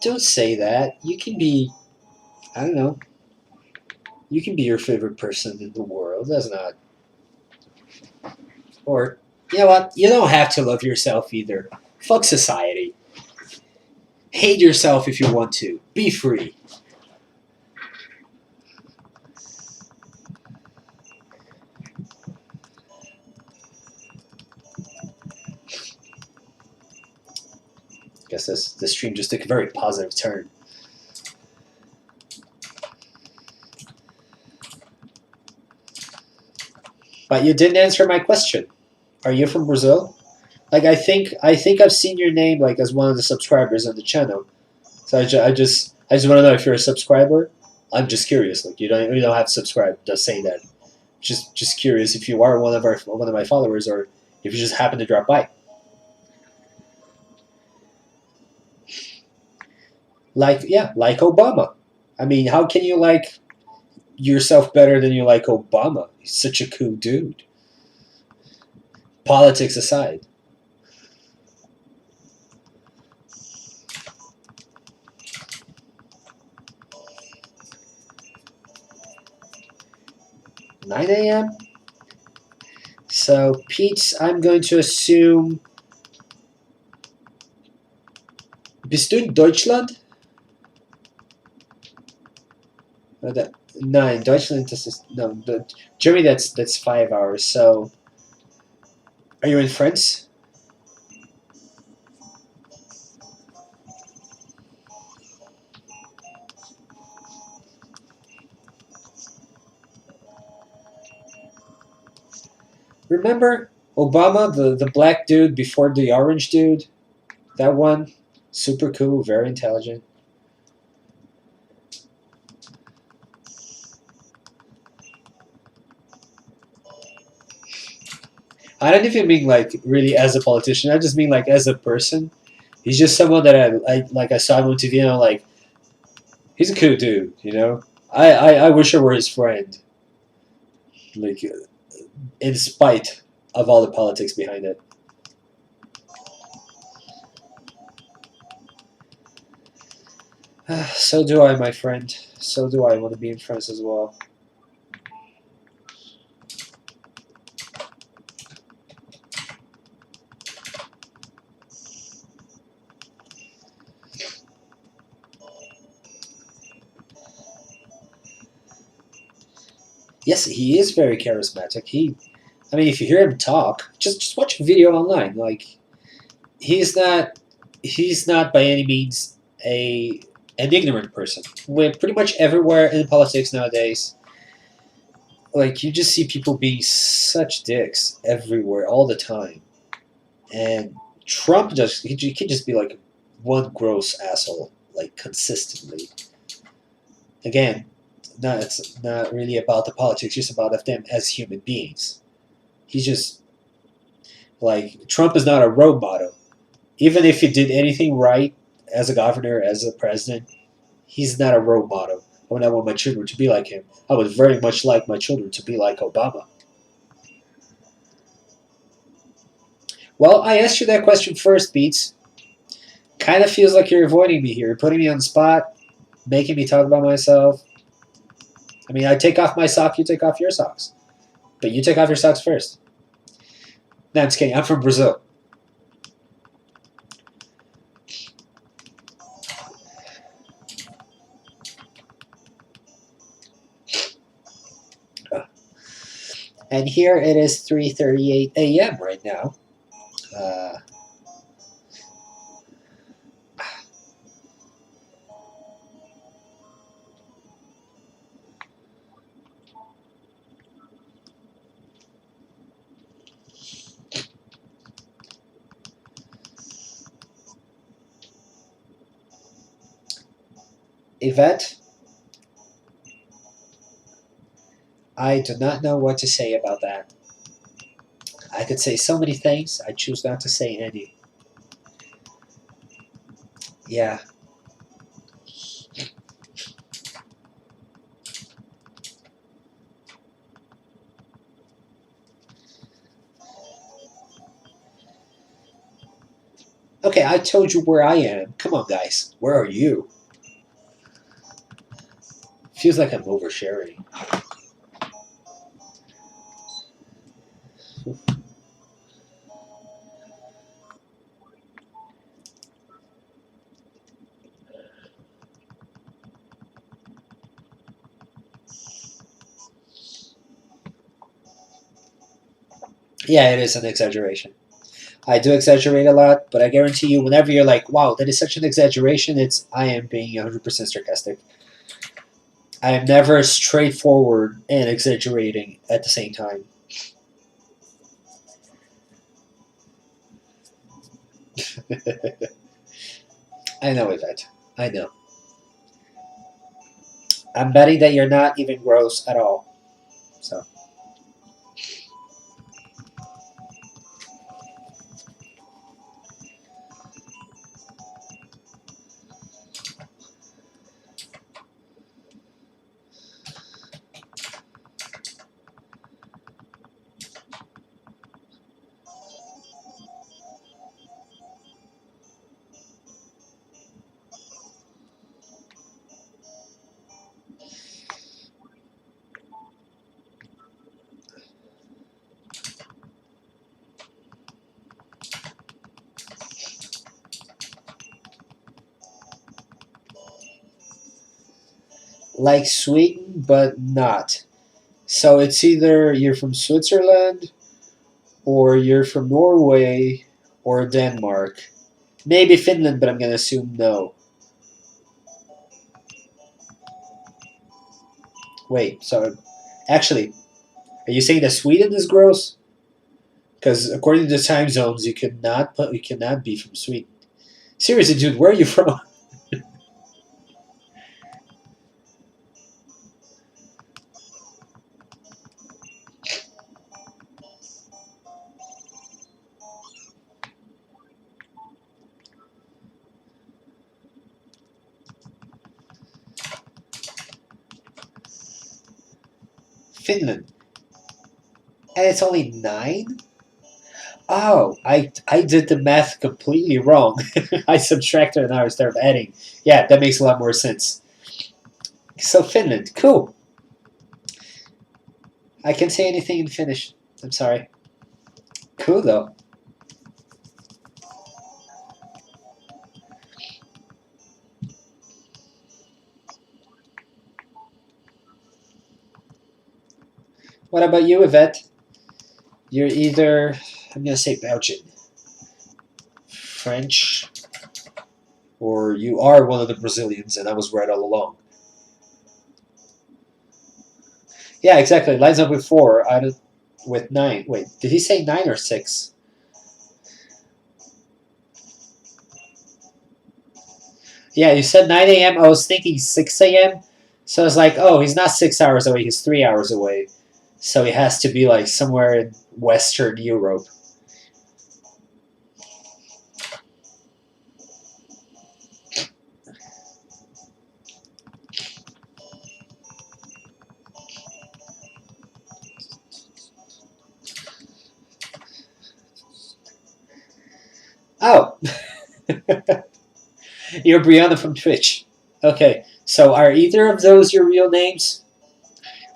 Speaker 1: Don't say that. You can be, I don't know, you can be your favorite person in the world. That's not. Or, you know what? You don't have to love yourself either. Fuck society. Hate yourself if you want to. Be free. Guess this stream just took a very positive turn. But you didn't answer my question. Are you from Brazil? Like I think I've seen your name like as one of the subscribers on the channel. So I just want to know if you're a subscriber. I'm just curious. Like you don't have to subscribe. Just saying that. Just curious if you are one of my followers or if you just happen to drop by. Like yeah, like Obama. I mean, how can you like yourself better than you like Obama? He's such a cool dude. Politics aside. 9 a.m. So Pete's, I'm going to assume. Bist du in Deutschland? That, no, in Deutschland this is no. Germany that's 5 hours. So, are you in France? Remember Obama, the black dude before the orange dude? That one, super cool, very intelligent. I don't even mean like really as a politician. I just mean like as a person. He's just someone that I like. I saw him on TV and I'm like, he's a cool dude. You know, I wish I were his friend. Like, in spite of all the politics behind it. So do I, my friend. So do I want to be in France as well. Yes, he is very charismatic. I mean, if you hear him talk, just watch a video online. Like, he's not he's not by any means an ignorant person. We're pretty much everywhere in politics nowadays. Like, you just see people being such dicks everywhere all the time, and Trump just he can just be like one gross asshole like consistently. Again, it's not really about the politics, just about them as human beings. He's just like Trump is not a role model. Even if he did anything right as a governor, as a president, he's not a role model. I would not want my children to be like him. I would very much like my children to be like Obama. Well, I asked you that question first, Beats. Kind of feels like you're avoiding me here. You're putting me on the spot, making me talk about myself. I mean, I take off my sock, you take off your socks. But you take off your socks first. No, I'm just kidding. I'm from Brazil. And here it is 3:38 a.m. right now. Uh, Yvette, I do not know what to say about that. I could say so many things. I choose not to say any. Yeah. Okay, I told you where I am. Come on, guys. Where are you? Feels like I'm oversharing. Yeah, it is an exaggeration. I do exaggerate a lot, but I guarantee you, whenever you're like, wow, that is such an exaggeration, I am being 100% sarcastic. I am never straightforward and exaggerating at the same time. I know, Yvette. I know. I'm betting that you're not even gross at all. So, like Sweden, but not. So it's either you're from Switzerland, or you're from Norway, or Denmark. Maybe Finland, but I'm gonna assume no. Wait, so actually, are you saying that Sweden is gross? Because according to the time zones, you cannot be from Sweden. Seriously, dude, where are you from? Finland, and it's only 9. Oh, I did the math completely wrong. I subtracted an hour instead of adding. Yeah, that makes a lot more sense. So Finland, cool. I can say anything in Finnish. I'm sorry. Cool though. What about you, Yvette? You're either, I'm gonna say Belgian, French, or you are one of the Brazilians, and I was right all along. Yeah, exactly. Lines up with four out of with nine. Wait, did he say nine or six? Yeah, you said 9 a.m. I was thinking 6 a.m. So I was like, oh, he's not 6 hours away. He's 3 hours away. So he has to be like somewhere in Western Europe. Oh, you're Brianna from Twitch. Okay, so are either of those your real names?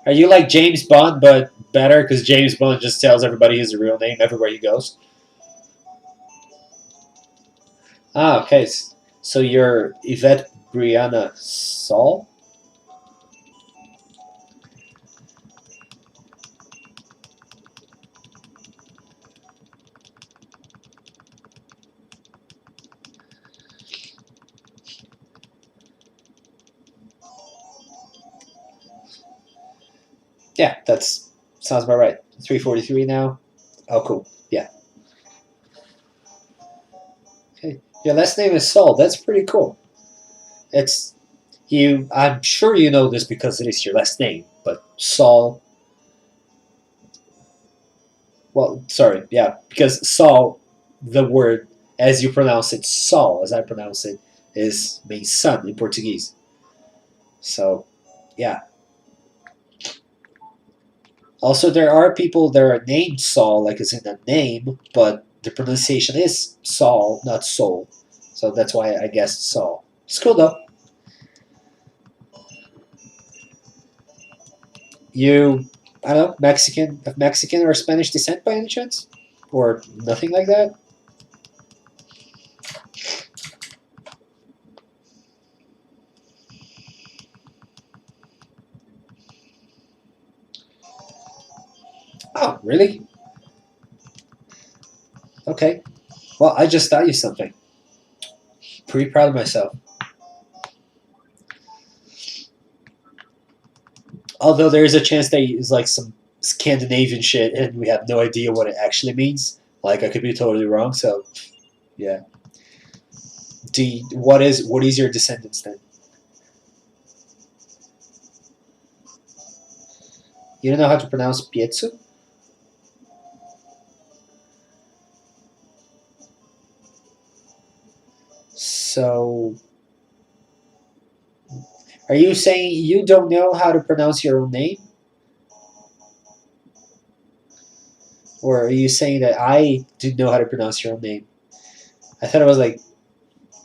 Speaker 1: Are you like James Bond, but better because James Bond just tells everybody his real name everywhere he goes? Ah, okay. So you're Yvette Brianna Saul? Yeah, that's sounds about right. 343 now. Oh, cool. Yeah. Okay. Your last name is Saul. That's pretty cool. It's you. I'm sure you know this because it is your last name. But Saul. Well, sorry. Yeah, because Saul, the word as you pronounce it, Saul, as I pronounce it, is means son in Portuguese. So, yeah. Also, there are people that are named Saul, like it's in a name, but the pronunciation is Saul, not Soul. So that's why I guessed Saul. It's cool though. You, I don't know, Mexican, of Mexican or Spanish descent by any chance, or nothing like that. Oh, really? Okay. Well, I just thought you something. Pretty proud of myself. Although there is a chance that it's like some Scandinavian shit, and we have no idea what it actually means. Like I could be totally wrong. So yeah. What is your descendants then? You don't know how to pronounce Pietsu? So are you saying you don't know how to pronounce your own name? Or are you saying that I do know how to pronounce your own name? I thought it was like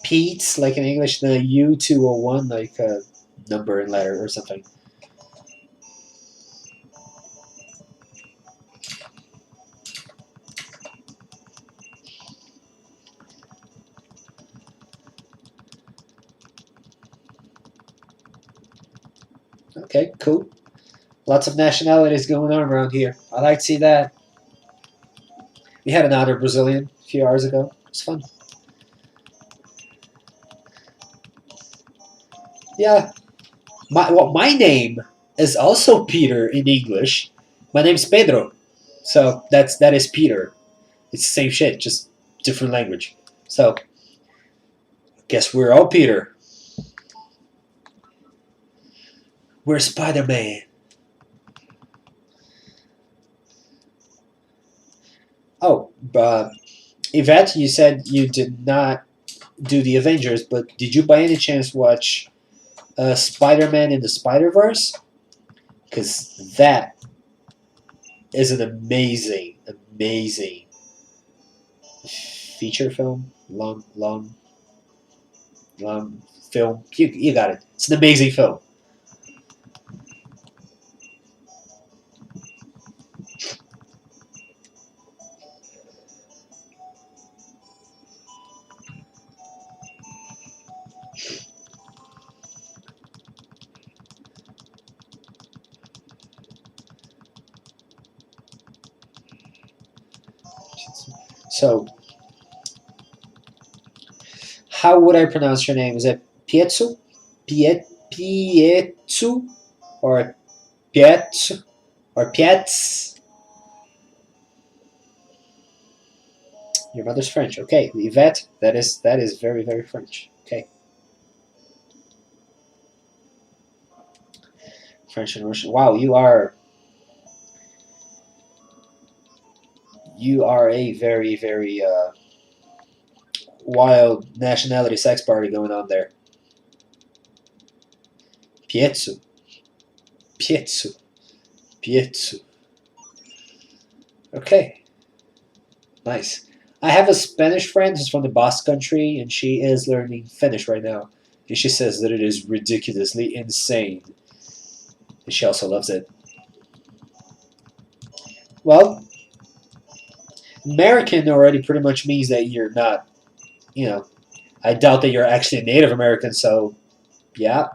Speaker 1: Pete's, like in English, the U201, like a number and letter or something. Okay, cool. Lots of nationalities going on around here. I like to see that. We had another Brazilian a few hours ago. It was fun. Yeah. My name is also Peter in English. My name's Pedro. So that is Peter. It's the same shit, just different language. So guess we're all Peter. We're Spider Man. Oh, Yvette, you said you did not do the Avengers, but did you by any chance watch Spider Man in the Spider Verse? Because that is an amazing, amazing feature film, long film. You got it. It's an amazing film. So, how would I pronounce your name? Is it Pietsu? Pietsu? Or Pietsu? Or Pietz? Your mother's French. Okay, Yvette. That is very very French. Okay, French and Russian. Wow, you are a very very wild nationality sex party going on there. Pietsu. Pietsu. Pietsu. Okay, nice. I have a Spanish friend who's from the Basque Country, and she is learning Finnish right now. And she says that it is ridiculously insane. And she also loves it. Well, American already pretty much means that you're not, you know, I doubt that you're actually a Native American, so yeah.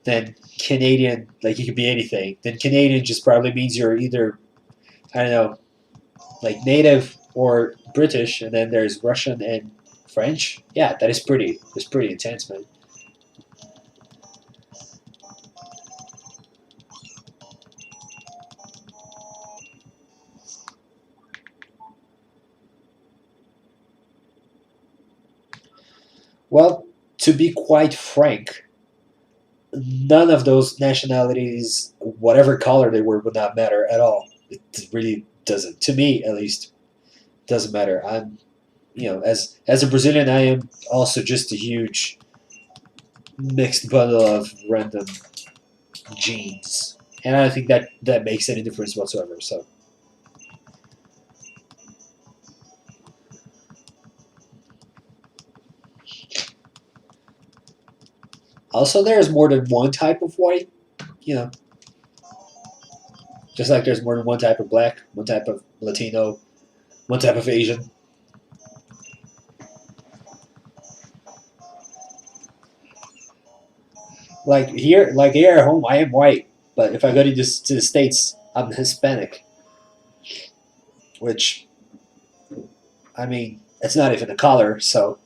Speaker 1: Then Canadian, like you could be anything. Then Canadian just probably means you're either, I don't know, like native or British, and then there's Russian and French. Yeah, that's pretty intense, man. Well, to be quite frank, none of those nationalities, whatever color they were, would not matter at all. It really doesn't. To me, at least, doesn't matter. I'm, as a Brazilian, I am also just a huge mixed bundle of random genes, and I don't think that makes any difference whatsoever. So, also, there's more than one type of white. You know, just like there's more than one type of black, one type of Latino, one type of Asian. Like here at home, I am white, but if I go to the states, I'm Hispanic, which I mean, it's not even a color. So